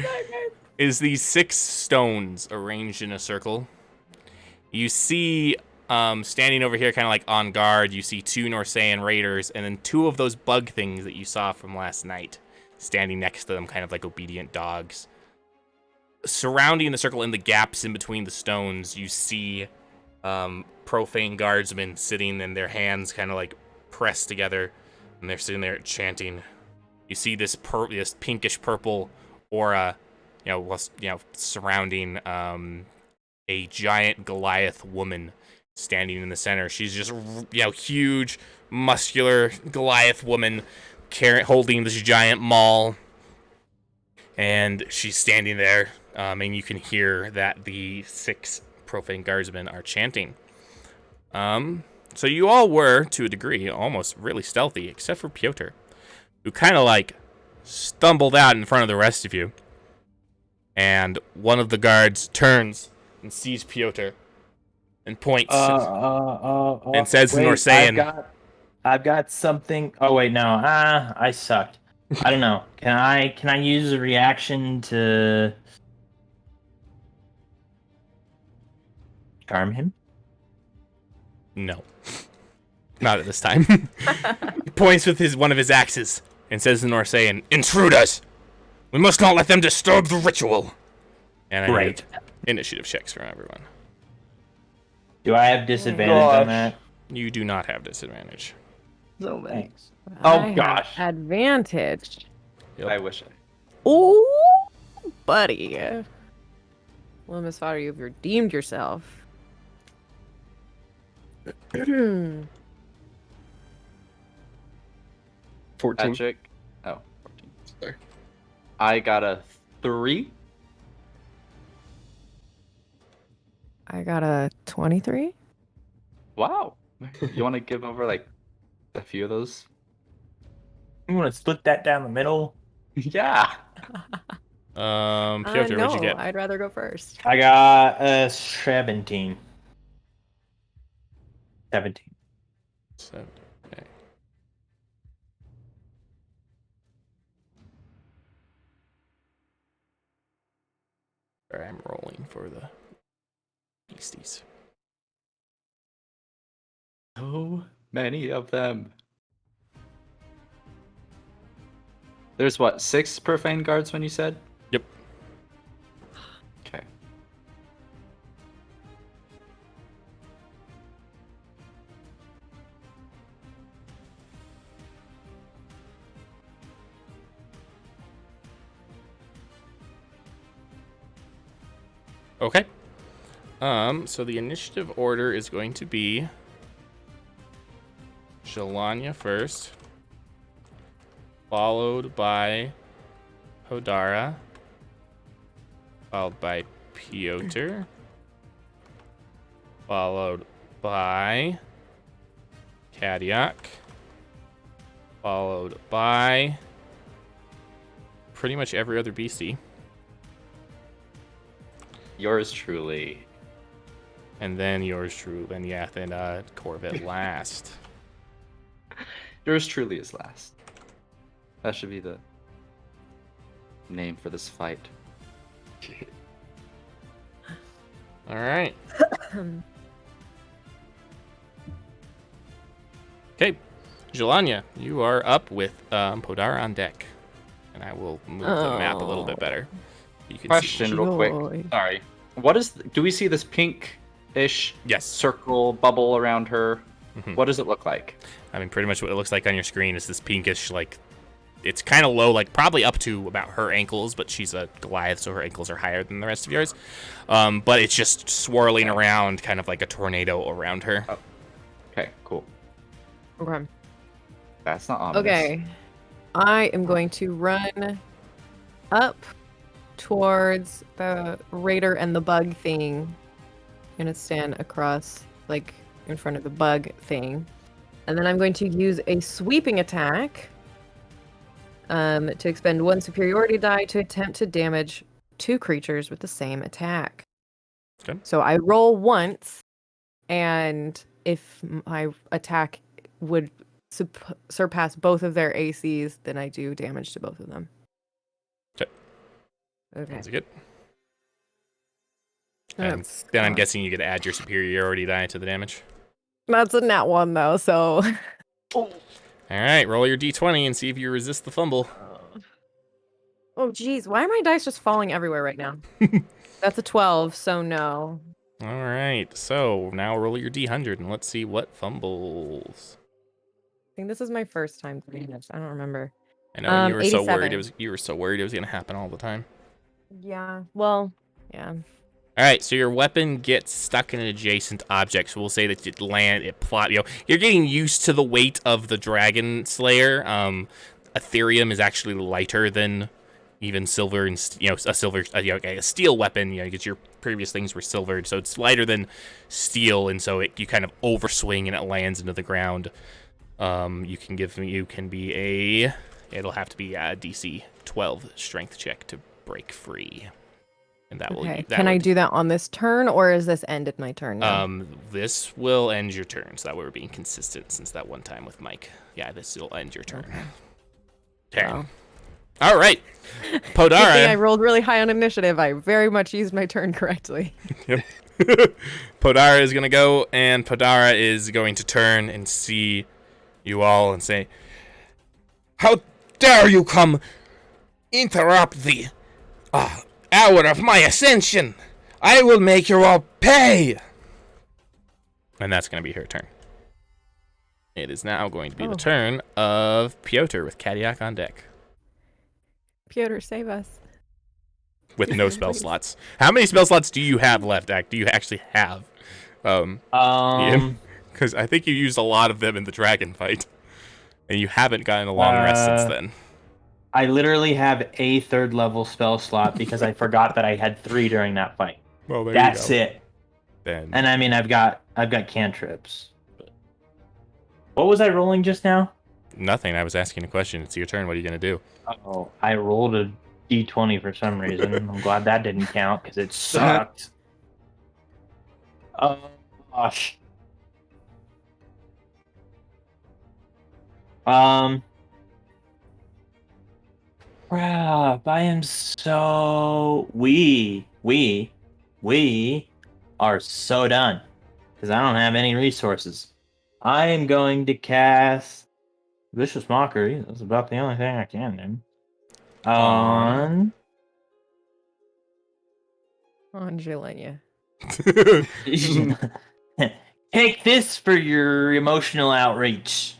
is these 6 stones arranged in a circle. You see, standing over here, kind of like on guard, you see 2 Norsean raiders, and then 2 of those bug things that you saw from last night, standing next to them, kind of like obedient dogs. Surrounding the circle in the gaps in between the stones, you see profane guardsmen sitting, and their hands kind of like pressed together, and they're sitting there chanting. You see this pinkish purple aura, surrounding a giant Goliath woman standing in the center. She's just, huge, muscular Goliath woman holding this giant maul, and she's standing there, and you can hear that the 6 profane guardsmen are chanting. So you all were, to a degree, almost really stealthy, except for Piotr, who kind of like stumbled out in front of the rest of you. And one of the guards turns and sees Piotr and points and says in Norsean, I've got something. Oh wait, no. I sucked. I don't know. Can I use a reaction to charm him? no. Not at this time. He points with one of his axes and says in Norsean, "Intruders! We must not let them disturb the ritual." And I Great. need initiative checks from everyone. Do I have disadvantage on that? You do not have disadvantage. So many. Thanks. I Oh have gosh. advantage. Yep. I wish I. Oh, buddy. Well, Miss Fodder, you've redeemed yourself. 14. Magic. Oh, 14. Sorry. I got a 3. I got a 23. Wow. You want to give over like a few of those? You want to split that down the middle? Yeah. Piotr, no, what'd you get? I'd rather go first. I got a 17. 17. 7. Okay. Sorry, I'm rolling for the beasties. So many of them. There's what, 6 profane guards when you said? Yep. Okay. Okay. So the initiative order is going to be Jelania first, followed by Podara, followed by Piotr, followed by Kadiak, followed by pretty much every other beastie. Yours truly. And then yours truly, and yeah, then Corvette last. Yours truly is last. That should be the name for this fight. All right. Okay, Jelania, you are up with Podara on deck, and I will move the map a little bit better. You can Question, see. real quick. Joy. Sorry. What is? Do we see this pink-ish Yes. circle bubble around her? Mhm. What does it look like? I mean, pretty much what it looks like on your screen is this pinkish, like, it's kind of low, like probably up to about her ankles, but she's a Goliath, so her ankles are higher than the rest of yours. But it's just swirling around, kind of like a tornado around her. Oh. Okay, cool. Okay. That's not ominous. Okay. I am going to run up towards the raider and the bug thing. I'm gonna stand across, like, in front of the bug thing. And then I'm going to use a sweeping attack to expend 1 superiority die to attempt to damage 2 creatures with the same attack. Okay. So I roll once, and if my attack would surpass both of their ACs, then I do damage to both of them. Okay. Okay. That's good. And That's, then I'm guessing you get to add your superiority die to the damage. that's a nat 1 though, so. All right, roll your d20 and see if you resist the fumble. Oh geez, why are my dice just falling everywhere right now? That's a 12, so no. All right, so now roll your d100 and let's see what fumbles. I think this is my first time doing this. I don't remember. I know you were so 87. worried it was gonna happen all the time. Yeah. Well, yeah. All right, so your weapon gets stuck in an adjacent object. So we'll say that you're getting used to the weight of the Dragon Slayer. Ethereum is actually lighter than even silver, and a steel weapon. Because your previous things were silvered, so it's lighter than steel, and so you kind of overswing and it lands into the ground. It'll have to be a DC 12 strength check to break free. And that will. Okay. That Can I would, do that on this turn, or is this ended my turn now? This will end your turn. So that way we're being consistent since that one time with Mike. Yeah, this will end your turn. Okay. Turn. Wow. All right. Good thing I Podara. rolled really high on initiative. I very much used my turn correctly. Yep. Podara is going to go, and Podara is going to turn and see you all and say, "How dare you come interrupt the hour of my ascension? I will make you all pay." And that's going to be her turn. It is now going to be the turn of Piotr with Kadiak on deck. Piotr, save us. With no spell slots. How many spell slots do you have left, Act? Do you actually have? Ian? Because I think you used a lot of them in the dragon fight. And you haven't gotten a long rest since then. I literally have a 3rd level spell slot because I forgot that I had 3 during that fight. Well, there That's you go. it. Then. And I mean, I've got cantrips. What was I rolling just now? Nothing. I was asking a question. It's your turn. What are you going to do? Oh, I rolled a d20 for some reason. I'm glad that didn't count because it sucked. Oh, gosh. Crap, I am so... We are so done. Because I don't have any resources. I am going to cast Vicious Mockery. That's about the only thing I can do. On Jelenia. Take this for your emotional outreach.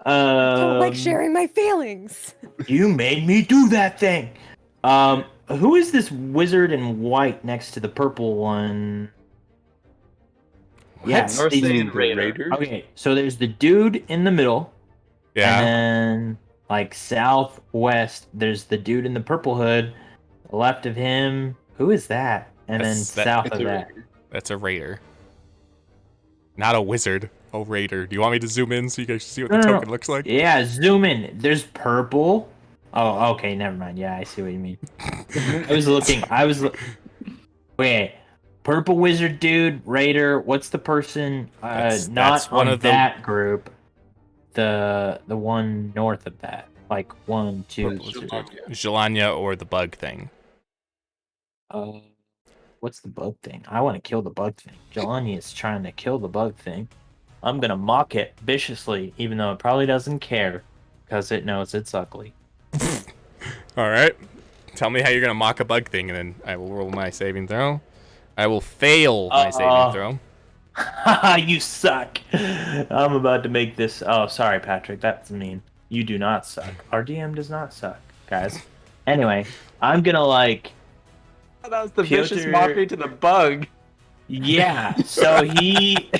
I don't like sharing my feelings. You made me do that thing. Who is this wizard in white next to the purple one? Yeah, Northian Raider. Okay, so there's the dude in the middle. Yeah. And then, like, southwest, there's the dude in the purple hood. Left of him, who is that? And then south of that. That's a raider. Not a wizard. A raider. Do you want me to zoom in so you guys see what the token looks like? Yeah, zoom in. There's purple. Oh, okay, never mind. Yeah, I see what you mean. Wait. Purple wizard dude, raider. What's the person? That's not one on of the... that group. The one north of that. Like 1, 2. Jelania or the bug thing. What's the bug thing? I want to kill the bug thing. Jelani is trying to kill the bug thing. I'm gonna mock it viciously, even though it probably doesn't care, because it knows it's ugly. All right. Tell me how you're gonna mock a bug thing, and then I will roll my saving throw. I will fail my saving throw. You suck. I'm about to make this. Oh, sorry, Patrick. That's mean. You do not suck. Our DM does not suck, guys. Anyway, I'm gonna like. That was the vicious mockery to the bug. Yeah. So he.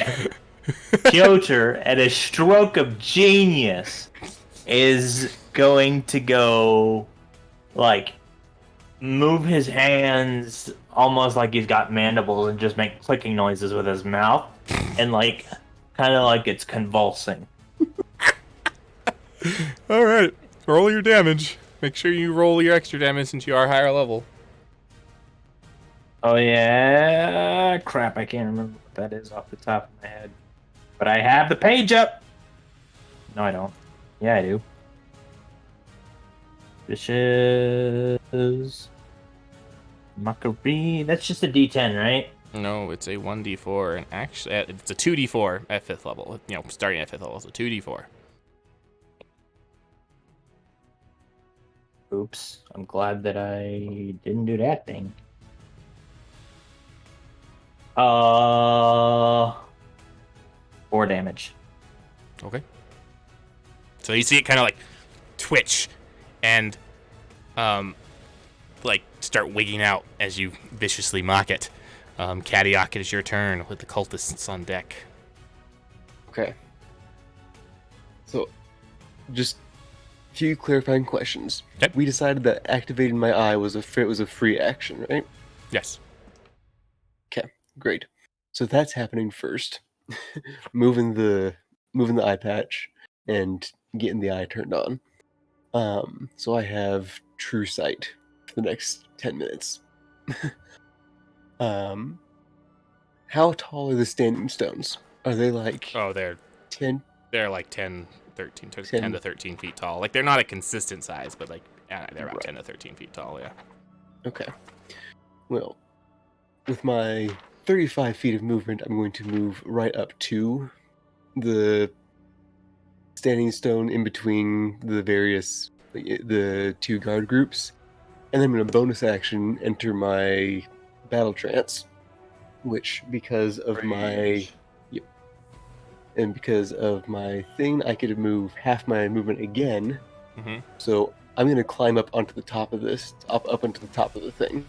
Piotr, at a stroke of genius, is going to go, like, move his hands almost like he's got mandibles and just make clicking noises with his mouth, and, like, kind of like it's convulsing. All right, roll your damage. Make sure you roll your extra damage since you are higher level. Oh yeah, crap! I can't remember what that is off the top of my head. But I have the page up! No, I don't. Yeah, I do. Vicious Mockery. That's just a D10, right? No, it's a 1d4, and actually, it's a 2d4 at 5th level. You know, starting at 5th level, so 2d4. Oops. I'm glad that I didn't do that thing. 4 damage. Okay. So you see it kind of like twitch and like start wigging out as you viciously mock it. Kadiak, it is your turn with the cultists on deck. Okay. So, just a few clarifying questions. Okay. We decided that activating my eye was a free action, right? Yes. Okay, great. So that's happening first. moving the eye patch and getting the eye turned on. So I have True Sight for the next 10 minutes. How tall are the standing stones? Are they like Oh, they're 10? like 10, 13, 10 10. to 13 feet tall. Like, they're not a consistent size, but like they're about Right. 10 to 13 feet tall, yeah. Okay. Well, with my 35 feet of movement, I'm going to move right up to the standing stone in between the two guard groups, and then I'm going to bonus action enter my battle trance, which because of my thing, I could move half my movement again. Mm-hmm. So I'm going to climb up onto the top of this, up onto the top of the thing,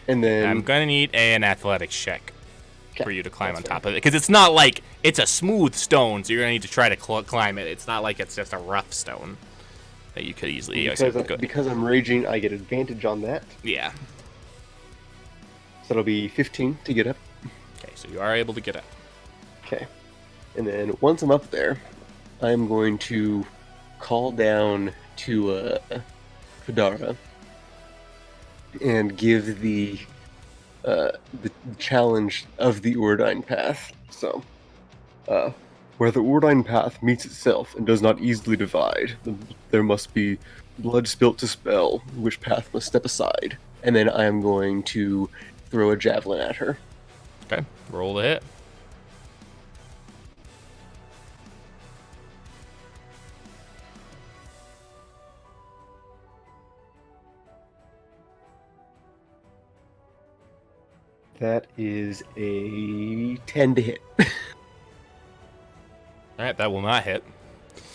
and then I'm going to need an athletics check Okay, for you to climb that's on fair. top of it. Because it's not like it's a smooth stone, so you're going to need to try to climb it. It's not like it's just a rough stone that you could easily... Because I'm raging, I get advantage on that. Yeah. So that'll be 15 to get up. Okay, so you are able to get up. Okay. And then once I'm up there, I'm going to call down to Podara and give the challenge of the Ordine path. So, where the Ordine path meets itself and does not easily divide, there must be blood spilt to spell, which path must step aside. And then I am going to throw a javelin at her. Okay, roll the hit. That is a 10 to hit. All right, that will not hit.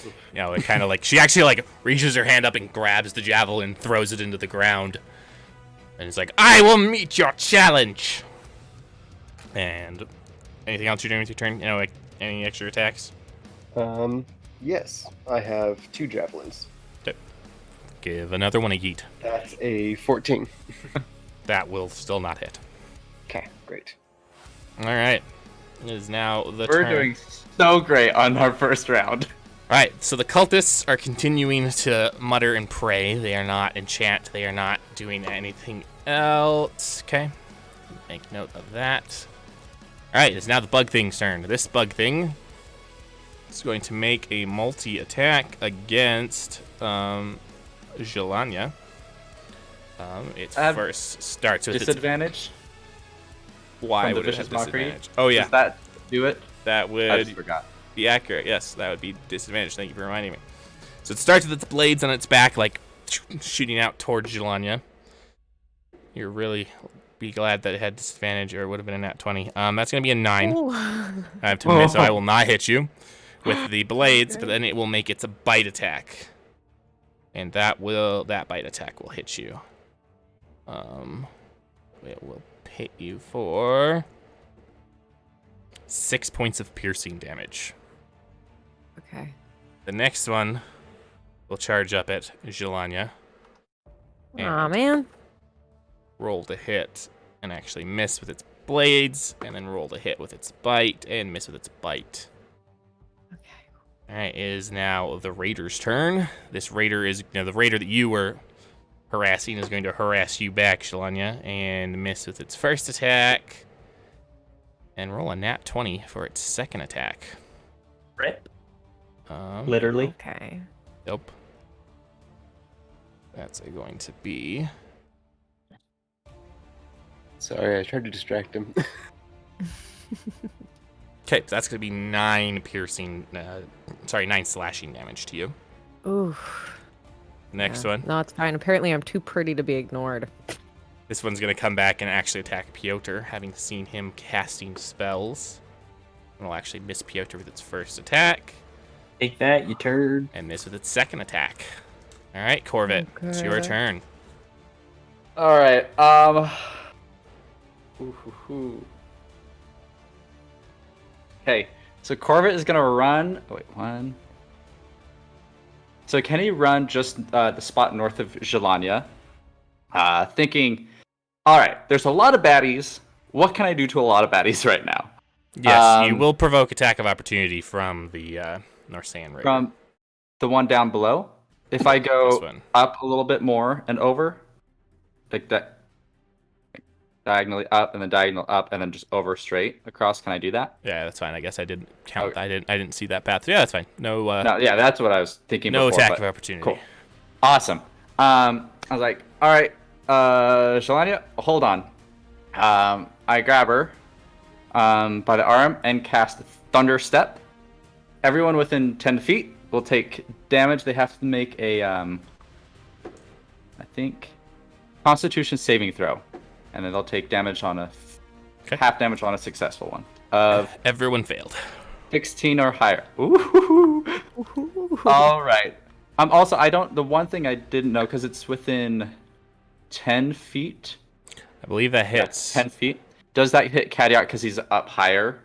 You know, it kind of like... She actually, like, reaches her hand up and grabs the javelin, throws it into the ground. And it's like, I will meet your challenge! And anything else you're doing with your turn? You know, like, any extra attacks? Yes, I have 2 javelins. Okay. Give another one a yeet. That's a 14. That will still not hit. Okay, great. All right. It is now the We're turn. doing so great on our first round. All right, so the cultists are continuing to mutter and pray. They are not enchant. They are not doing anything else. Okay. Make note of that. All right, it's now the bug thing's turn. This bug thing is going to make a multi-attack against Jelania. It first starts with Disadvantage? Why from the would it have vicious mockery? disadvantage? Oh, yeah. Does that do it? That I just would forgot. be accurate. Yes, that would be disadvantage. Thank you for reminding me. So it starts with its blades on its back, like shooting out towards Jelania. You're really be glad that it had disadvantage, or it would have been a nat 20. That's going to be a 9. Ooh. I have to miss, so I will not hit you with the blades, but then it will make its a bite attack. And that bite attack will hit you. It will hit you for 6 points of piercing damage. Okay. The next one will charge up at Jelania. Aw, man. Roll to hit and actually miss with its blades, and then roll to hit with its bite and miss with its bite. Okay. All right, it is now the raider's turn. This raider is, the raider that you were harassing is going to harass you back, Jelania, and miss with its first attack, and roll a nat 20 for its second attack. Rip. Literally. Okay. Nope. That's going to be... Sorry, I tried to distract him. Okay, so that's going to be 9 slashing damage to you. Ooh. Next Yeah. one. No, it's fine. Apparently, I'm too pretty to be ignored. This one's going to come back and actually attack Piotr, having seen him casting spells. It'll actually miss Piotr with its first attack, Take that, you turd. and miss with its second attack. All right, Corvette, it's your Okay. turn. All right. Okay, so Corvette is gonna run. Oh wait, one. So can he run just the spot north of Jelania? Thinking, all right, there's a lot of baddies. What can I do to a lot of baddies right now? Yes, you will provoke attack of opportunity from the Norsan Raider. From the one down below. If I This go one. up a little bit more and over, like that, diagonally up and then diagonal up and then just over straight across. Can I do that? Yeah, that's fine. I guess I didn't count. Okay. I didn't see that path. Yeah, that's fine. No. No, yeah, that's what I was thinking. No before, attack but of opportunity. Cool. Awesome. I was like, all right, Shalania, hold on. I grab her by the arm and cast Thunder Step. Everyone within 10 feet will take damage. They have to make a, I think, Constitution saving throw, and then they'll take damage on a half damage on a successful one of Everyone failed. 16 or higher. Ooh. All right. Also, the one thing I didn't know, because it's within 10 feet. I believe that hits. 10 feet. Does that hit Kadiak because he's up higher?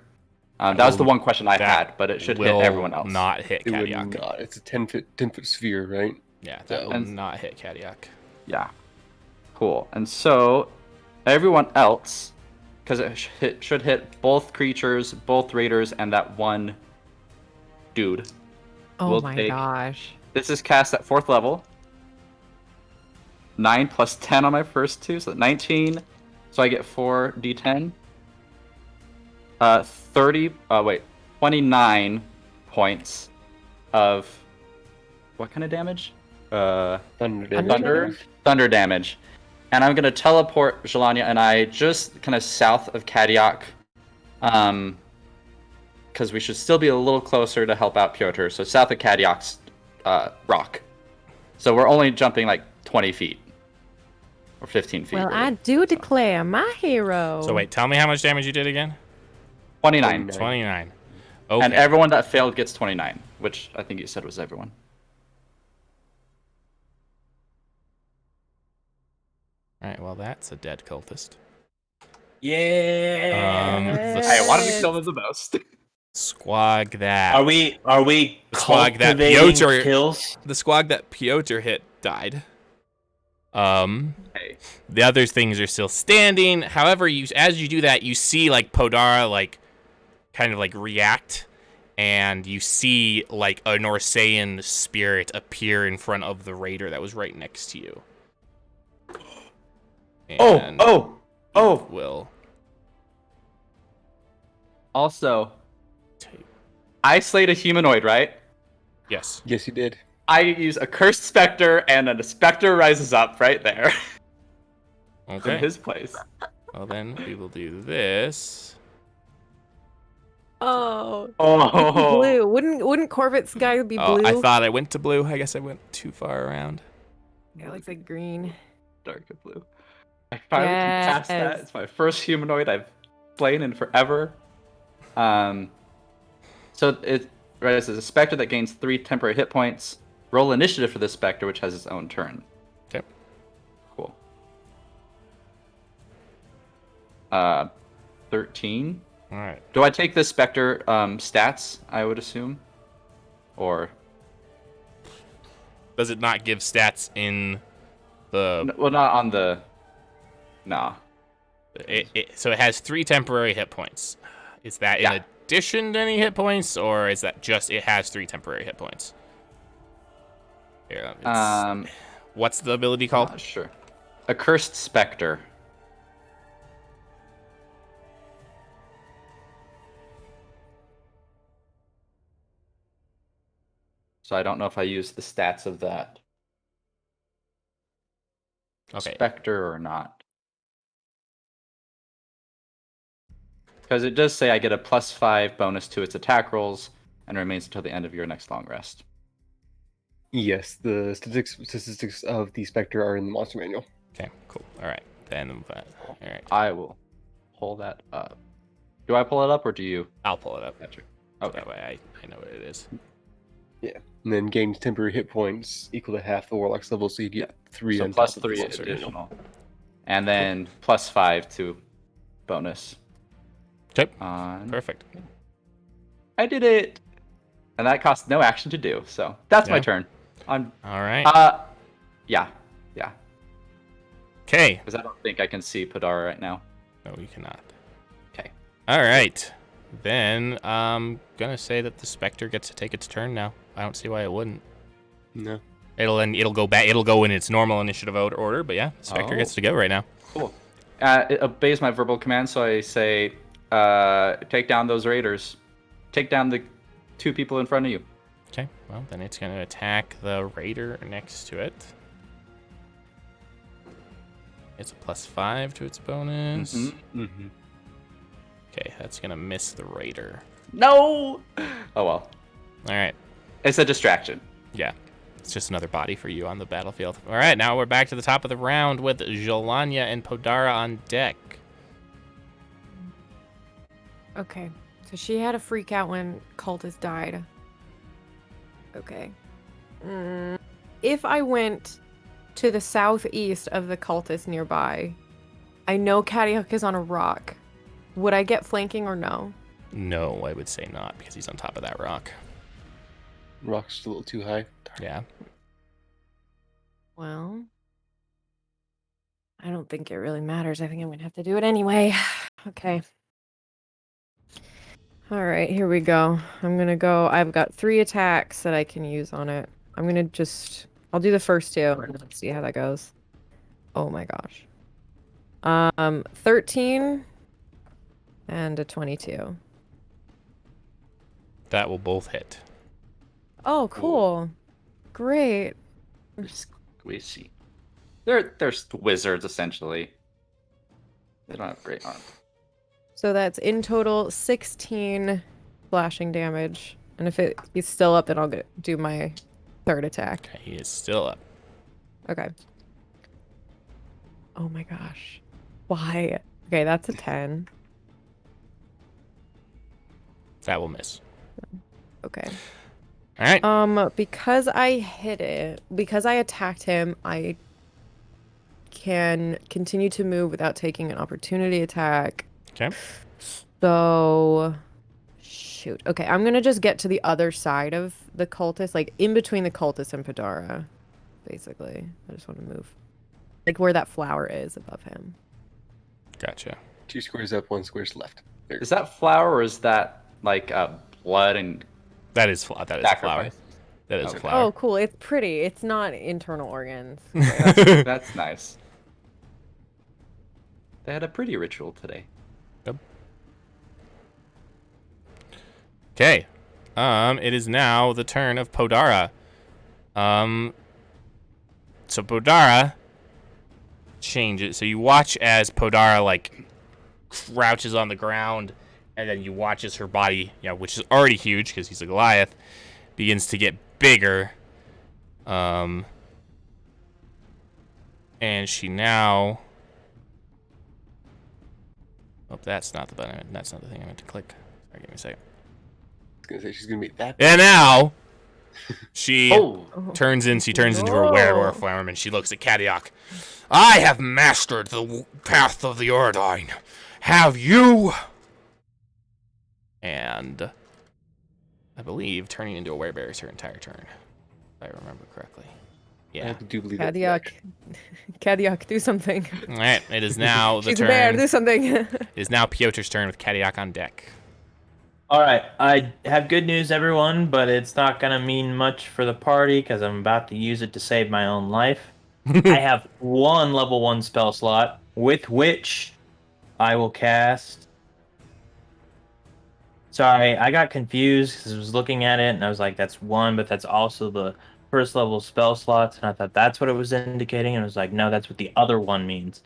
That was the one question I had, but it should hit everyone else. Not hit It would Kadiak. not. It's a 10-foot sphere, right? Yeah, that will not hit Kadiak. Yeah. Cool. And so, everyone else, because it should hit both creatures, both raiders, and that one dude. Oh We'll my take- gosh. This is cast at 4th level. 9 plus 10 on my first two, so 19. So I get 4d10. 29 points of what kind of damage? Thunder damage. And I'm gonna teleport Jelania and I just kind of south of Kadiak. Because we should still be a little closer to help out Piotr. So south of Kadiak's rock. So we're only jumping like 20 feet. Or 15 feet. Well, really. I do declare my hero. So wait, tell me how much damage you did again? 29. 29. Okay. And everyone that failed gets 29, which I think you said was everyone. Alright, well that's a dead cultist. Yeah. I wanted to kill him the most. Squag that. Are we Squag that cultivating Piotr kills? The squag that Piotr hit died. Hey. The other things are still standing. However, as you do that, you see like Podara like kind of like react, and you see like a Norsean spirit appear in front of the raider that was right next to you. And Oh! will Also, take. I slayed a humanoid, right? Yes. Yes, you did. I use a cursed specter, and then a specter rises up right there in Okay. his place. Well then we will do this. Oh. Oh, Blue. Wouldn't Corbett's guy be Oh, blue? I thought I went to blue. I guess I went too far around. Yeah, it looks like green. dark blue. I finally cast that. Yes. It's my first humanoid I've slain in forever. So it rises as a specter that gains 3 temporary hit points. Roll initiative for this specter, which has its own turn. Okay. Cool. 13. All right. Do I take this specter stats? I would assume, or Does it not give stats in the? well, not on the. Nah. So it has 3 temporary hit points. Is that in addition to any hit points, or is that just it has 3 temporary hit points? Here, what's the ability called? Not sure. A cursed specter. So I don't know if I use the stats of that Okay. specter or not. Because it does say I get a +5 bonus to its attack rolls and remains until the end of your next long rest. Yes, the statistics of the Spectre are in the monster manual. Okay. Cool. All right. Then. All right. I will pull that up. Do I pull it up or do you, I'll pull it up. Patrick? So Okay. that way I know what it is. And then gains temporary hit points equal to half the Warlock's level, so you get 3 So on plus top of the 3 monster manual. additional. And then +5 to bonus. Okay. On... Perfect. I did it! And that costs no action to do, so that's my Yeah. turn. I'm All right. yeah. Okay. Because I don't think I can see Podara right now. No, you cannot. Okay. All right. Then I'm gonna say that the Spectre gets to take its turn now. I don't see why it wouldn't. No. It'll go back. It'll go in its normal initiative order. But yeah, Spectre gets to go right now. Cool. It obeys my verbal command, so I say, take down those raiders. Take down the 2 people in front of you. Okay. Well, then it's gonna attack the raider next to it. It's a +5 to its bonus. Okay, that's gonna miss the raider. No! Oh well. All right. It's a distraction. Yeah. It's just another body for you on the battlefield. All right, now we're back to the top of the round with Jelania and Podara on deck. Okay. So she had a freak out when Cultist died. Okay. If I went to the southeast of the Cultist nearby, I know Kadiak is on a rock. Would I get flanking or no? No, I would say not, because he's on top of that rock. Rock's a little too high. Yeah. Well, I don't think it really matters. I think I'm going to have to do it anyway. Okay. All right, here we go. I'm going to go. I've got 3 attacks that I can use on it. I'm going to just... I'll do the first 2 and let's see how that goes. Oh my gosh. 13 and a 22. That will both hit. Oh, cool. Great. Squishy. They're wizards, essentially. They don't have great armor. So that's in total 16 slashing damage. And if he's still up, then I'll do my 3rd attack. Okay, he is still up. Okay. Oh my gosh. Why? Okay, that's a 10. That will miss. Okay. All right. Because I hit it, because I attacked him, I can continue to move without taking an opportunity attack. Okay. So, shoot. Okay, I'm gonna just get to the other side of the cultist, like in between the cultist and Podara, basically. I just want to move, like where that flower is above him. Gotcha. 2 squares up, 1 square's left. There. Is that flower or is that like blood and That is flower. That is a flower. sacrifice? That is Okay. a flower. Oh, cool. It's pretty. It's not internal organs. That's nice. They had a pretty ritual today. Yep. Okay. It is now the turn of Podara. So Podara changes. So you watch as Podara like crouches on the ground, and then you watch as her body, which is already huge because he's a Goliath, begins to get bigger. And she now. Oh, that's not the button. That's not the thing I meant to click. Sorry, give me a second. I was gonna say she's gonna be that. And now she Oh, turns into a werewolf form, and she looks at Kadiak. I have mastered the path of the Ordine. Have you? And I believe turning into a werebear is her entire turn, if I remember correctly. Yeah. I do believe that. Kadiak, do something. All right. It is now the She's turn. a bear, do something. It is now Piotr's turn with Kadiak on deck. All right, I have good news, everyone, but it's not going to mean much for the party because I'm about to use it to save my own life. I have 1 level 1 spell slot with which I will cast... Sorry, I got confused because I was looking at it and I was like, that's 1, but that's also the first level spell slots, and I thought that's what it was indicating, and I was like, no, that's what the other one means.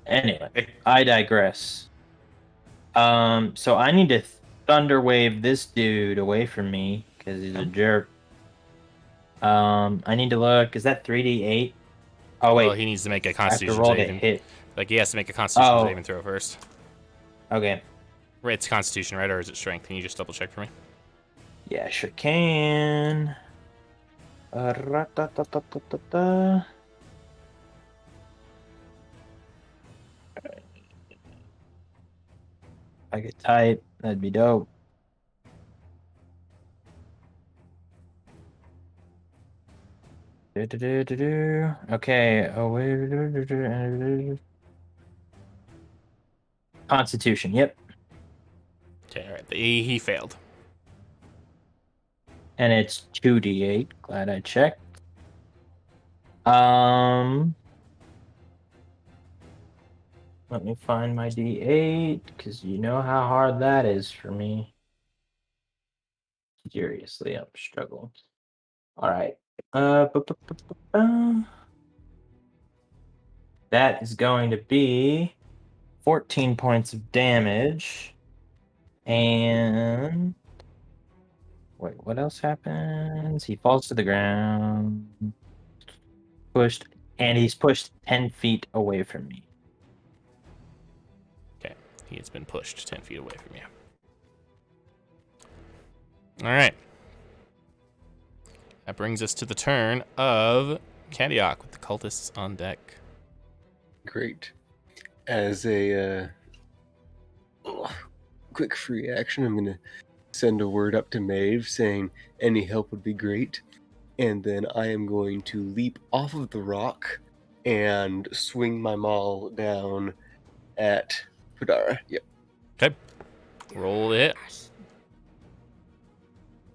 Anyway, I digress. So I need to thunder wave this dude away from me because he's a jerk. I need to look. Is that 3d8? Oh wait, Well, he needs to make a I have to Constitution roll to saving. hit. Like he has to make a Constitution Oh. saving throw first. Okay. It's Constitution, right, or is it Strength? Can you just double check for me? Yeah, sure can. Ra-ta-ta-ta-ta-ta. I could type. That'd be dope. Okay. Oh wait. Constitution. Yep. Okay, all right. He failed. And it's 2d8. Glad I checked. Let me find my D8 because you know how hard that is for me. Seriously, I'm struggling. All right. That is going to be 14 points of damage. And wait, what else happens? He falls to the ground. Pushed, and he's pushed 10 feet away from me. Okay, he has been pushed 10 feet away from you. All right. That brings us to the turn of Kadiok with the cultists on deck. Great. As a quick free action, I'm going to send a word up to Maeve saying any help would be great. And then I am going to leap off of the rock and swing my maul down at Podara. Yep. Okay. Roll the hit.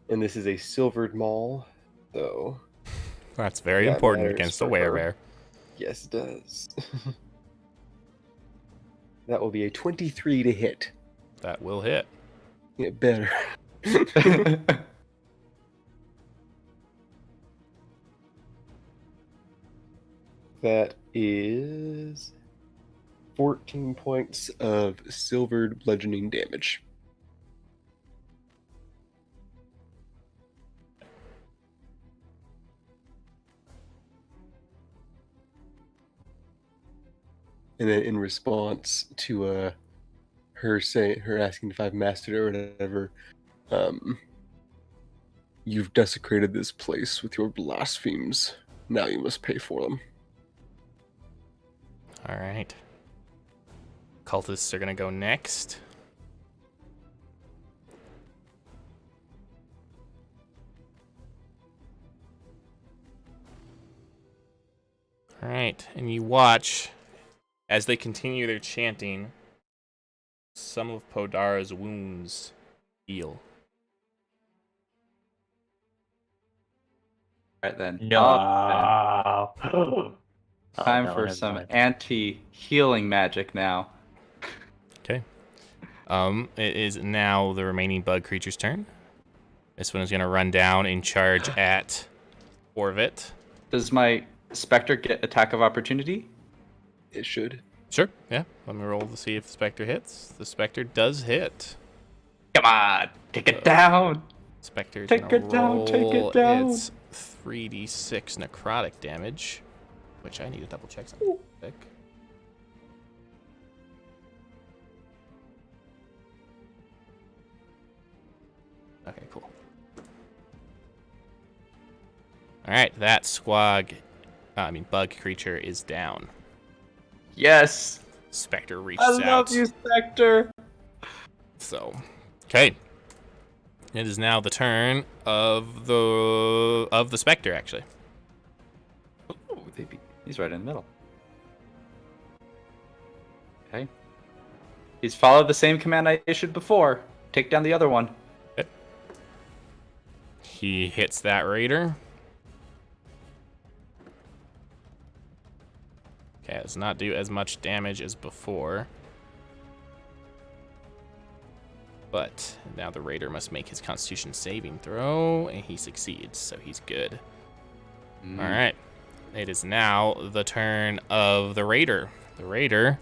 And this is a silvered maul, so That's very that important matters against a for her. werebear. Yes, it does. That will be a 23 to hit. That will hit. Yeah, better. That is 14 points of silvered bludgeoning damage. And then in response to her asking if I've mastered it or whatever, you've desecrated this place with your blasphemies. Now you must pay for them. All right. Cultists are going to go next. All right. And you watch as they continue their chanting, some of Podara's wounds heal. Right then. No. Time no, for never some mind. anti-healing magic now. Okay. It is now the remaining bug creature's turn. This one is going to run down and charge at Orvit. Does my Spectre get attack of opportunity? It should. Sure, yeah. Let me roll to see if the Spectre hits. The Spectre does hit. Come on, take it down. Spectre's Take gonna it down, take it roll down. its 3d6 necrotic damage, which I need to double check something quick. Okay, cool. All right, that bug creature is down. Yes. Spectre reaches I out. love you, Spectre. So, okay. It is now the turn of the Spectre, actually. Ooh, he's right in the middle. Okay. He's followed the same command I issued before. Take down the other one. Okay. He hits that raider. Okay, it does not do as much damage as before. But now the raider must make his Constitution saving throw, and he succeeds, so he's good. All right. It is now the turn of the raider. The raider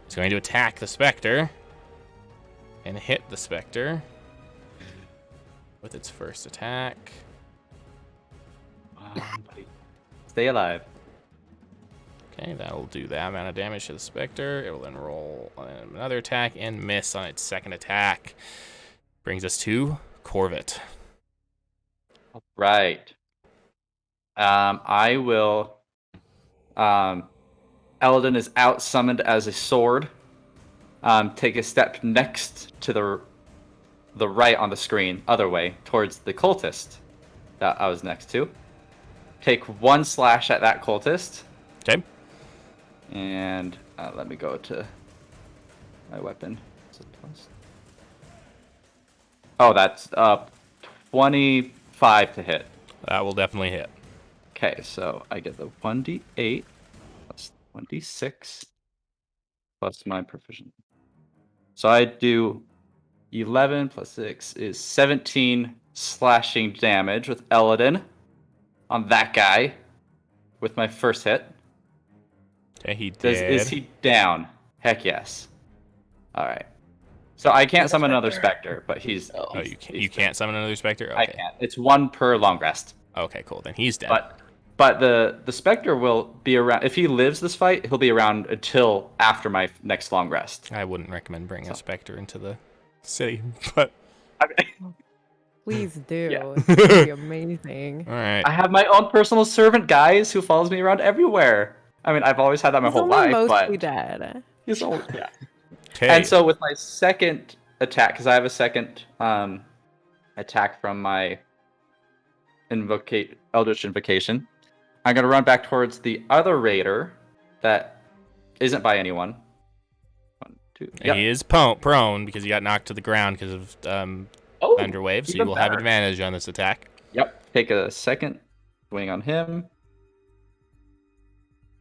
is going to attack the Spectre and hit the Spectre with its first attack. Buddy. Stay alive. Okay, that'll do that amount of damage to the Spectre. It will then roll another attack and miss on its second attack. Brings us to Corvette. Right. I will. Eldon is out summoned as a sword. Take a step next to the right on the screen, other way, towards the cultist that I was next to. Take one slash at that cultist. Okay. And let me go to my weapon. Is it plus? Oh, that's 25 to hit. That will definitely hit. Okay, so I get the 1d8 plus 1d6 plus my proficiency. So I do 11 plus 6 is 17 slashing damage with Eladin on that guy with my first hit. Okay, he did. Is he down? Heck yes. All right. So I can't summon another specter, but he's. Oh, you can't summon another specter? Okay. I can't. It's one per long rest. Okay, cool. Then he's dead. But the specter will be around. If he lives this fight, he'll be around until after my next long rest. I wouldn't recommend bringing a specter into the city, but Please do. Yeah. It's gonna be amazing. all right. I have my own personal servant, guys, who follows me around everywhere. I mean, I've always had that my whole life, mostly but dead. he's old. Yeah. Okay. And so with my second attack, because I have a second attack from my Eldritch Invocation, I'm gonna run back towards the other raider that isn't by anyone. 1, 2. Yep. He is prone because he got knocked to the ground because of Thunderwave, so you will have advantage on this attack. Yep. Take a second swing on him.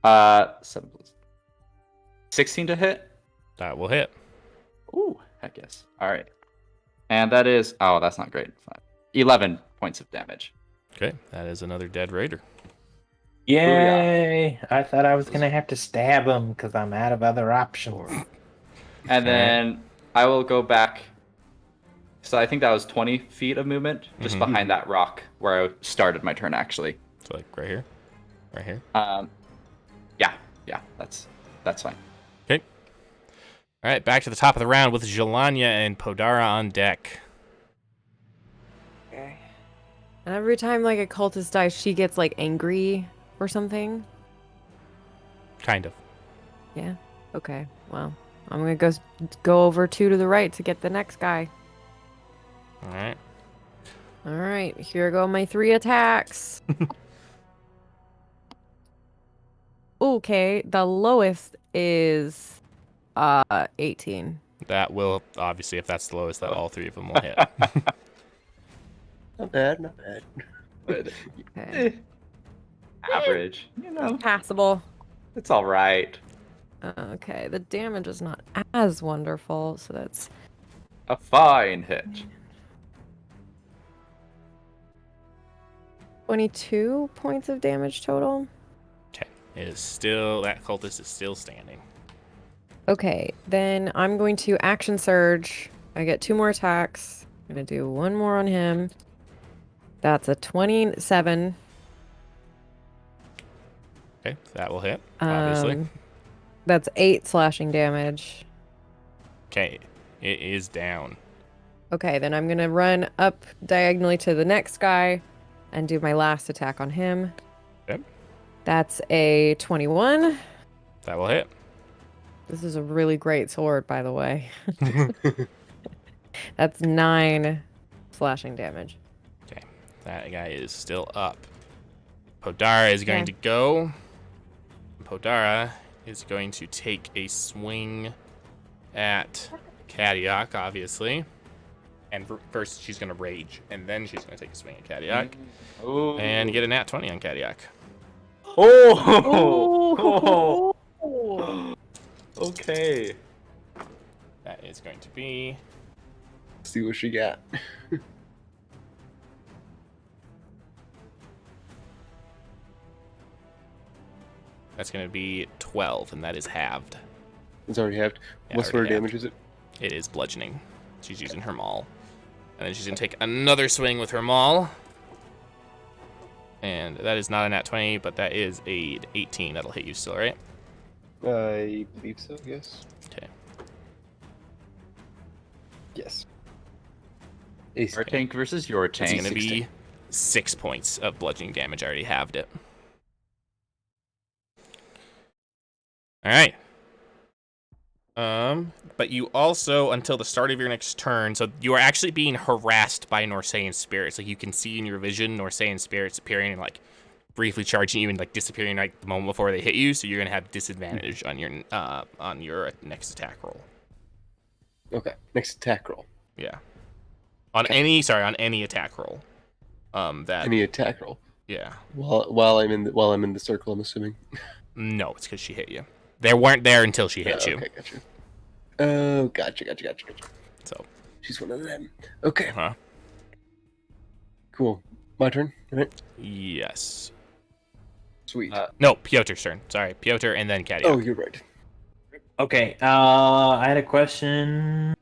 7 plus 16 to hit. That will hit. Ooh, heck yes. All right. And that is that's not great. 11 points of damage. Okay, that is another dead raider. Yay! I thought I was gonna have to stab him because I'm out of other options. And then I will go back. So I think that was 20 feet of movement, just behind that rock where I started my turn, actually. So like right here? Right here? Yeah, that's fine. Okay. All right, back to the top of the round with Jelania and Podara on deck. Okay. And every time like a cultist dies, she gets like angry or something. Kind of. Yeah. Okay. Well, I'm gonna go over 2 to the right to get the next guy. All right. All right. Here go my 3 attacks. Okay. The lowest is 18. That will, obviously, if that's the lowest, that all 3 of them will hit. Not bad, not bad. But Okay. average, Passable. it's all right. Okay. The damage is not as wonderful, so that's A fine hit. 22 points of damage total. Okay. That cultist is still standing. Okay, then I'm going to action surge. I get 2 more attacks. I'm going to do 1 more on him. That's a 27. Okay, that will hit, obviously. That's 8 slashing damage. Okay, it is down. Okay, then I'm going to run up diagonally to the next guy and do my last attack on him. Yep. That's a 21. That will hit. This is a really great sword, by the way. That's 9 slashing damage. Okay, that guy is still up. Podara is going to go. Podara is going to take a swing at Kadiak, obviously. And first, she's going to rage, and then she's going to take a swing at Kadiak. And get a nat 20 on Kadiak. Oh! Okay. That is going to be... See what she got. That's going to be 12, and that is halved. It's already halved. Yeah, What sort of already damage halved. is it? It is bludgeoning. She's using her maul. And then she's going to take another swing with her maul. And that is not a nat 20, but that is a 18. That'll hit you still, right? I believe so, yes. Okay. Yes. Our tank versus your It's tank. going to be 6 points of bludgeoning damage. I already halved it. All right. But you also, until the start of your next turn, so you are actually being harassed by Norsean spirits. Like, you can see in your vision Norsean spirits appearing and, like, briefly charging you and, like, disappearing, like, the moment before they hit you. So you're going to have disadvantage on your next attack roll. Okay, next attack roll. Yeah. On any attack roll. Any attack roll. Yeah. While I'm in the circle, I'm assuming. No, it's because she hit you. They weren't there until she hit you. Okay, gotcha. Oh, gotcha. So. She's one of them. Okay, Huh? cool. My turn, right? Yes. Sweet. No, Piotr's turn. Sorry, Piotr and then Kadiak. Oh, you're right. Okay. I had a question.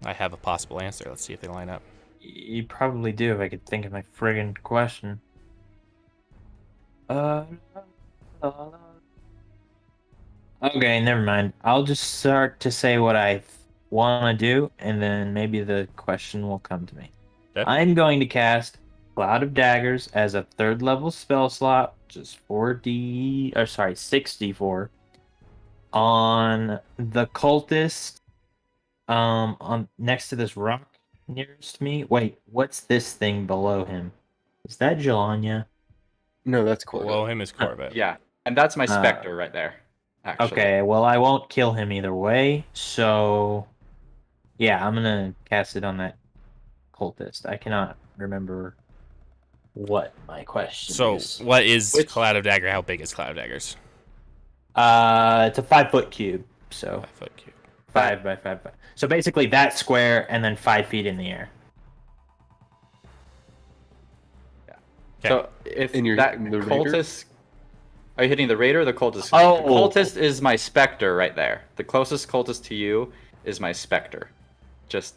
I have a possible answer. Let's see if they line up. You probably do if I could think of my friggin' question. Okay, never mind. I'll just start to say what I want to do, and then maybe the question will come to me. Okay. I'm going to cast Cloud of Daggers as a 3rd level spell slot, which is 64, on the cultist, on next to this rock nearest me. Wait, what's this thing below him? Is that Jelania? No, that's cool. Below him is Corvette. Yeah, and that's my specter right there. Actually. Okay, well, I won't kill him either way, so yeah, I'm gonna cast it on that cultist. I cannot remember what my question So, is. what is Cloud of Dagger? How big is Cloud of Daggers? It's a 5-foot cube, so 5 foot cube. 5 by 5. So basically that square and then 5 feet in the air. So if And you're that hitting the cultist, are you hitting the raider or the cultist? Oh. The cultist is my specter right there. The closest cultist to you is my specter. Just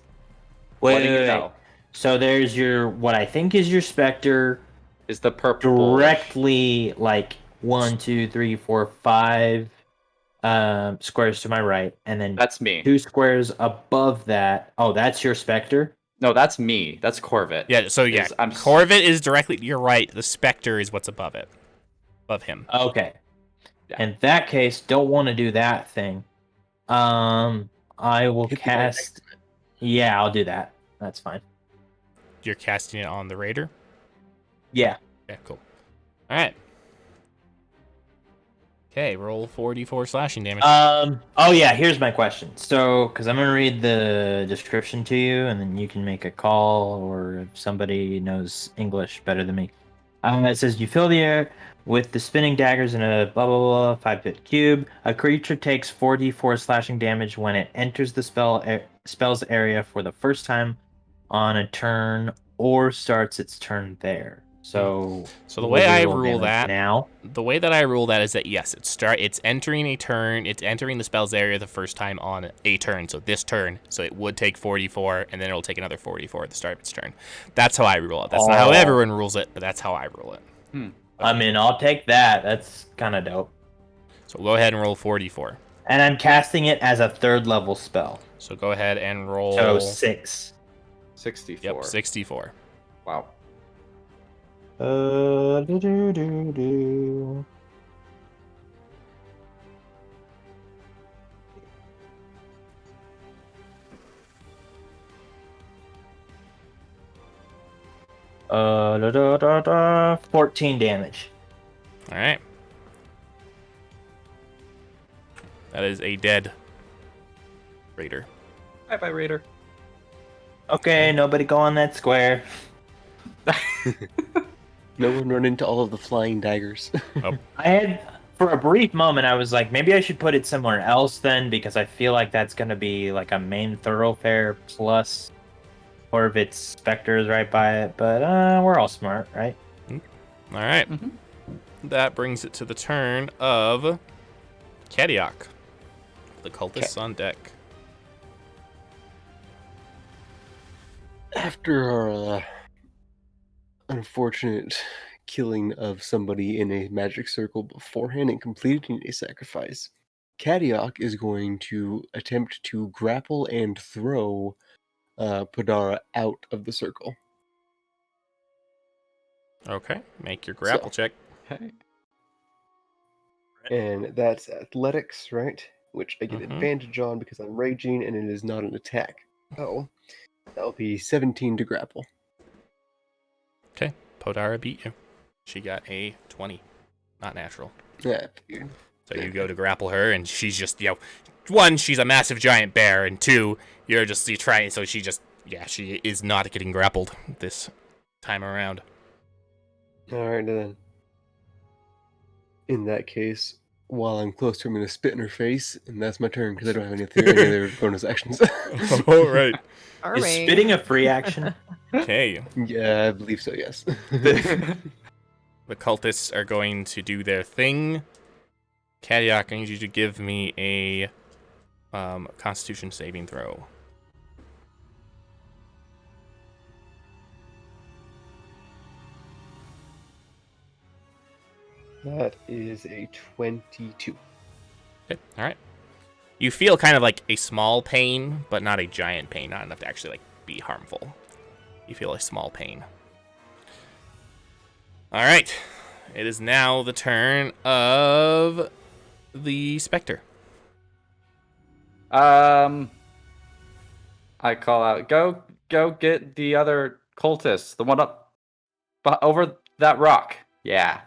letting you know. So there's your what I think is your specter Is the purple directly like 1, 2, 3, 4, 5 squares to my right, and then That's me. 2 squares above that. Oh, that's your specter. No, that's me. That's Corvette. Yeah, so yeah, Corvette is directly, you're right, the Spectre is what's above it. Above him. Okay. Yeah. In that case, don't want to do that thing. I will Hit the guy next cast. Yeah, I'll do that. That's fine. You're casting it on the Raider? Yeah. Yeah, cool. Alright. Okay, roll 4d4 slashing damage. Oh yeah, here's my question. So, because I'm gonna read the description to you, and then you can make a call, or if somebody knows English better than me. It says you fill the air with the spinning daggers in a blah blah blah 5-foot cube. A creature takes 4d4 slashing damage when it enters the spell's area for the first time on a turn, or starts its turn there. So the way I roll rule damage that now. The way that I rule that is that yes, it's entering a turn, it's entering the spell's area the first time on a turn, so this turn, so it would take 44, and then it'll take another 44 at the start of its turn. That's how I rule it. That's not how everyone rules it, but that's how I rule it. I mean, I'll take that. That's kind of dope. So go ahead and roll 44. And I'm casting it as a 3rd level spell. So go ahead and roll... So 6. 64. Yep, 64. Wow. Do-do-do-do. Da-da-da-da. 14 damage. Alright. That is a dead Raider. Bye, Raider. Okay, nobody go on that square. No one run into all of the flying daggers. I had, for a brief moment, I was like, maybe I should put it somewhere else then, because I feel like that's going to be like a main thoroughfare plus Corvette's Spectre is right by it. But we're all smart, right? Alright. That brings it to the turn of Kadiak. The cultists on deck. After our unfortunate killing of somebody in a magic circle beforehand and completing a sacrifice, Kadiak is going to attempt to grapple and throw Podara out of the circle. Okay, make your grapple check. Okay. And that's athletics, right? Which I get Mhm. advantage on because I'm raging and it is not an attack. Oh, that'll be 17 to grapple. Okay, Podara beat you. She got a 20. Not natural. Yeah, dude. So you go to grapple her, and she's just, one, she's a massive giant bear, and two, you're trying, so she is not getting grappled this time around. Alright, then. In that case, while I'm close to her, I'm going to spit in her face, and that's my turn because I don't have any other bonus actions. All right. Are Is we? spitting a free action? Okay. Yeah, I believe so, yes. The cultists are going to do their thing. Kadiak, I need you to give me a Constitution saving throw. That is a 22. Okay, all right. You feel kind of like a small pain, but not a giant pain, not enough to actually like be harmful. You feel a small pain. All right. It is now the turn of the Spectre. I call out, go get the other cultist, the one up over that rock. Yeah.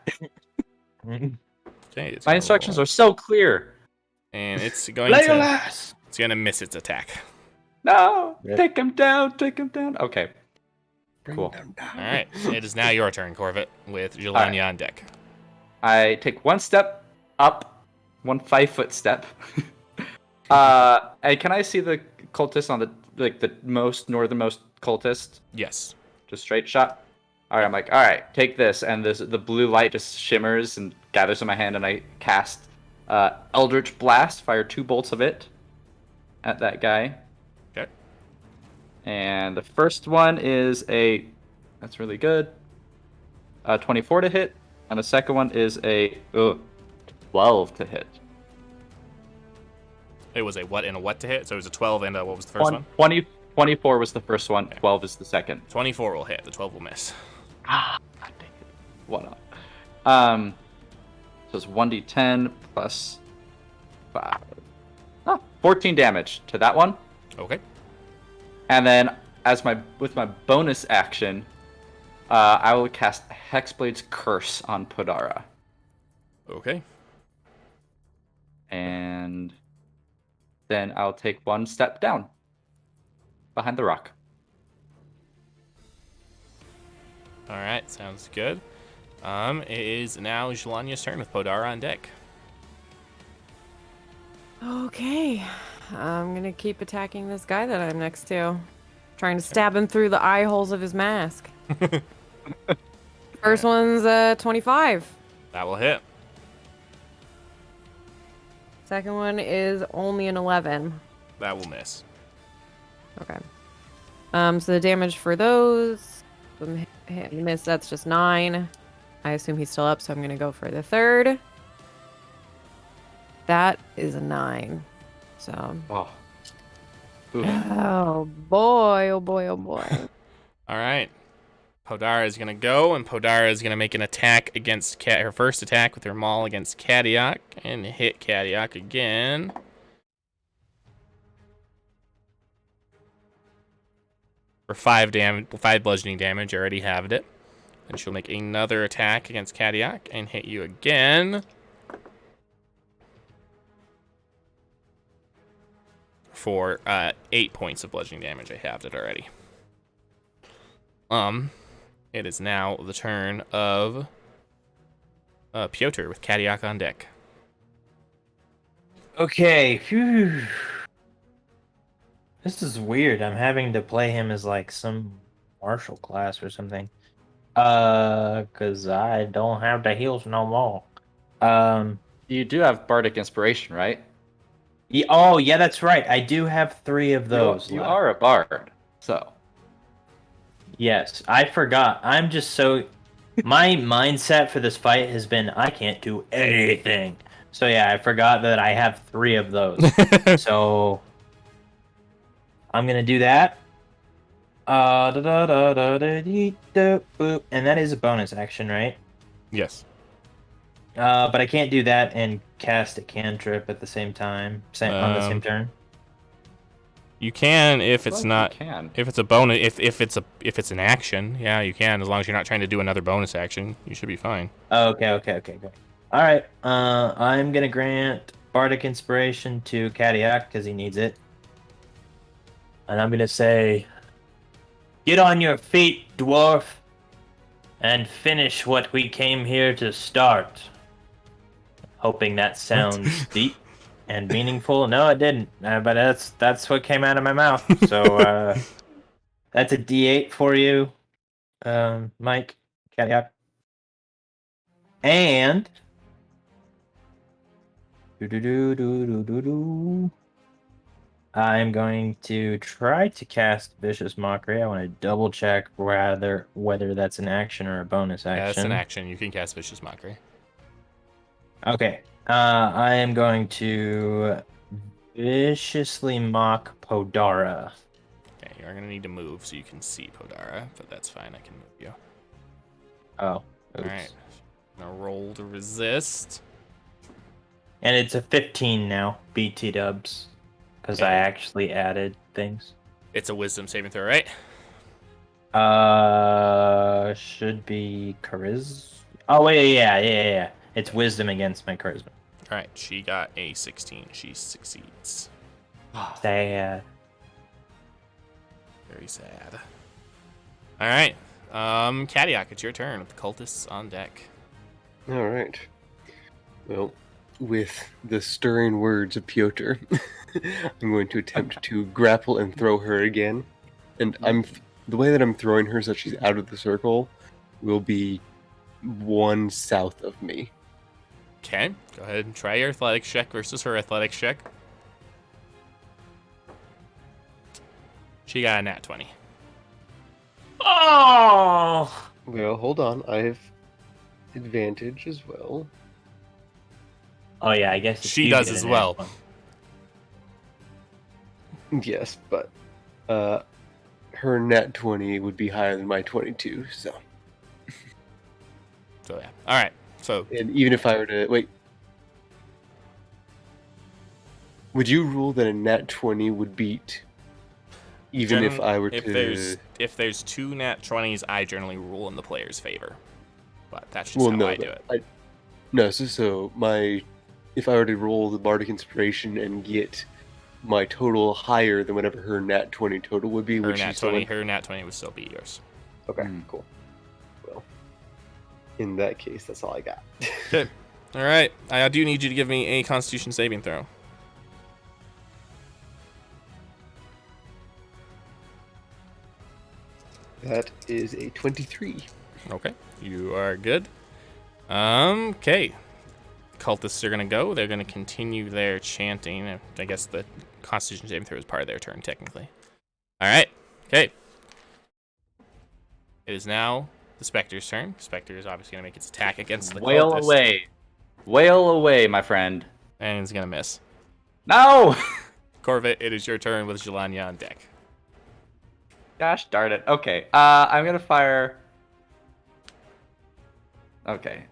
Okay, it's My gonna instructions roll. are so clear. And it's going to Legolas! it's gonna miss its attack. No, Yep. take him down, take him down. Okay. Bring Cool. them down. All right. It is now your turn, Corvette, with Jelania on deck. I take one step up, 1 5-foot step. And can I see the cultist on the most northernmost cultist? Yes. Just straight shot. All right, I'm like, all right, take this, and the blue light just shimmers and gathers in my hand, and I cast Eldritch Blast, fire 2 bolts of it at that guy. Okay. And the first one is that's really good, 24 to hit, and the second one is a 12 to hit. It was a what and a what to hit? So it was a 12 and what was the first one? 24 was the first one, 12 is the second. 24 will hit. The 12 will miss. Ah, dang it. One up. So it's 1d10 plus 5. 14 damage to that one. Okay. And then with my bonus action, I will cast Hexblade's Curse on Podara. Okay. And then I'll take 1 step down behind the rock. All right. Sounds good. It is now Jelania's turn with Podara on deck. Okay. I'm gonna keep attacking this guy that I'm next to. Trying to stab him through the eye holes of his mask. First one's 25. That will hit. Second one is only an 11. That will miss. Okay. So the damage for those, hit and miss, that's just 9. I assume he's still up, so I'm gonna go for the third. That is a 9. So. Oh. Oof. Oh boy! Oh boy! Oh boy! All right. Podara is going to go, and Podara is going to make an attack against her first attack with her maul against Kadiak, and hit Kadiak again. For 5 bludgeoning damage. I already have it. And she'll make another attack against Kadiak and hit you again. For 8 points of bludgeoning damage. I have it already. It is now the turn of Piotr with Kadiak on deck. Okay. Phew. This is weird. I'm having to play him as like some martial class or something. Cause I don't have the heals no more. You do have Bardic Inspiration, right? Oh, yeah, that's right. I do have 3 of those. You left. are a bard, so. Yes, I forgot. I'm just so... My mindset for this fight has been, I can't do anything. So yeah, I forgot that I have 3 of those. So... I'm gonna do that. And that is a bonus action, right? Yes. But I can't do that and cast a cantrip at the same time, on the same turn. You can if it's not. You can. If it's a bonus, if it's an action, yeah, you can. As long as you're not trying to do another bonus action, you should be fine. Okay. All right. I'm gonna grant Bardic Inspiration to Kadiak because he needs it, and I'm gonna say, "Get on your feet, dwarf," and finish what we came here to start. Hoping that sounds deep and meaningful. No, it didn't. But that's what came out of my mouth. So that's a D8 for you, Mike. Caveat. And I'm going to try to cast Vicious Mockery. I want to double check whether that's an action or a bonus action. Yeah, that's an action. You can cast Vicious Mockery. Okay. I am going to viciously mock Podara. Okay, you're going to need to move so you can see Podara, but that's fine. I can move you. Oh. Oops. Alright. I'm going to roll to resist. And it's a 15 now, BT dubs. Because I actually added things. It's a wisdom saving throw, right? Should be charisma. Oh, wait, yeah. It's wisdom against my charisma. Alright, she got a 16. She succeeds. Sad. Very sad. Alright. Kadiak, it's your turn with the cultists on deck. All right. Well, with the stirring words of Piotr, I'm going to attempt to grapple and throw her again. And the way that I'm throwing her so that she's out of the circle will be 1 south of me. Okay, go ahead and try your athletics check versus her athletics check. She got a nat 20. Oh! Well, hold on. I have advantage as well. Oh, yeah, I guess She does as well. Yes, but her nat 20 would be higher than my 22, so. So yeah. Alright. So And even if I were to wait, would you rule that a nat 20 would beat even if I were to? If there's 2 nat 20s, I generally rule in the player's favor. But that's just how I do it. If I were to roll the Bardic Inspiration and get my total higher than whatever her nat 20 total would be, Her would she nat still 20, win? her nat 20 would still be yours. Okay, cool. Well, in that case, that's all I got. Okay. Alright. I do need you to give me a Constitution saving throw. That is a 23. Okay. You are good. Okay. Cultists are going to go. They're going to continue their chanting. I guess the Constitution saving throw is part of their turn, technically. Alright. Okay. It is now the Spectre's turn. Spectre is obviously going to make its attack against the Wail cultist. away. Wail away, my friend. And it's going to miss. No! Corvette, it is your turn with Jelania on deck. Gosh darn it. Okay. I'm gonna fire. Okay.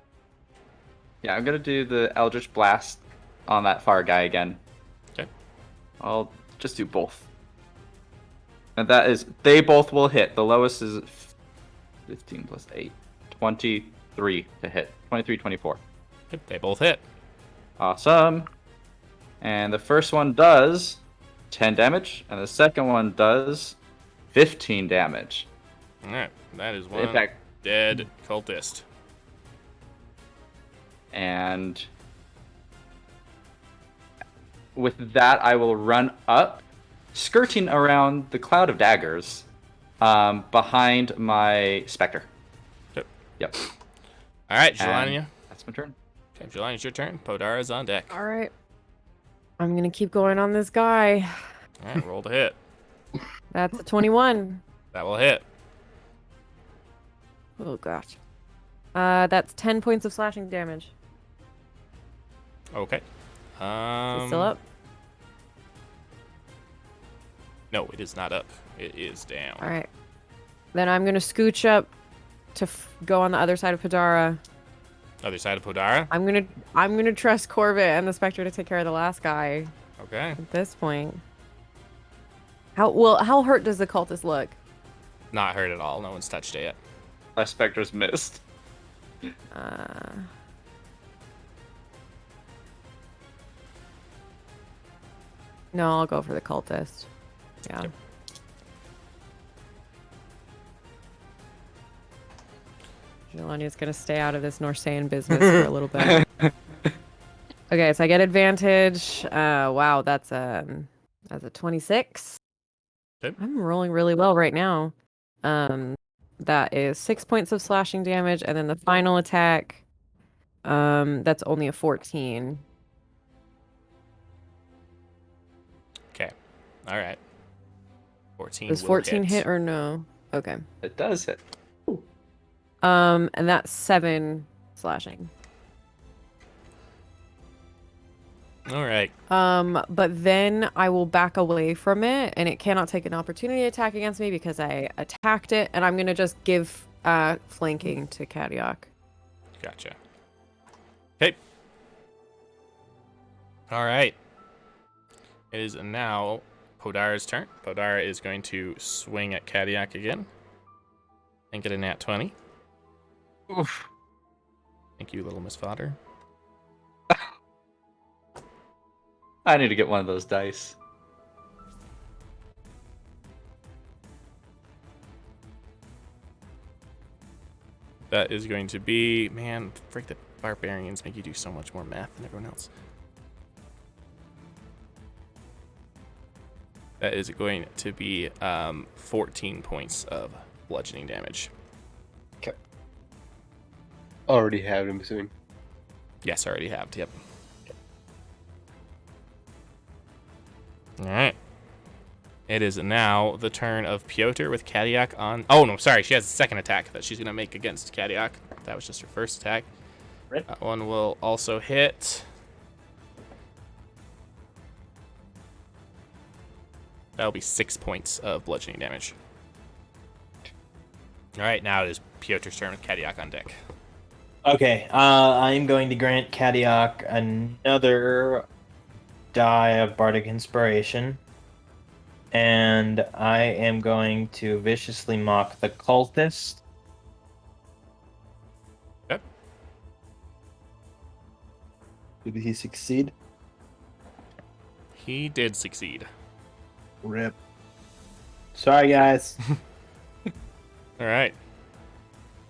Yeah, I'm gonna do the Eldritch Blast on that far guy again. Okay. I'll just do both. And that is, they both will hit. The lowest is 15 plus 8. 23 to hit. 23, 24. Yep, they both hit. Awesome. And the first one does 10 damage, and the second one does 15 damage. Alright, that is one Impact. dead cultist. And with that, I will run up, skirting around the cloud of daggers, behind my Spectre. Yep. Alright, And Jelania. that's my turn. Okay, Jelania, it's your turn. Podara's on deck. All right. I'm going to keep going on this guy. Alright, roll to hit. That's a 21. That will hit. Oh, gosh. That's 10 points of slashing damage. Okay. Is it still up? No, it is not up. It is down. All right. Then I'm going to scooch up to go on the other side of Podara. Other side of Podara. I'm gonna trust Corbett and the Spectre to take care of the last guy Okay. at this point. How hurt does the cultist look? Not hurt at all. No one's touched it yet. My Spectre's missed. No, I'll go for the cultist. Yeah. Okay. Melania's gonna stay out of this Norsean business for a little bit. Okay, so I get advantage. Wow, that's a 26. Okay. I'm rolling really well right now. That is 6 points of slashing damage, and then the final attack, that's only a 14. Okay. All right. 14 Does will 14 hit. hit or no? Okay. It does hit. And that's 7 slashing. All right. But then I will back away from it, and it cannot take an opportunity attack against me because I attacked it, and I'm gonna just give flanking to Kadiak. Gotcha. Okay. All right. It is now Podara's turn. Podara is going to swing at Kadiak again and get a nat 20. Oof. Thank you, little Miss Fodder. I need to get one of those dice. That is going to be, man, freak, the barbarians make you do so much more math than everyone else. That is going to be 14 points of bludgeoning damage. Okay. Already have it, I'm assuming. Yes, I already have. Yep. All right. It is now the turn of Piotr with Kadiak on. Oh no, sorry. She has a second attack that she's gonna make against Kadiak. That was just her first attack. Right. That one will also hit. That'll be 6 points of bludgeoning damage. All right, now it is Piotr's turn with Kadiak on deck. Okay, I'm going to grant Kadiak another die of Bardic Inspiration. And I am going to viciously mock the cultist. Yep. Did he succeed? He did succeed. Rip. Sorry, guys. All right.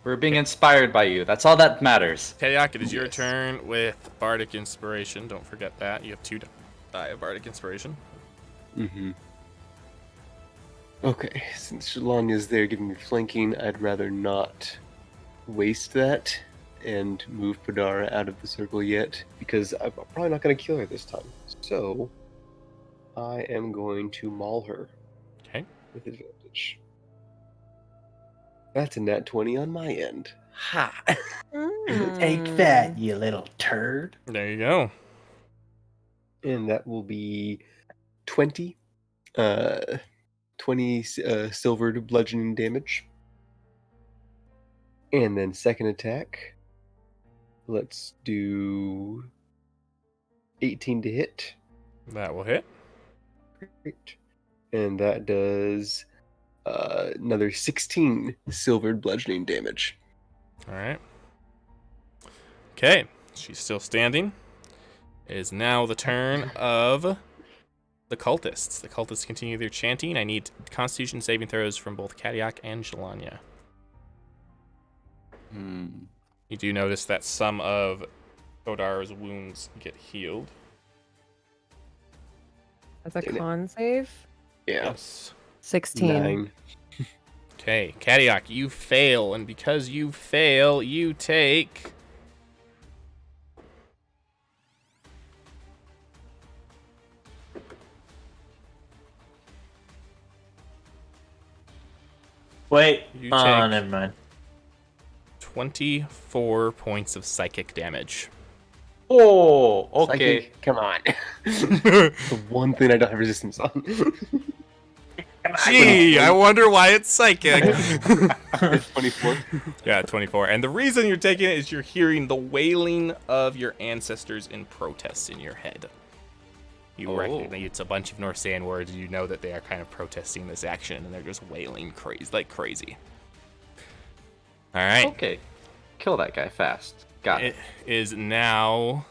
We're being inspired by you. That's all that matters. Kadiak, it is your Yes. turn with Bardic Inspiration. Don't forget that. You have 2 die of Bardic Inspiration. Mm-hmm. Okay, since Shalania's there giving me flanking, I'd rather not waste that and move Podara out of the circle yet, because I'm probably not going to kill her this time. So, I am going to maul her Okay. with advantage. That's a nat 20 on my end. Ha! Take that, you little turd. There you go. And that will be 20. 20 silvered bludgeoning damage. And then second attack. Let's do 18 to hit. That will hit. Great. And that does another 16 silvered bludgeoning damage. All right. Okay. She's still standing. It is now the turn of the cultists. The cultists continue their chanting. I need Constitution saving throws from both Kadiak and Jelania. You do notice that some of Podara's wounds get healed. That's a con save. Yeah. Yes. 16. 9. Okay, Kadiak, you fail, and because you fail, you take... Wait. You Oh, take- never mind. 24 points of psychic damage. Oh, okay. Psychic, come on. The one thing I don't have resistance on. Gee, I wonder why it's psychic. It's 24. Yeah, 24. And the reason you're taking it is you're hearing the wailing of your ancestors in protest in your head. You recognize it's a bunch of Norsean words. You know that they are kind of protesting this action, and they're just wailing like crazy. All right. Okay. Kill that guy fast. Got it. It is now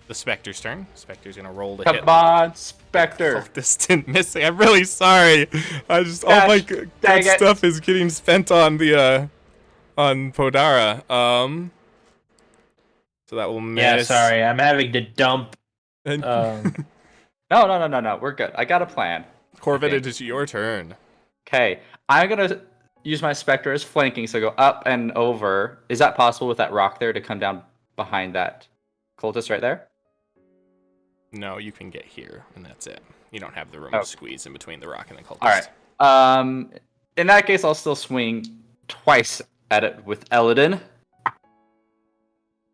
the Spectre's turn. Spectre's gonna roll to hit. Come on, Spectre. Distant missing. I'm really sorry. I just all Gosh, my dang good it. stuff is getting spent on the on Podara. So that will miss. Yeah, sorry, I'm having to dump. No. We're good. I got a plan. Corvid, Okay. it is your turn. Okay, I'm gonna use my Spectre as flanking, so go up and over. Is that possible with that rock there to come down behind that cultist right there? No, you can get here, and that's it. You don't have the room Oh. to squeeze in between the rock and the cultist. All right. In that case, I'll still swing twice at it with Eladin.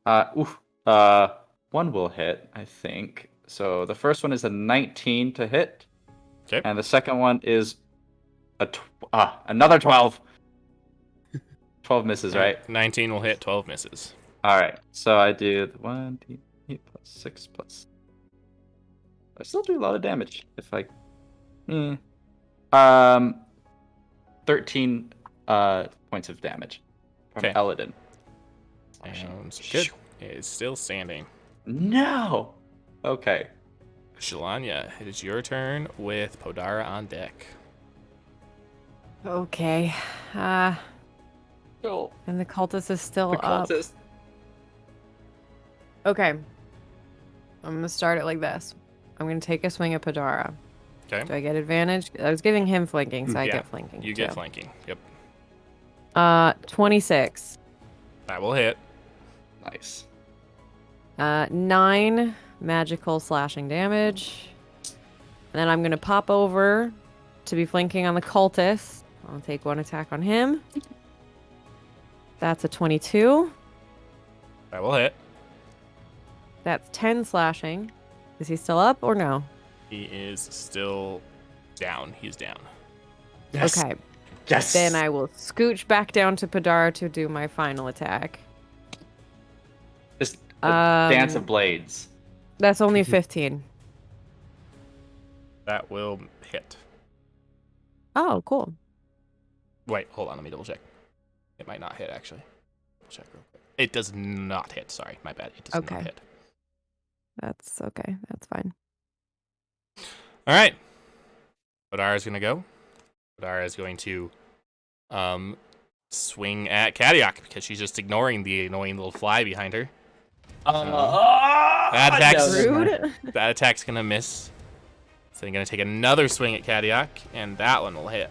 One will hit, I think. So the first one is a 19 to hit. Okay. And the second one is another 12. 12 misses, right? 19 will hit, 12 misses. All right. So I do 1 d8 plus 6 plus. I still do a lot of damage if I. 13 points of damage from Okay. Eladin. Sounds good. It is still standing. No. Okay. Shalanya, it is your turn with Podara on deck. Okay. Cool. And the cultist is still The up. cultist. Okay. I'm gonna start it like this. I'm gonna take a swing at Podara. Okay. Do I get advantage? I was giving him flanking, so I Yeah, get flanking. You too. get flanking. Yep. 26. That will hit. Nice. 9 magical slashing damage. And then I'm gonna pop over to be flanking on the cultist. I'll take 1 attack on him. That's a 22. That will hit. That's 10 slashing. Is he still up or no? He is still down. He's down. Yes. Okay. Yes. Then I will scooch back down to Podara to do my final attack. Just a dance of blades. That's only 15. That will hit. Oh, cool. Wait, hold on. Let me double check. It might not hit, actually. Double check real quick. It does not hit. Sorry, my bad. It does Okay. not hit. That's okay. That's fine. All right. Podara is going to go. Podara is going to swing at Kadiak because she's just ignoring the annoying little fly behind her. That attack's, Rude. that attack's going to miss. So I'm going to take another swing at Kadiak, and that one will hit.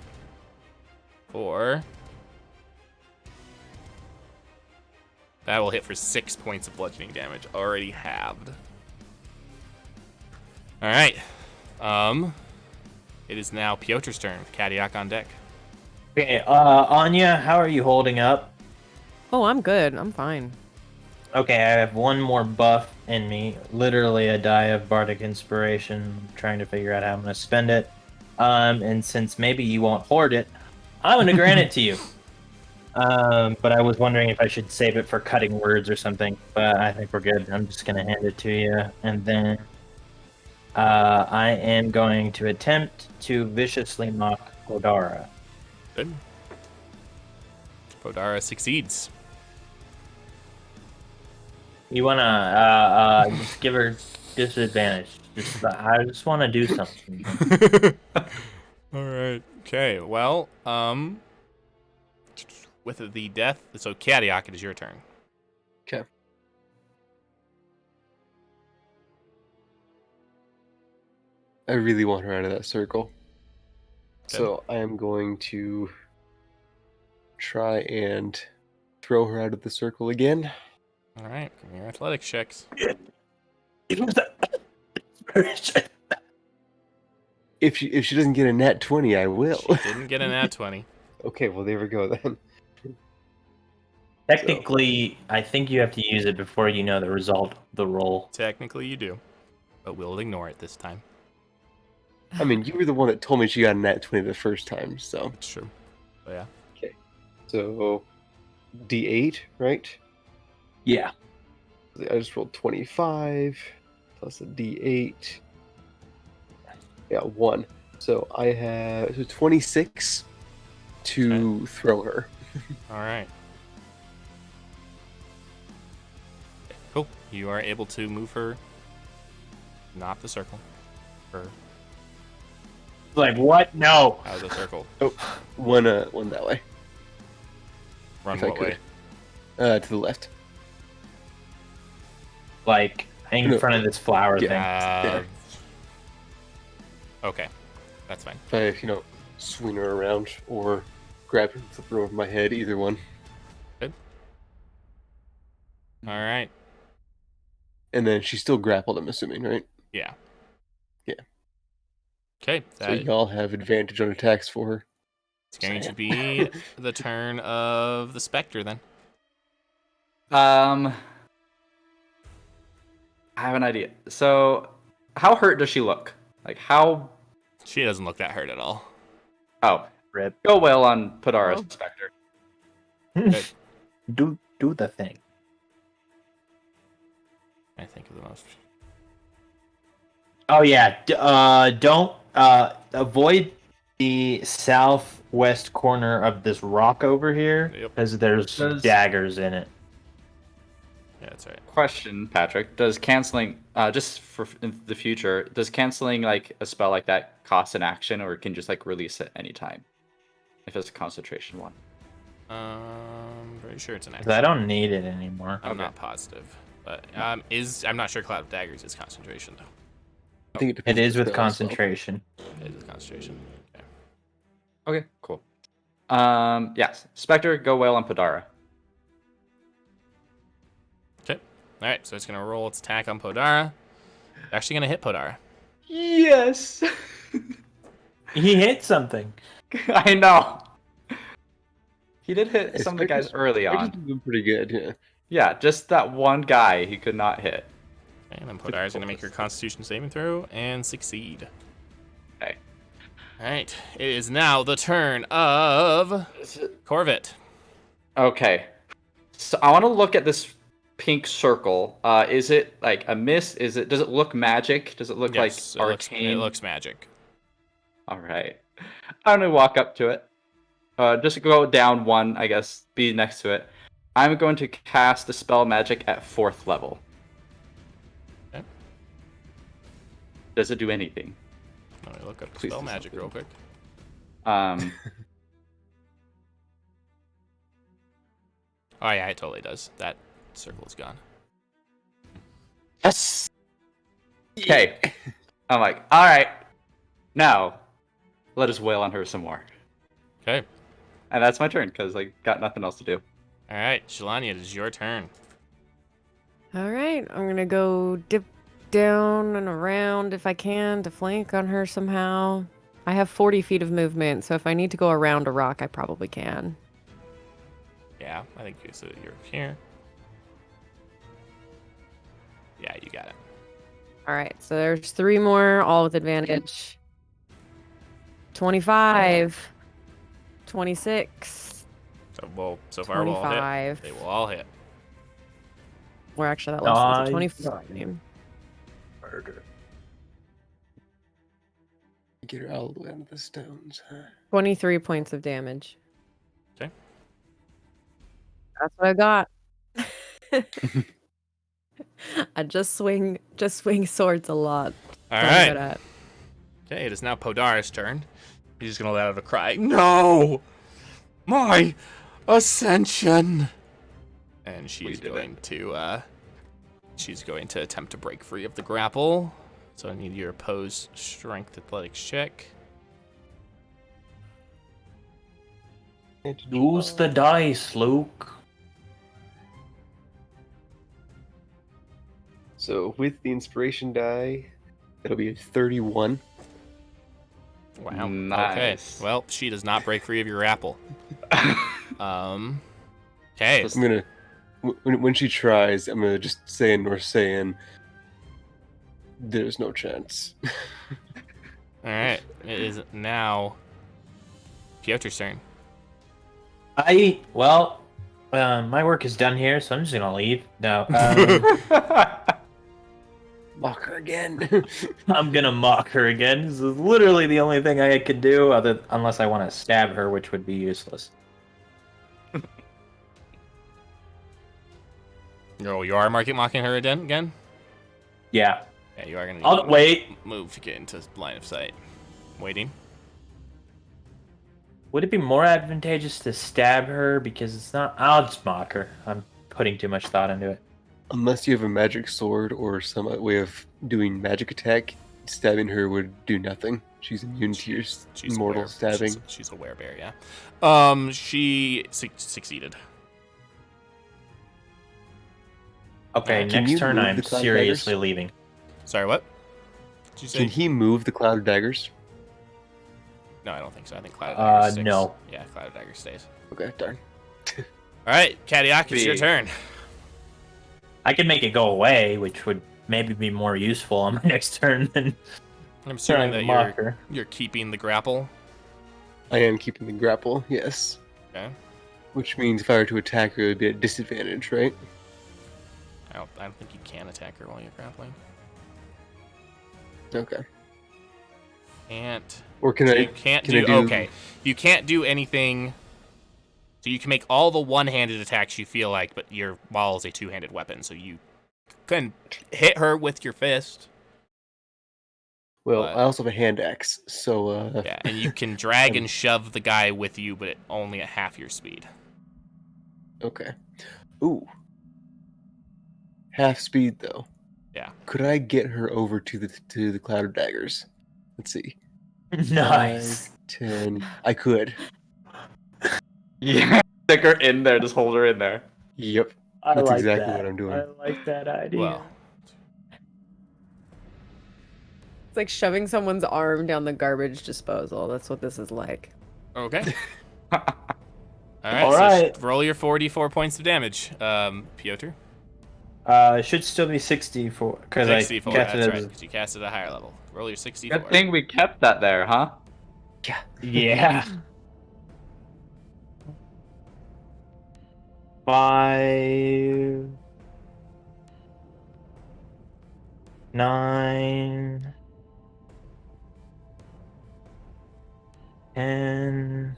That will hit for 6 points of bludgeoning damage, already halved. All right. It is now Piotr's turn. Kadiak on deck. Okay, Anya, how are you holding up? Oh, I'm good. I'm fine. Okay, I have one more buff in me. Literally a die of Bardic Inspiration. I'm trying to figure out how I'm going to spend it. And since maybe you won't hoard it, I'm going to grant it to you. But I was wondering if I should save it for cutting words or something. But I think we're good. I'm just going to hand it to you. And then I am going to attempt to viciously mock Podara. Good. Podara succeeds. You wanna just give her disadvantage? I just want to do something. All right. Okay. Well, with the death, so Kadiak, it is your turn. Okay. I really want her out of that circle. Okay. So I am going to try and throw her out of the circle again. All right. Give me your athletics checks. If she doesn't get a nat 20, I will. She didn't get an nat 20. Okay, well there we go then. Technically, I think you have to use it before you know the result of the roll. Technically, you do, but we'll ignore it this time. I mean, you were the one that told me she got a nat 20 the first time, so. It's true. But yeah. Okay. So, D8, right? Yeah. I just rolled 25 plus a D8. Yeah, 1. So I have 26 to throw her. All right. Cool. You are able to move her, not the circle, her Like what? No. out of the circle. One that way. Run if I what way? could. To the left. Like in No. front of this flower thing. There. Okay, that's fine. If I, swing her around or grab her and flip her over my head, either one. All right. And then she's still grappled, I'm assuming, right? Yeah. Yeah. Okay, So y'all have advantage on attacks for her. it's going to be the turn of the Spectre then. I have an idea. So, how hurt does she look? Like how? She doesn't look that hurt at all. Oh, Rip. go well on Podara's Oh. Spectre. do the thing. I think of the most. Oh yeah. Don't avoid the southwest corner of this rock over here Yep. because there's daggers in it. Yeah, that's right. Question, Patrick: does canceling, just for in the future, does canceling like a spell like that cost an action, or can you just like release it anytime if it's a concentration one? Pretty sure it's an 'Cause action. I don't need it anymore. I'm not positive, but I'm not sure Cloud of Daggers is concentration though. I think It depends is on the with spell as well. concentration. It is concentration. Okay. Okay, cool. Yes, Spectre, go well on Podara. Okay. All right. So it's gonna roll its attack on Podara. Actually gonna hit Podara. Yes, He hit something. I know. He did hit Hey, some of the guys early Spectre's on. doing pretty good, yeah. Yeah, just that one guy he could not hit. Okay, and then Podara's gonna make her Constitution saving throw and succeed. Okay. All right. It is now the turn of Corvette. Okay. So I want to look at this pink circle. Is it like a mist? Does it look magic? Does it look Yes, like it arcane? looks magic. All right. I'm gonna walk up to it. Just go down one, I guess. Be next to it. I'm going to cast the spell magic at 4th level. Okay. Does it do anything? Let me look up Please spell do magic something. real quick. Oh yeah, it totally does. That circle is gone. Yes. Okay. I'm like, all right. Now, let us wail on her some more. Okay. And that's my turn because I got nothing else to do. All right, Shalania, it is your turn. All right, I'm gonna go dip down and around if I can to flank on her somehow. I have 40 feet of movement, so if I need to go around a rock, I probably can. Yeah, I think so. You're here. Yeah, you got it. All right, so there's 3 more, all with advantage. 25, 26, So far we'll all hit. 25. They will all hit. Or actually, that last one's a Nice. 25. Murder. Get her all the way under the stones, huh? 23 points of damage. Okay. That's what I got. I just swing swords a lot. All That's what I'm good right. at. Okay, it is now Podara's turn. He's just gonna let out a cry. No, my ascension. And she's going to attempt to break free of the grapple. So I need your opposed strength athletics check. Use the dice, Luke. So with the inspiration die, that'll be a 31. Wow. Nice. Okay. Well, she does not break free of your grapple. Okay. I'm gonna, when she tries, I'm gonna just say in North Saiyan, there's no chance. All right. It is now Piotr's turn. My work is done here, so I'm just gonna leave. No, Mock her again. I'm gonna mock her again. This is literally the only thing I could do, unless I want to stab her, which would be useless. Oh, you are mocking her again? Yeah. Yeah, you are gonna. I'll wait. Move to get into line of sight. Waiting. Would it be more advantageous to stab her? Because it's not... I'll just mock her. I'm putting too much thought into it. Unless you have a magic sword or some way of doing magic attack, stabbing her would do nothing. She's immune to your mortal stabbing. She's a werebear, yeah. She succeeded. Okay, Can you next turn move I'm the cloud seriously daggers? leaving. Sorry, what? Did you say? Can he move the cloud of daggers? No, I don't think so. I think Cloud of Dagger sticks. No. Yeah, Cloud of Dagger stays. Okay, darn. All right, Kadiak, it's your turn. I could make it go away, which would maybe be more useful on my next turn than I'm assuming trying to that mock her. you're keeping the grapple. I am keeping the grapple, yes. Okay. Which means if I were to attack her, it would be at disadvantage, right? I don't think you can attack her while you're grappling. Okay. Can't. Or can So I? you can't can I do. Okay. You can't do anything. So you can make all the one-handed attacks you feel like, but your maul is a two-handed weapon, so you can hit her with your fist. Well, But- I also have a hand axe, so Yeah, and you can drag and shove the guy with you, but only at half your speed. okay. Ooh. Half speed though. Yeah. Could I get her over to the cloud of daggers? Let's see. Nice. 10. I could. Yeah, stick her in there. Just hold her in there. Yep. I That's like exactly that. what I'm doing. I like that idea. Well, It's like shoving someone's arm down the garbage disposal. That's what this is like. okay. All right. All So right. roll your 44 points of damage, Piotr. It should still be 64 because I 64. cast That's it right. as 'Cause you cast it at a higher level. Roll your 64. Good thing we kept that there, huh? yeah. 5, 9, 10,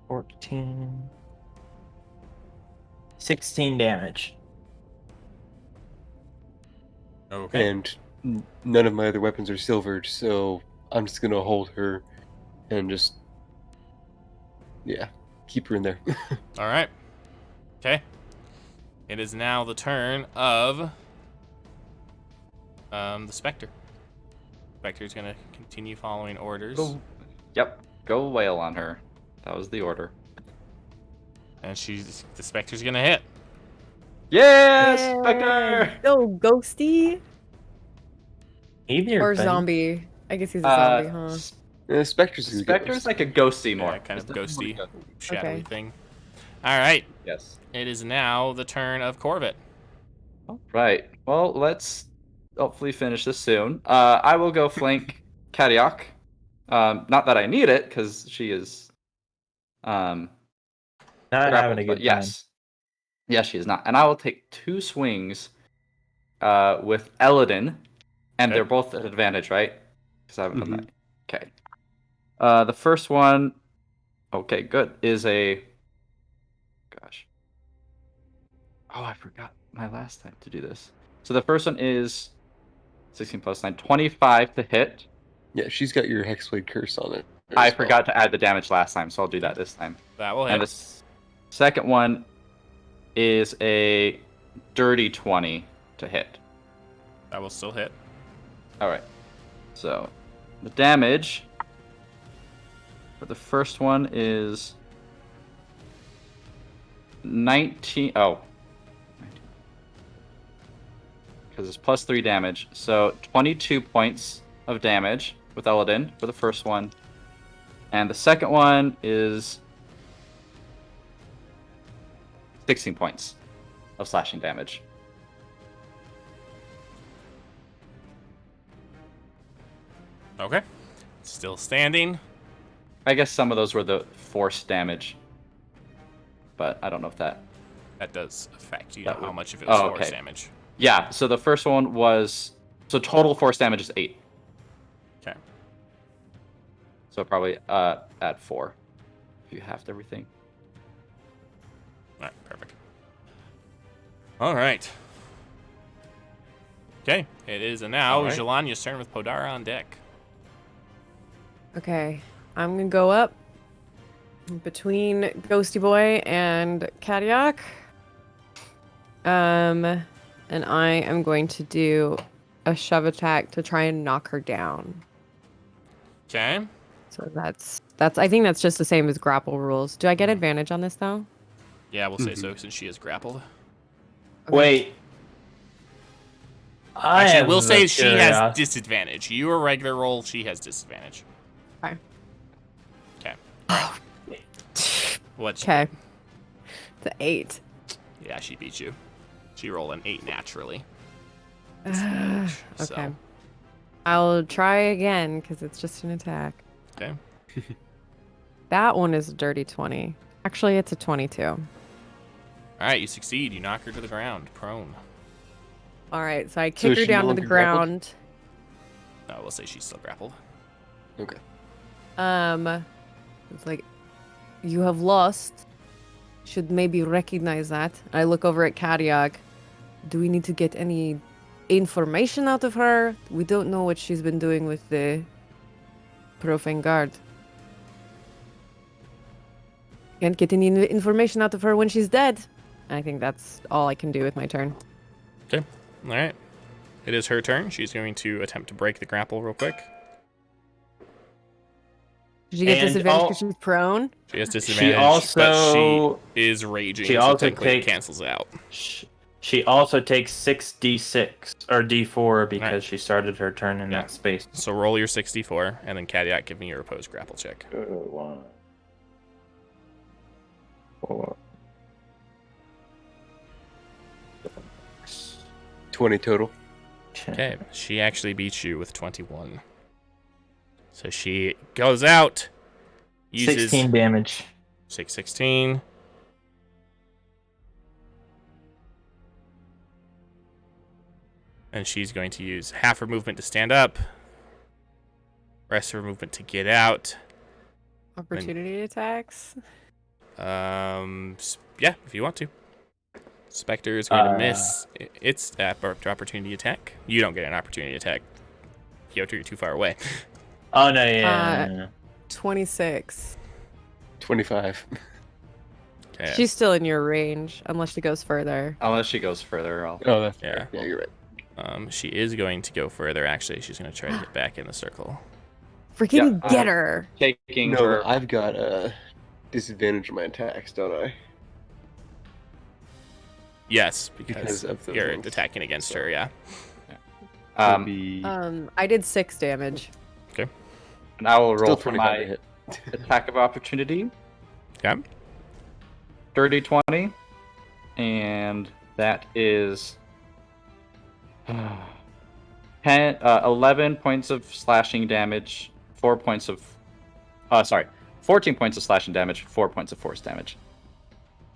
14, 16 damage. Okay. And none of my other weapons are silvered, so I'm just gonna hold her and just keep her in there. All right. Okay. It is now the turn of the Spectre. Spectre's gonna continue following orders, Yep. Go wail on her. That was the order. and the Spectre's gonna hit. Yes, Yay! Spectre! Go, ghosty. Either Or thing. zombie. I guess he's a zombie, huh? Spectre's gonna Spectre's like a ghosty more. Yeah, kind of It's definitely ghosty, a shadowy Okay. thing. All right. Yes. It is now the turn of Corvette. All right. Well, let's hopefully finish this soon. I will go flank Kadiak. Not that I need it, because she is Not grappled, having a but good time. yes. Yes, she is not. And I will take 2 swings with Eladin, and Okay. they're both at advantage, right? Because I haven't done that. Okay. The first one, okay, good, is a... Gosh. Oh, I forgot my last time to do this. So the first one is 16 plus 9, 25 to hit. Yeah, she's got your Hexblade Curse on it. I as well. forgot to add the damage last time, so I'll do that this time. That will And the hit. second one is a dirty 20 to hit. That will still hit. All right. So the damage for the first one is 19. Oh. Because it's plus 3 damage. So 22 points of damage with Eladin for the first one. And the second one is 16 points of slashing damage. Okay. Still standing. I guess some of those were the force damage. But I don't know if that... That does affect you That how would- much of it was Oh, force okay. damage. Yeah, so the first one was... So total force damage is 8. Okay. So probably add 4. If you halved everything. All right, perfect. All right. Okay, it is now All right. Jelania's turn with Podara on deck. Okay. I'm gonna go up between Ghosty Boy and Kadiak. And I am going to do a shove attack to try and knock her down. Okay. So that's I think that's just the same as grapple rules. Do I get advantage on this though? Yeah, we'll say so since she is grappled. Okay. Wait. Actually, we'll say she she has disadvantage. You are regular roll, she has disadvantage. Okay. Okay. What's Okay. The 8. Yeah, she beat you. She rolled an 8 naturally. Okay. So. I'll try again because it's just an attack. Okay. That one is a dirty 20. Actually, it's a 22. All right, you succeed. You knock her to the ground, prone. All right, so I So kick is her she down no to the longer grappled? ground. No, we'll say she's still grappled. Okay. It's like, you have lost. Should maybe recognize that. I look over at Kadiak. Do we need to get any information out of her? We don't know what she's been doing with the Profane Guard. Can't get any information out of her when she's dead. I think that's all I can do with my turn. Okay. All right. It is her turn. She's going to attempt to break the grapple real quick. Did you get And disadvantage all- because she's prone? She has disadvantage, also- but she is raging, she so also technically it takes- cancels out. She also takes 6d6 or d4 because Right. she started her turn in Yeah. that space. So roll your 64, and then Kadiak, give me your opposed grapple check. 1, 4, 20 total. 10. Okay, she actually beats you with 21. So she goes out, uses 16 damage. 616. And she's going to use half her movement to stand up, rest of her movement to get out. Opportunity attacks? Yeah, if you want to. Spectre is going to miss its opportunity attack. You don't get an opportunity attack. Piotr, you're too far away. Oh, no, yeah. 26. 25. Okay. She's still in your range, unless she goes further. Unless she goes further, I'll... Oh, that's Yeah. fair. Yeah, you're right. She is going to go further, actually. She's going to try to get back in the circle. Freaking Yeah, get her! taking No, her... but I've got a disadvantage on my attacks, don't I? Yes, because Because of those you're ones. attacking against her, yeah. It'd be I did 6 damage. and I will still roll for 25 to my hit. attack of opportunity. Okay. Dirty 20. And that is 11 points of slashing damage, 4 points of... 14 points of slashing damage, 4 points of force damage.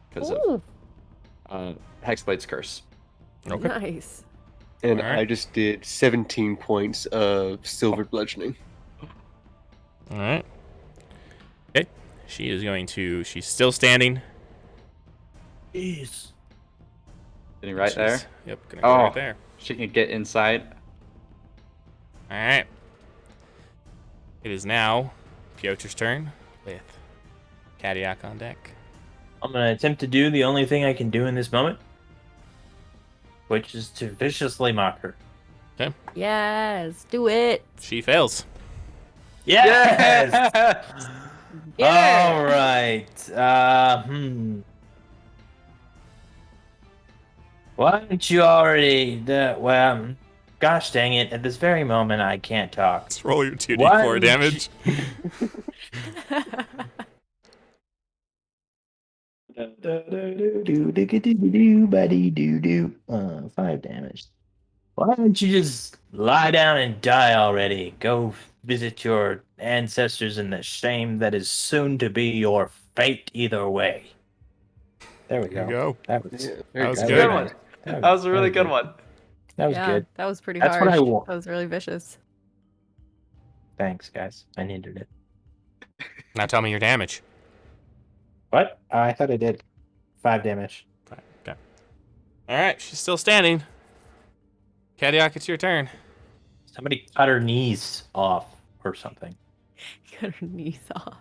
Because Ooh, of Hexblade's Curse. Okay. nice. And Alright. I just did 17 points of silver bludgeoning. All right. Okay. She is going to... She's still standing. Jeez. Sitting right there. She's- Yep, gonna go Oh. right there. She can get inside. All right. It is now Piotr's turn with Kadiak on deck. I'm going to attempt to do the only thing I can do in this moment, which is to viciously mock her. Yes, do it. She fails. Yes! Yeah. All right. Why don't you already... well, gosh dang it. At this very moment, I can't talk. Let's roll your 2d4 Why damage. Do 5 damage. Why don't you just lie down and die already? Go visit your ancestors in the shame that is soon to be your fate either way. There we There you go. go. That was, Yeah, That very was that good. nice. That was a really good one. That was Yeah, good. that was pretty That's harsh. what I want. That was really vicious. Thanks, guys. I needed it. Now tell me your damage. What? I thought I did 5 damage. Okay. All right, she's still standing. Kadiak, it's your turn. Somebody cut her knees off or something. Got her knees off.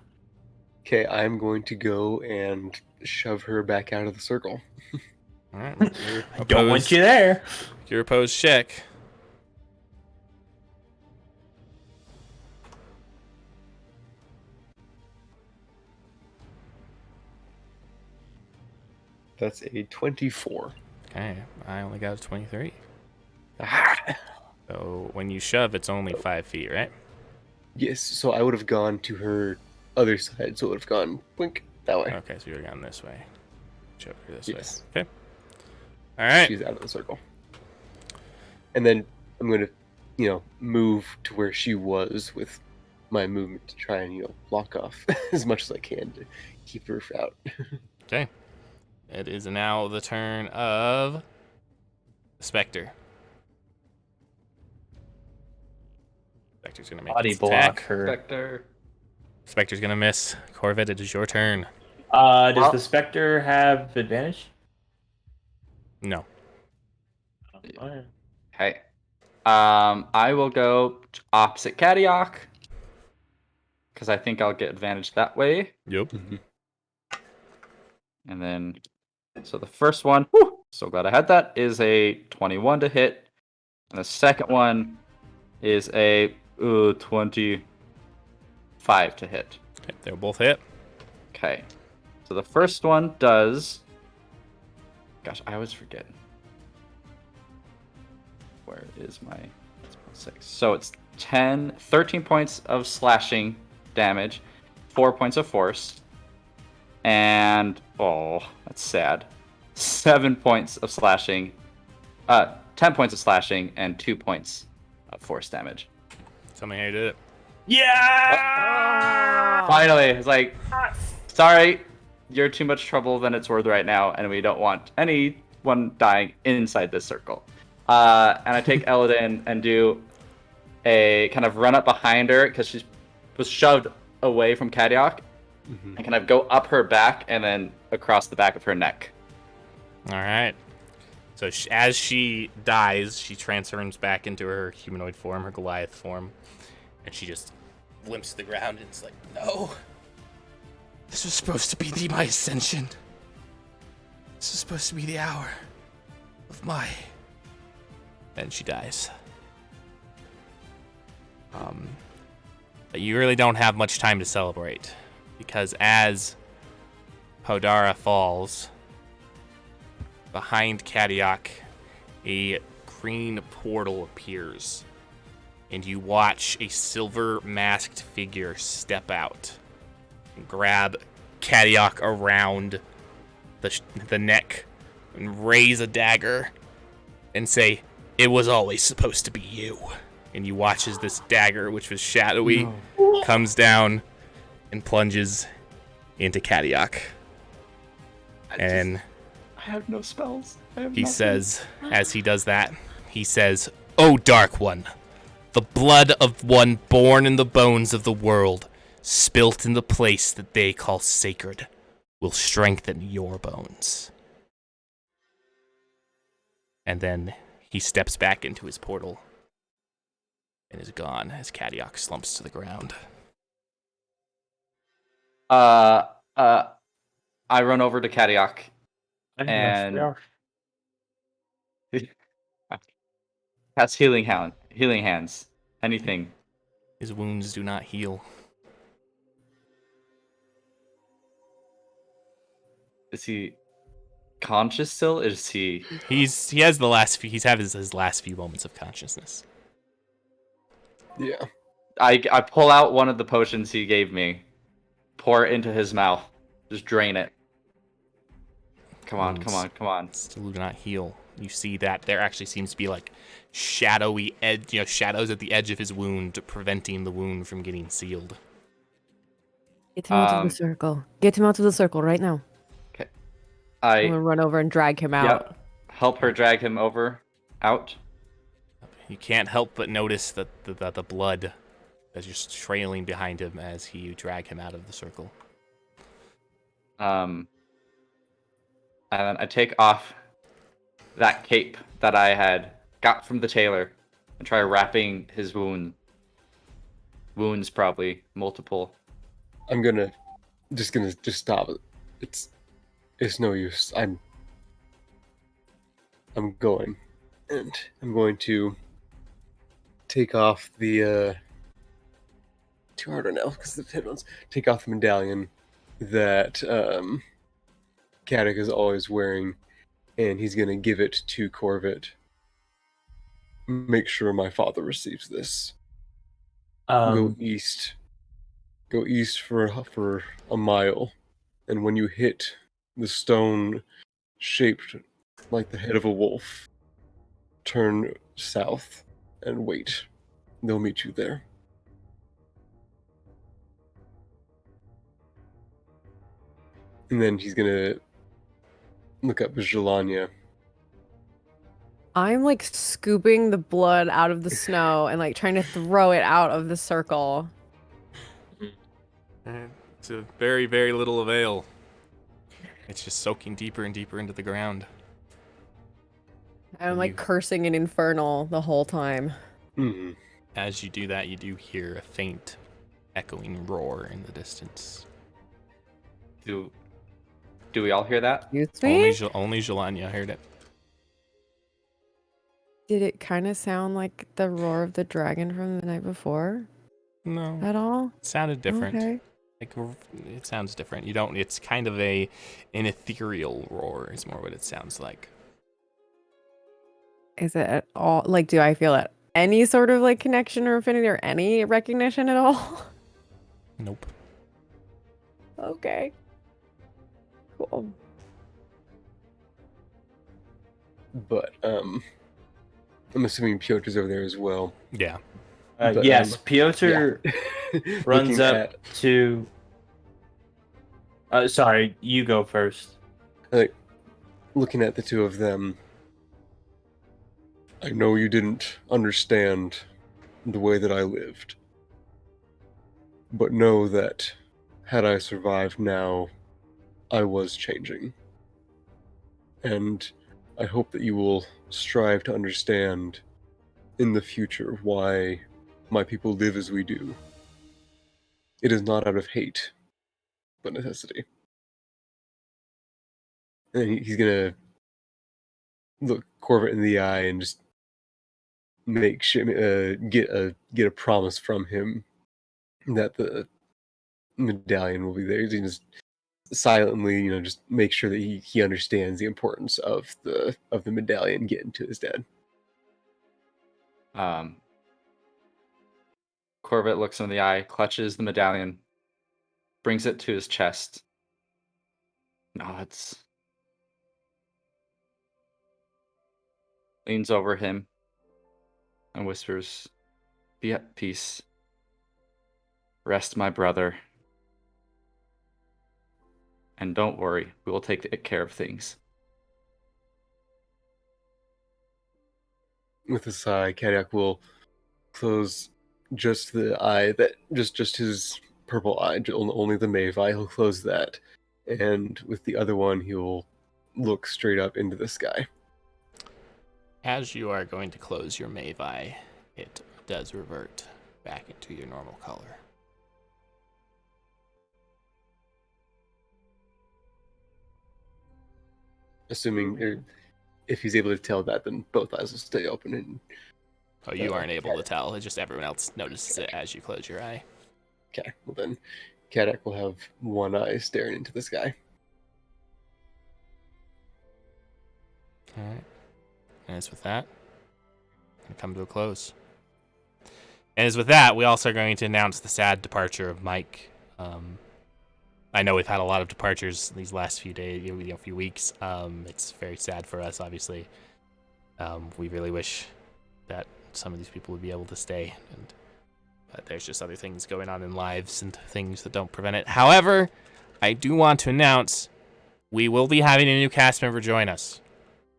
Okay, I'm going to go and shove her back out of the circle. All right. Well, your I don't want opposed, you there. your opposed check. That's a 24. Okay, I only got a 23. Ah. So when you shove, it's only 5 feet, right? Yes, so I would have gone to her other side, so it would have gone blink that way. Okay, so you're going this way. Shove her this Yes. way. Okay. All right. She's out of the circle. And then I'm going to, move to where she was with my movement to try and, block off as much as I can to keep her out. Okay. It is now the turn of the Spectre. Spectre's gonna make Body its block attack. her. Spectre. Spectre's gonna miss. Corvette, it is your turn. Does the Spectre have advantage? No. Okay. I will go opposite Cadillac because I think I'll get advantage that way. Yep. And then, so the first one, so glad I had that, is a 21 to hit. And the second one is a 25 to hit. Okay, they'll both hit. Okay. So the first one does. Gosh, I always forget. Where is my 6? So it's 13 points of slashing damage, 4 points of force, and that's sad. 7 points of slashing, 10 points of slashing, and 2 points of force damage. Tell me how you did it. Yeah! Finally, it's like, sorry, you're too much trouble than it's worth right now, and we don't want anyone dying inside this circle. And I take Eladin and do a kind of run up behind her because she was shoved away from Cadillac, and kind of go up her back and then across the back of her neck. All right. So as she dies, she transforms back into her humanoid form, her Goliath form, and she just limps to the ground and it's like, no. This was supposed to be my ascension. This was supposed to be the hour of my... And she dies. But you really don't have much time to celebrate, because as Podara falls, behind Cadillac, a green portal appears, and you watch a silver masked figure step out and grab Cadillac around the neck and raise a dagger and say, "It was always supposed to be you." And you watch as this dagger, which was shadowy, comes down and plunges into Cadillac. And I have no spells. he says, as he does that, he says, "O Dark One, the blood of one born in the bones of the world, spilt in the place that they call sacred, will strengthen your bones." And then he steps back into his portal and is gone as Cadillac slumps to the ground. I run over to Cadillac and cast healing hands. Anything. His wounds do not heal. Is he conscious still? Is he? He has the last few. He's had his last few moments of consciousness. Yeah. I pull out one of the potions he gave me, pour it into his mouth, just drain it. Come on. Still do not heal. You see that there actually seems to be like shadowy edge, shadows at the edge of his wound, preventing the wound from getting sealed. Get him out of the circle. Get him out of the circle right now. Okay. I'm gonna run over and drag him out. Yep. Help her drag him out. You can't help but notice that the blood is just trailing behind him as you drag him out of the circle. And then I take off that cape that I had got from the tailor and try wrapping his wound. wounds probably multiple. I'm gonna just stop it. It's no use. I'm going, and I'm going to take off the too harder now because the headphones. Take off the medallion that Caddick is always wearing, and he's gonna give it to Corvette. Make sure my father receives this. Go east. Go east for a mile, and when you hit the stone shaped like the head of a wolf, turn south and wait. They'll meet you there. And then he's gonna look up Jelania. I'm like scooping the blood out of the snow and like trying to throw it out of the circle. To very, very little avail. It's just soaking deeper and deeper into the ground. I'm like cursing in Infernal the whole time. Mm-hmm. As you do that, you do hear a faint, echoing roar in the distance. Do we all hear that? Excuse me? Only Jelania heard it. Did it kind of sound like the roar of the dragon from the night before No. at all? It sounded different. Okay. Like, it sounds different. You don't. It's kind of an ethereal roar. Is more what it sounds like. Is it at all like? Do I feel any sort of like connection or affinity or any recognition at all? Nope. Okay. Cool. But I'm assuming Piotr's over there as well. Yeah. But, Yes, Piotr runs looking up to. Sorry, you go first. Looking at the two of them, I know you didn't understand the way that I lived, but know that had I survived now, I was changing. And I hope that you will strive to understand in the future why my people live as we do. It is not out of hate, but necessity. And he's gonna look Corvette in the eye and just make sure, get a promise from him that the medallion will be there. He just silently, just make sure that he understands the importance of the medallion getting to his dad. Corvette looks him in the eye, clutches the medallion, brings it to his chest, nods, leans over him, and whispers, "Be at peace. Rest, my brother. And don't worry, we will take care of things." With a sigh, Kadiak will close just the eye that just his purple eye, only the Maeve eye. He'll close that, and with the other one, he will look straight up into the sky. As you are going to close your Maeve eye, it does revert back into your normal color. Assuming if he's able to tell that, then both eyes will stay open. And Oh, you aren't able to tell. It's just everyone else notices it as you close your eye. okay, well then, Kadiak will have one eye staring into the sky. All right. And as with that, we come to a close. And as with that, we also are going to announce the sad departure of Mike. I know we've had a lot of departures these last few days, few weeks. It's very sad for us, obviously. We really wish that some of these people would be able to stay, but there's just other things going on in lives and things that don't prevent it. However, I do want to announce we will be having a new cast member join us.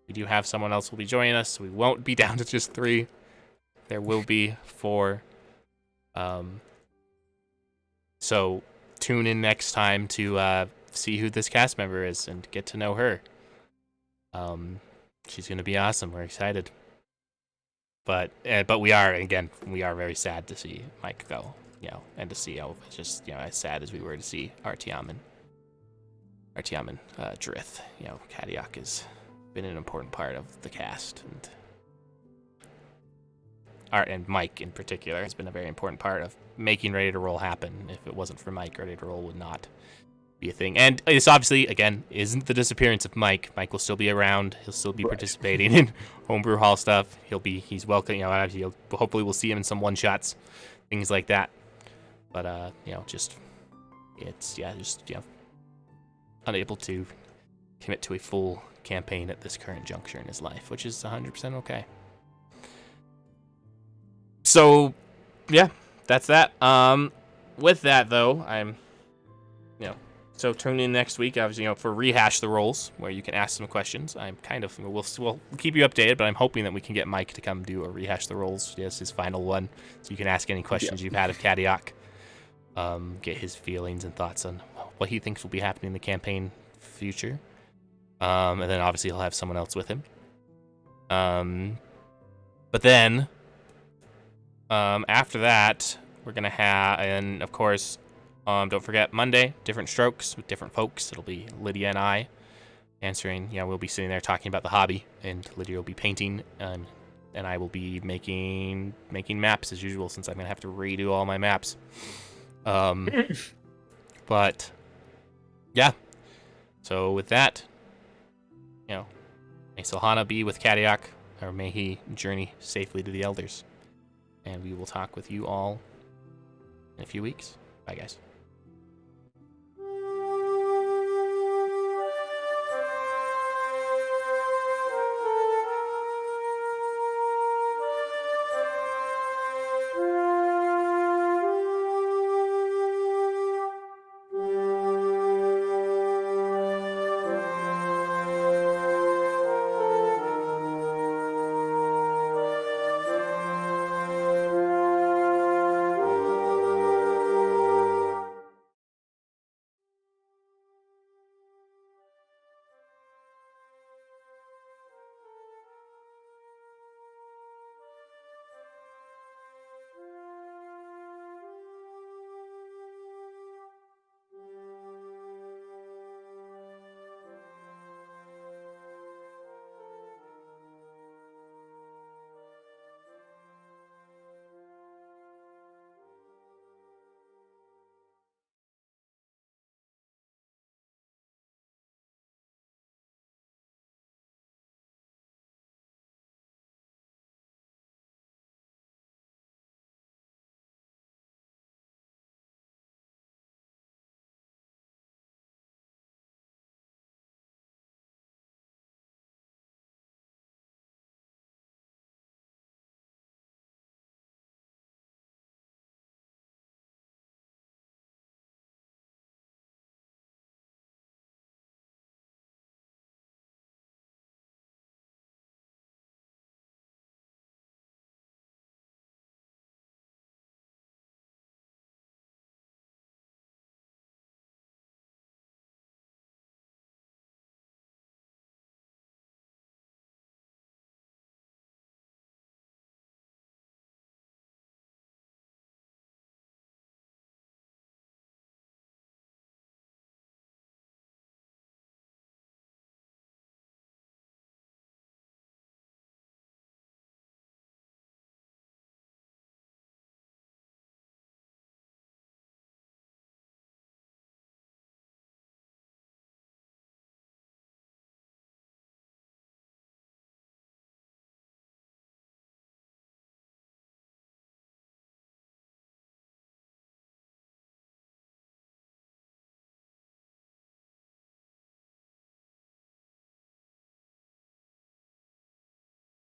We do have someone else who will be joining us, so we won't be down to just 3. There will be 4. So tune in next time to see who this cast member is and get to know her. She's going to be awesome. We're excited. But we are very sad to see Mike go. and to see it's just as sad as we were to see Artyom and Drith. Kadiak has been an important part of the cast, and Mike in particular has been a very important part of making Ready to Roll happen. If it wasn't for Mike, Ready to Roll would not be a thing. And this obviously, again, isn't the disappearance of Mike. Mike will still be around. He'll still be participating in Homebrew Hall stuff. He's welcome. Hopefully we'll see him in some one-shots, things like that. But, unable to commit to a full campaign at this current juncture in his life, which is 100% okay. So, yeah, that's that. With that, though, so tune in next week, obviously, for Rehash the Rolls, where you can ask some questions. We'll keep you updated, but I'm hoping that we can get Mike to come do a Rehash the Rolls. Yes, his final one, so you can ask any questions you've had of Kadiak. Get his feelings and thoughts on what he thinks will be happening in the campaign future. And then obviously he'll have someone else with him. But then, after that, we're going to have, and of course, don't forget Monday, different strokes with different folks. It'll be Lydia and I answering. We'll be sitting there talking about the hobby, and Lydia will be painting, and I will be making maps as usual, since I'm going to have to redo all my maps. But yeah, so with that, may Silhana be with Kadiak, or may he journey safely to the Elders. And we will talk with you all in a few weeks. Bye, guys.